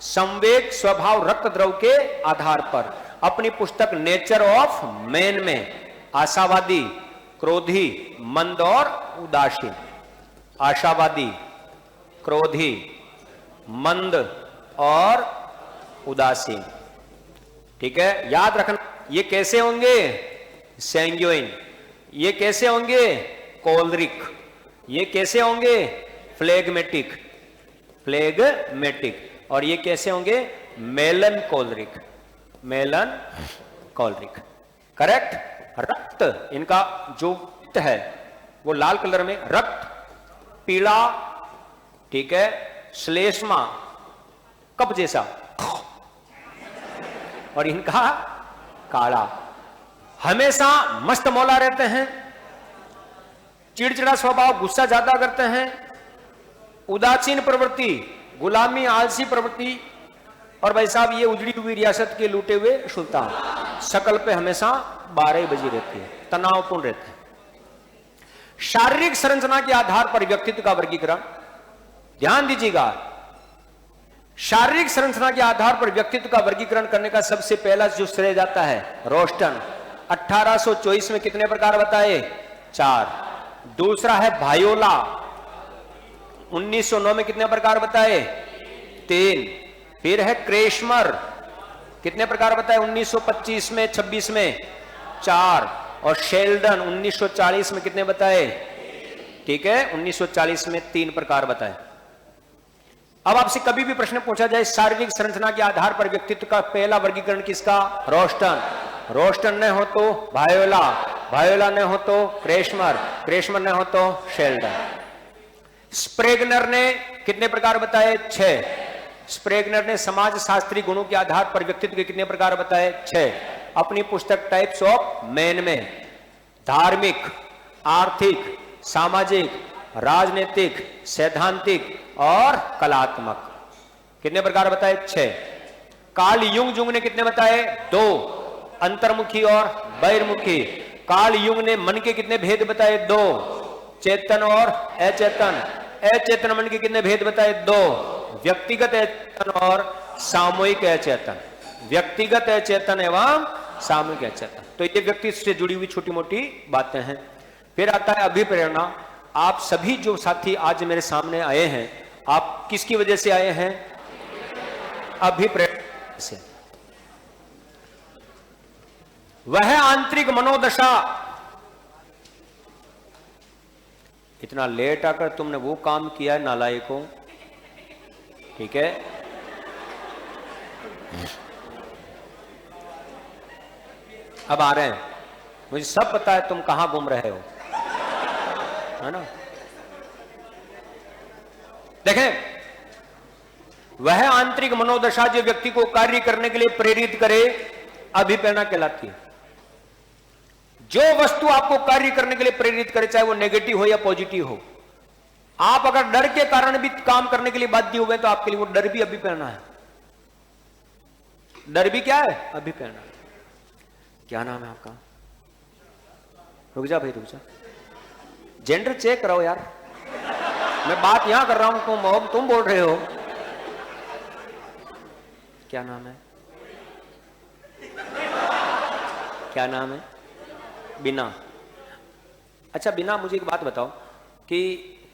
संवेग, स्वभाव, रक्त द्रव के आधार पर। अपनी पुस्तक नेचर ऑफ मैन में आशावादी, क्रोधी, मंद और उदासीन। आशावादी, क्रोधी, मंद और उदासीन। ठीक है, याद रखना। ये कैसे होंगे? सैंग्यूइन। ये कैसे होंगे? कोलरिक। ये कैसे होंगे? फ्लेगमेटिक। और ये कैसे होंगे? मेलनकोलरिक। करेक्ट। रक्त, इनका जो रक्त है वो लाल कलर में, रक्त पीला, ठीक है, श्लेष्मा कप जैसा, और इनका काला। हमेशा मस्त मौला रहते हैं, चिड़चिड़ा स्वभाव, गुस्सा ज्यादा करते हैं, उदासीन प्रवृत्ति, गुलामी, आलसी प्रवृत्ति, और भाई साहब ये उजड़ी हुई रियासत के लूटे हुए सुल्तान। शकल पे हमेशा 12 बजी रहती है, तनावपूर्ण रहता है। शारीरिक संरचना के आधार पर व्यक्तित्व का वर्गीकरण, ध्यान दीजिएगा, शारीरिक संरचना के आधार पर व्यक्तित्व का वर्गीकरण करने का सबसे पहला जो श्रेय जाता है रोस्टन, 1824 में कितने प्रकार बताए? 4। दूसरा है भायोला, 1909 में कितने प्रकार बताए? 3। फिर है क्रेशमर, कितने प्रकार बताए? 1925 में, 26 में 4। और शेल्डन 1940 में कितने बताए? ठीक है, 1940 में 3 प्रकार बताए। अब आपसे कभी भी प्रश्न पूछा जाए शारीरिक संरचना के आधार पर व्यक्तित्व का पहला वर्गीकरण किसका? रोस्टन। रोस्टन न हो तो भायोला, भायोला न हो तो क्रेशमर, क्रेशमर न हो तो शेल्डन। स्प्रेगनर ने कितने प्रकार बताए? 6। स्प्रेगनर ने समाज शास्त्री गुणों के आधार पर व्यक्तित्व के कितने प्रकार बताए? 6। अपनी पुस्तक टाइप्स ऑफ मैन में धार्मिक, आर्थिक, सामाजिक, राजनीतिक, सैद्धांतिक और कलात्मक कितने प्रकार बताए? 6। कार्ल युंग ने कितने बताए? 2, अंतर्मुखी और बहिर्मुखी। कार्ल युंग ने मन के कितने भेद बताए? 2, चेतन और अचेतन। अचेतन मन के कितने भेद बताए? 2, व्यक्तिगत अचेतन और सामूहिक अचेतन। व्यक्तिगत अचेतन एवं सामूहिक अचेतन। तो ये व्यक्तित्व से जुड़ी हुई छोटी मोटी बातें हैं। फिर आता है अभिप्रेरणा। आप सभी जो साथी आज मेरे सामने आए हैं, आप किसकी वजह से आए हैं? अभिप्रेरणा से। वह आंतरिक मनोदशा, इतना लेट आकर तुमने वो काम किया है नालायकों, ठीक है? अब आ रहे हैं, मुझे सब पता है तुम कहां घूम रहे हो, है ना? देखें, वह आंतरिक मनोदशा जो व्यक्ति को कार्य करने के लिए प्रेरित करे, अभिप्रेरणा कहलाती है। जो वस्तु आपको कार्य करने के लिए प्रेरित करे, चाहे वो नेगेटिव हो या पॉजिटिव हो, आप अगर डर के कारण भी काम करने के लिए बाध्य हुए तो आपके लिए वो डर भी अभिप्रेरणा है। डर भी क्या है? अभिप्रेरणा। क्या नाम है आपका? रुक जा भाई, रुक जा, जेंडर चेक कराओ यार, मैं बात यहां कर रहा हूं, तुम बोल रहे हो। क्या नाम है? क्या नाम है? बिना। अच्छा बिना, मुझे एक बात बताओ कि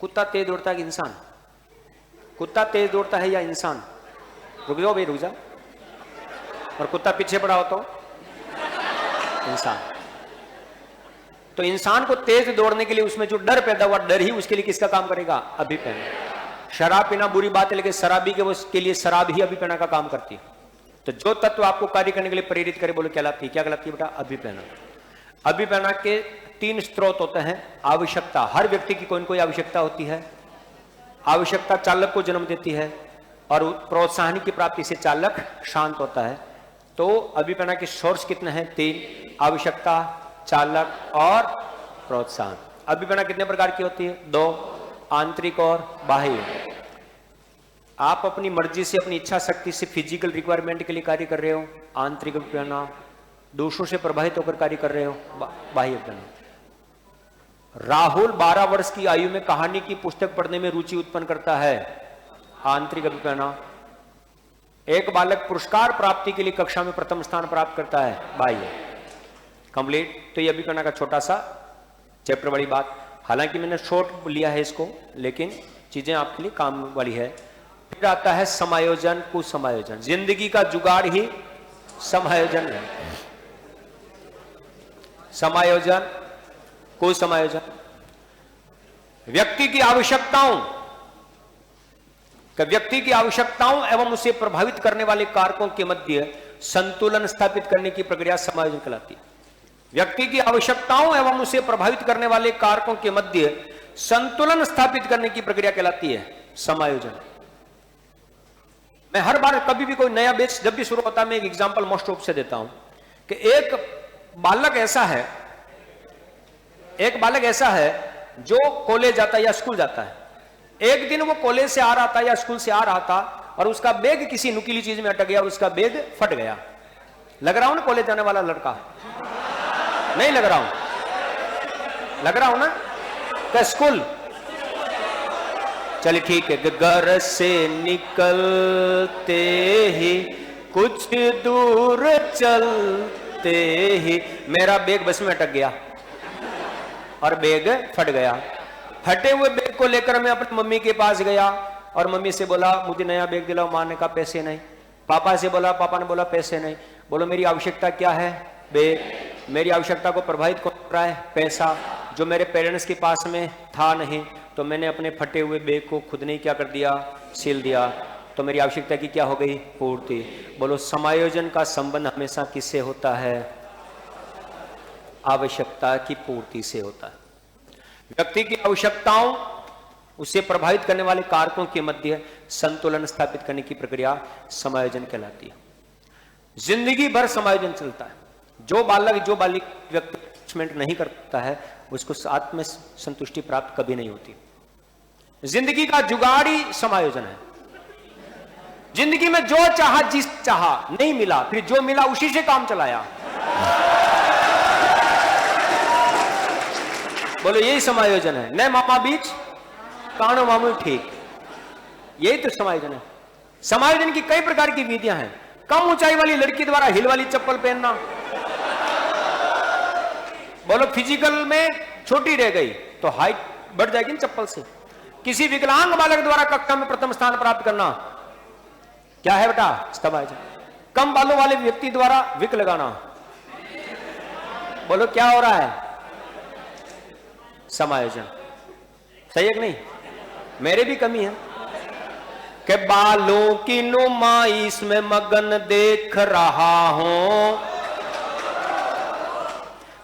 कुत्ता तेज दौड़ता है कि इंसान? कुत्ता तेज दौड़ता है या इंसान? रुक जाओ भाई, रुक जा। और कुत्ता पीछे पड़ा हो तो इंसान। तो इंसान को तेज दौड़ने के लिए उसमें जो डर पैदा हुआ, डर ही उसके लिए किसका काम करेगा? अभिप्रेरणा। शराब पीना बुरी बात है, लेकिन शराबी के लिए शराब ही अभिप्रेरणा का काम करती है। तो जो तत्व आपको कार्य करने के लिए प्रेरित करे, बोलो कहलाती है, क्या कहलाती है बेटा? अभिप्रेरणा। अभिप्रेरणा के 3 स्रोत होते हैं। आवश्यकता, हर व्यक्ति की कोई न कोई आवश्यकता होती है। आवश्यकता चालक को जन्म देती है और प्रोत्साहन की प्राप्ति से चालक शांत होता है। तो अभिप्रेरणा के सोर्स कितने हैं? 3, आवश्यकता, चालक और प्रोत्साहन। अभिप्रेरणा कितने प्रकार की होती है? 2, आंतरिक और बाह्य। आप अपनी मर्जी से, अपनी इच्छा शक्ति से फिजिकल रिक्वायरमेंट के लिए कार्य कर रहे हो, आंतरिक अभिप्रेरणा। दूसरों से प्रभावित होकर कार्य कर रहे हो, बाह्य अभिप्रेरणा। राहुल 12 वर्ष की आयु में कहानी की पुस्तक पढ़ने में रुचि उत्पन्न करता है, आंतरिक अभिप्रेरणा। एक बालक पुरस्कार प्राप्ति के लिए कक्षा में प्रथम स्थान प्राप्त करता है, बाह्य। कंप्लीट। तो ये अभिप्रेरणा का छोटा सा चैप्टर वाली बात, हालांकि मैंने शॉर्ट लिया है इसको, लेकिन चीजें आपके लिए काम वाली है। फिर आता है समायोजन, कुसमायोजन। जिंदगी का जुगाड़ ही समायोजन है। समायोजन, कुसमायोजन। व्यक्ति की आवश्यकताओं एवं उसे प्रभावित करने वाले कारकों के मध्य संतुलन स्थापित करने की प्रक्रिया समायोजन कहलाती है। व्यक्ति की आवश्यकताओं एवं उसे प्रभावित करने वाले कारकों के मध्य संतुलन स्थापित करने की प्रक्रिया कहलाती है समायोजन। मैं हर बार कभी भी कोई नया बैच जब भी शुरू होता है, मैं एक एग्जांपल मोस्ट ऑफ से देता हूं कि एक बालक ऐसा है जो कॉलेज जाता है या स्कूल जाता है। एक दिन वो कॉलेज से आ रहा था या स्कूल से आ रहा था और उसका बैग किसी नुकीली चीज में अटक गया और उसका बैग फट गया। लग रहा हूं ना कॉलेज जाने वाला लड़का, नहीं लग रहा हूं, लग रहा हूं ना? क्या स्कूल? चलिए ठीक है। घर से निकलते ही कुछ दूर चलते ही मेरा बैग बस में अटक गया और बैग फट गया। फटे हुए बैग को लेकर मैं अपनी मम्मी के पास गया और मम्मी से बोला मुझे नया बैग दिलाओ। माँ ने कहा पैसे नहीं। पापा से बोला, पापा ने बोला पैसे नहीं। बोलो मेरी आवश्यकता क्या है? बैग। मेरी आवश्यकता को प्रभावित कौन कर रहा है? पैसा, जो मेरे पेरेंट्स के पास में था नहीं, तो मैंने अपने फटे हुए बैग को खुद ने क्या कर दिया? सील दिया। तो मेरी आवश्यकता की क्या हो गई? पूर्ति। बोलो समायोजन का संबंध हमेशा किससे होता है? आवश्यकता की पूर्ति से होता है। व्यक्ति की आवश्यकताओं उसे प्रभावित करने वाले कारकों के मध्य संतुलन स्थापित करने की प्रक्रिया समायोजन कहलाती है। जिंदगी भर समायोजन चलता है। जो बालक जो बालिक व्यक्ति अटैचमेंट नहीं करता है उसको आत्म संतुष्टि प्राप्त कभी नहीं होती। जिंदगी का जुगाड़ी समायोजन है। जिंदगी में जो चाहा, जिस चाहा, नहीं मिला, फिर जो मिला उसी से काम चलाया। बोलो यही समायोजन है। न मामा बीच कानो मामू ठीक, यही तो समायोजन है। समायोजन की कई प्रकार की विधियां हैं। कम ऊंचाई वाली लड़की द्वारा हिल वाली चप्पल पहनना। बोलो फिजिकल में छोटी रह गई तो हाइट बढ़ जाएगी ना चप्पल से। किसी विकलांग बालक द्वारा कक्षा में प्रथम स्थान प्राप्त करना, क्या है बेटा? समायोजन। कम बालों वाले व्यक्ति द्वारा विक लगाना, बोलो क्या हो रहा है? समायोजन। सही है कि नहीं? मेरे भी कमी है कि बालों की नुमाइश में मगन देख रहा हूं,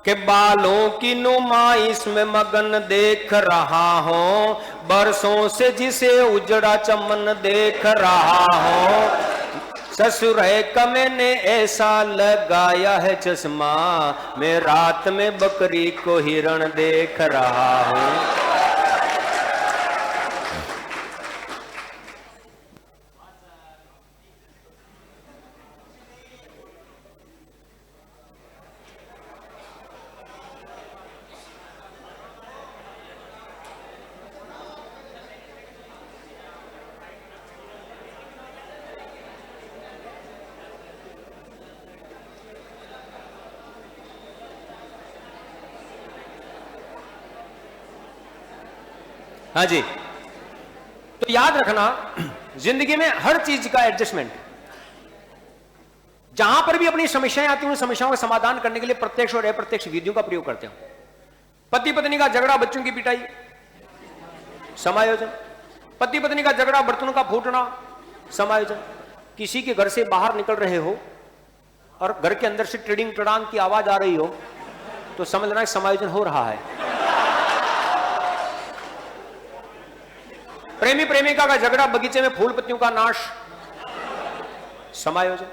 कि बालों की नुमाइश में मगन देख रहा हूं, बरसों से जिसे उजड़ा चमन देख रहा हूं। ससुर है का मैंने ऐसा लगाया है चश्मा, मैं रात में बकरी को हिरण देख रहा हूं। हाँ जी, तो याद रखना जिंदगी में हर चीज का एडजस्टमेंट। जहां पर भी अपनी समस्याएं आती हैं उन समस्याओं का समाधान करने के लिए प्रत्यक्ष और अप्रत्यक्ष विधियों का प्रयोग करते हैं। पति पत्नी का झगड़ा, बच्चों की पिटाई, समायोजन। पति पत्नी का झगड़ा, बर्तनों का फूटना, समायोजन। किसी के घर से बाहर निकल रहे हो और घर के अंदर से ट्रेडिंग टड़ांग की आवाज आ रही हो तो समझ लेना समायोजन हो रहा है। प्रेमी प्रेमिका का झगड़ा, बगीचे में फूल पत्तियों का नाश, समायोजन।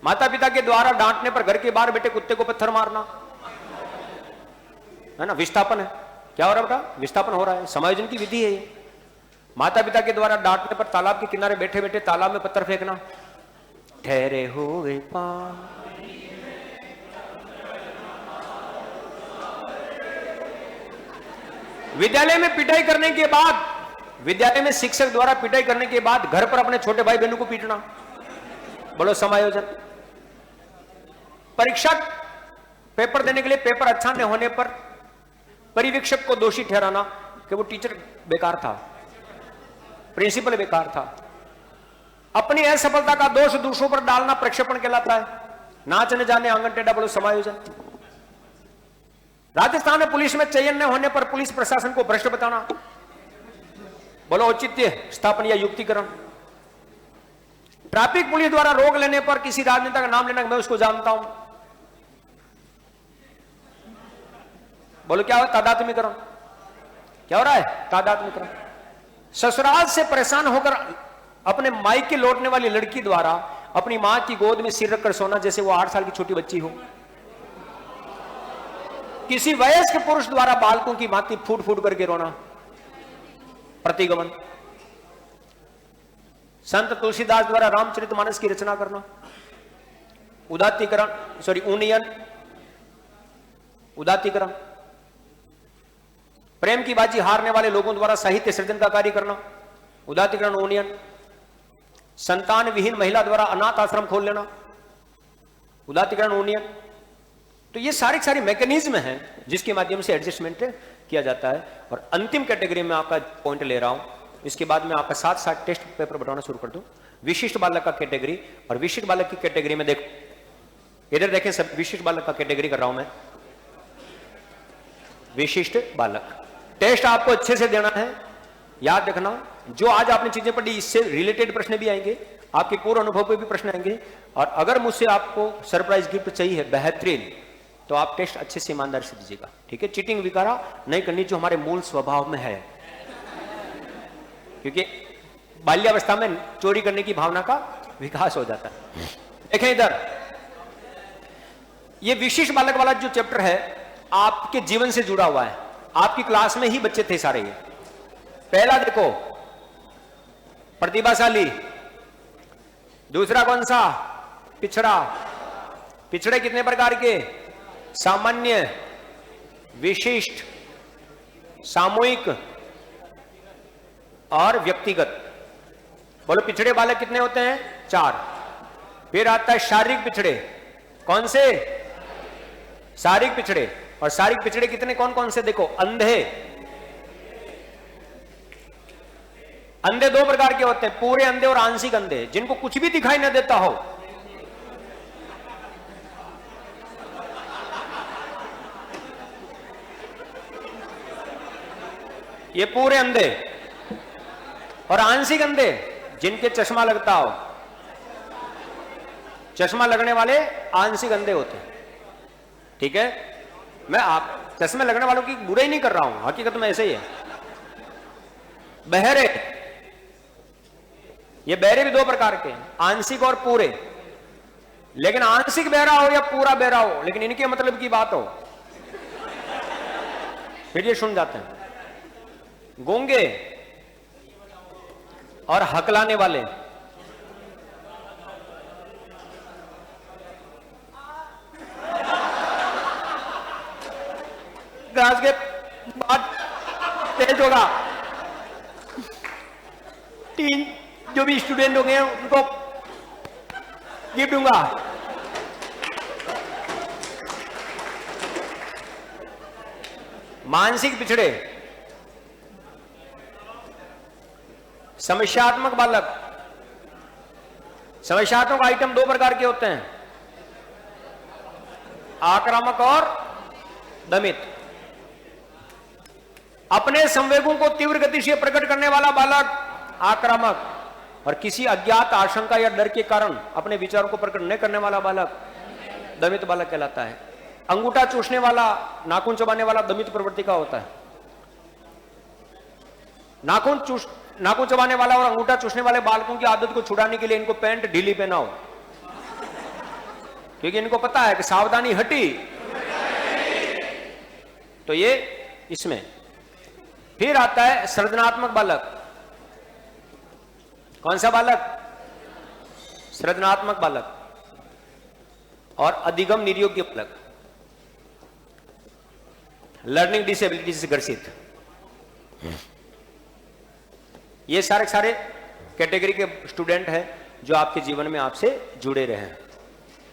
माता पिता के द्वारा डांटने पर घर के बाहर बैठे कुत्ते को पत्थर मारना, है ना, विस्थापन है। क्या हो रहा है बेटा? विस्थापन हो रहा है। समायोजन की विधि है ये। माता पिता के द्वारा डांटने पर तालाब के किनारे बैठे बैठे तालाब में पत्थर फेंकना। ठहरे हुए पानी, विद्यालय में पिटाई करने के बाद, विद्यालय में शिक्षक द्वारा पिटाई करने के बाद घर पर अपने छोटे भाई बहनों को पीटना, बोलो समायोजन। परीक्षा पेपर देने के लिए पेपर अच्छा न होने पर परिवीक्षक को दोषी ठहराना कि वो टीचर बेकार था, प्रिंसिपल बेकार था। अपनी असफलता का दोष दूसरों पर डालना प्रक्षेपण कहलाता है। नाच न जाने आंगन टेढ़ा, बोलो समायोजन। राजस्थान में पुलिस में चयन न होने पर पुलिस प्रशासन को भ्रष्ट बताना, बोलो औचित्य स्थापन या युक्तिकरण। ट्रैफिक पुलिस द्वारा रोक लेने पर किसी राजनेता का नाम लेना, मैं उसको जानता हूं, बोलो क्या हो? तादात्म्यकरण। क्या हो रहा है? तादात्म्यकरण। ससुराल से परेशान होकर अपने मायके लौटने वाली लड़की द्वारा अपनी मां की गोद में सिर रखकर सोना जैसे वो 8 साल की छोटी बच्ची हो। किसी वयस्क पुरुष द्वारा बालकों की भांति फूट फूट करके रोना, प्रतिगमन। संत तुलसीदास द्वारा रामचरितमानस की रचना करना, उदात्तीकरण, उन्नयन। उदात्तीकरण, प्रेम की बाजी हारने वाले लोगों द्वारा साहित्य सृजन का कार्य करना, उदात्तीकरण ओनियन, संतान विहीन महिला द्वारा अनाथ आश्रम खोल लेना, उदात्तीकरण ओनियन। तो ये सारी मैकेनिज्म हैं जिसके माध्यम से एडजस्टमेंट किया जाता है। और अंतिम कैटेगरी में आपका पॉइंट ले रहा हूं, इसके बाद में आपका साथ टेस्ट पेपर बताना शुरू कर दूं। विशिष्ट बालक का कैटेगरी, और विशिष्ट बालक की कैटेगरी में देखो, इधर देखें, सब विशिष्ट बालक का कैटेगरी कर रहा हूं मैं। विशिष्ट बालक टेस्ट आपको अच्छे से देना है, याद रखना। जो आज आपने चीजें पढ़ी इससे रिलेटेड प्रश्न भी आएंगे, आपके पूर्व अनुभव पे भी प्रश्न आएंगे। और अगर मुझसे आपको सरप्राइज गिफ्ट चाहिए बेहतरीन, तो आप टेस्ट अच्छे से ईमानदारी से दीजिएगा, ठीक है। चीटिंग विकारा नहीं करनी, जो हमारे मूल स्वभाव में है, क्योंकि बाल्यावस्था में चोरी करने की भावना का विकास हो जाता है। देखें इधर, ये विशिष्ट बालक वाला जो चैप्टर है आपके जीवन से जुड़ा हुआ है, आपकी क्लास में ही बच्चे थे सारे। ये पहला देखो प्रतिभाशाली, दूसरा कौन सा पिछड़ा। पिछड़े कितने प्रकार के? सामान्य, विशिष्ट, सामूहिक और व्यक्तिगत। बोलो पिछड़े बालक कितने होते हैं? 4। फिर आता है शारीरिक पिछड़े। कौन से? शारीरिक पिछड़े। और शारीरिक पिछड़े कितने, कौन कौन से? देखो, अंधे। अंधे 2 प्रकार के होते हैं, पूरे अंधे और आंशिक अंधे, जिनको कुछ भी दिखाई न देता हो। ये पूरे अंधे। और आंशिक अंधे, जिनके चश्मा लगता हो। चश्मा लगने वाले आंशिक अंधे होते हैं, ठीक है। मैं आप चश्मे लगने वालों की बुराई नहीं कर रहा हूं, हकीकत में ऐसे ही है। बहरे, ये बहरे भी 2 प्रकार के, आंशिक और पूरे। लेकिन आंशिक बहरा हो या पूरा बहरा हो, लेकिन इनके मतलब की बात हो, फिर ये सुन जाते हैं। गूंगे और हकलाने वाले, आज के बाद तेज होगा। 3 जो भी स्टूडेंट होंगे उनको गिफ्ट दूंगा। मानसिक पिछड़े, समस्यात्मक बालक। समस्यात्मक आइटम 2 प्रकार के होते हैं, आक्रामक और दमित। अपने संवेगों को तीव्र गति से प्रकट करने वाला बालक आक्रामक, और किसी अज्ञात आशंका या डर के कारण अपने विचारों को प्रकट न करने वाला बालक दमित बालक कहलाता है। अंगूठा चूसने वाला, नाखून चबाने वाला दमित प्रवृत्ति का होता है। नाखून चबाने वाला और अंगूठा चूसने वाले बालकों की आदत को छुड़ाने के लिए इनको पैंट ढीली पहनाओ, क्योंकि इनको पता है कि सावधानी हटी तो ये इसमें। फिर आता है सृजनात्मक बालक। कौन सा बालक? सृजनात्मक बालक। और अधिगम निर्योग्य बालक, लर्निंग डिसेबिलिटी से ग्रसित। ये सारे कैटेगरी के स्टूडेंट हैं जो आपके जीवन में आपसे जुड़े रहे हैं,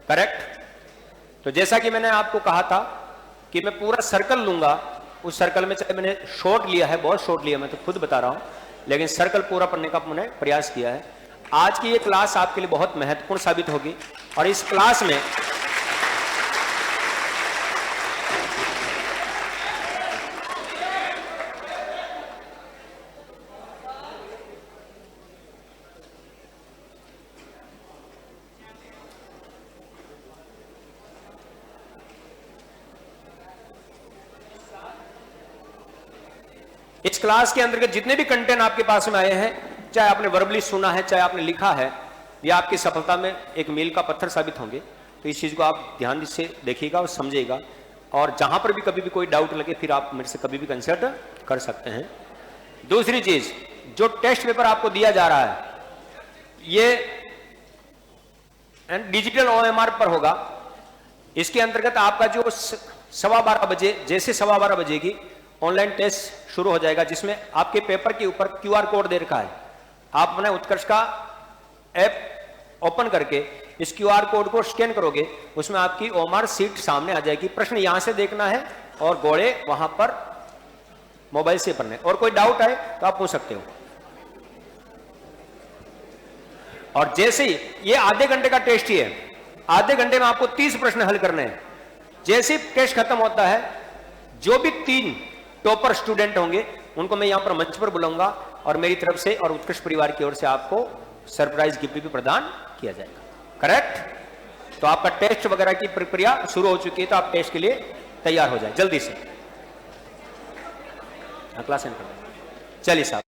करेक्ट। तो जैसा कि मैंने आपको कहा था कि मैं पूरा सर्कल लूंगा, उस सर्कल में चाहे मैंने शॉर्ट लिया है, बहुत शॉर्ट लिया, मैं तो खुद बता रहा हूं, लेकिन सर्कल पूरा पढ़ने का मैंने प्रयास किया है। आज की ये क्लास आपके लिए बहुत महत्वपूर्ण साबित होगी। और इस क्लास में इस क्लास के अंतर्गत जितने भी कंटेंट आपके पास में आए हैं, चाहे आपने वर्बली सुना है, चाहे आपने लिखा है, ये आपकी सफलता में एक मील का पत्थर साबित होंगे। तो इस चीज को आप ध्यान से देखिएगा और समझिएगा, और जहां पर भी कभी भी कोई डाउट लगे फिर आप मेरे से कभी भी कंसल्ट कर सकते हैं। दूसरी चीज, जो टेस्ट पेपर आपको दिया जा रहा है ये डिजिटल OMR पर होगा। इसके अंतर्गत आपका जो 12:15 बजे, जैसे 12:15 बजे की ऑनलाइन टेस्ट शुरू हो जाएगा, जिसमें आपके पेपर के ऊपर QR कोड दे रखा है। आप अपने उत्कर्ष का ऐप ओपन करके इस QR कोड को स्कैन करोगे, उसमें आपकी OMR सीट सामने आ जाएगी। प्रश्न यहां से देखना है और गोले वहां पर मोबाइल से भरने। और कोई डाउट है तो आप पूछ सकते हो। और जैसे ही ये आधे घंटे का टेस्ट ही है, आधे घंटे में आपको 30 प्रश्न हल करने हैं। जैसे ही टेस्ट खत्म होता है, जो भी 3 टॉपर स्टूडेंट होंगे उनको मैं यहां पर मंच पर बुलाऊंगा और मेरी तरफ से और उत्कृष्ट परिवार की ओर से आपको सरप्राइज गिफ्ट भी प्रदान किया जाएगा। करेक्ट? तो आपका टेस्ट वगैरह की प्रक्रिया शुरू हो चुकी है, तो आप टेस्ट के लिए तैयार हो जाए जल्दी से। क्लास एंड चलिए साहब।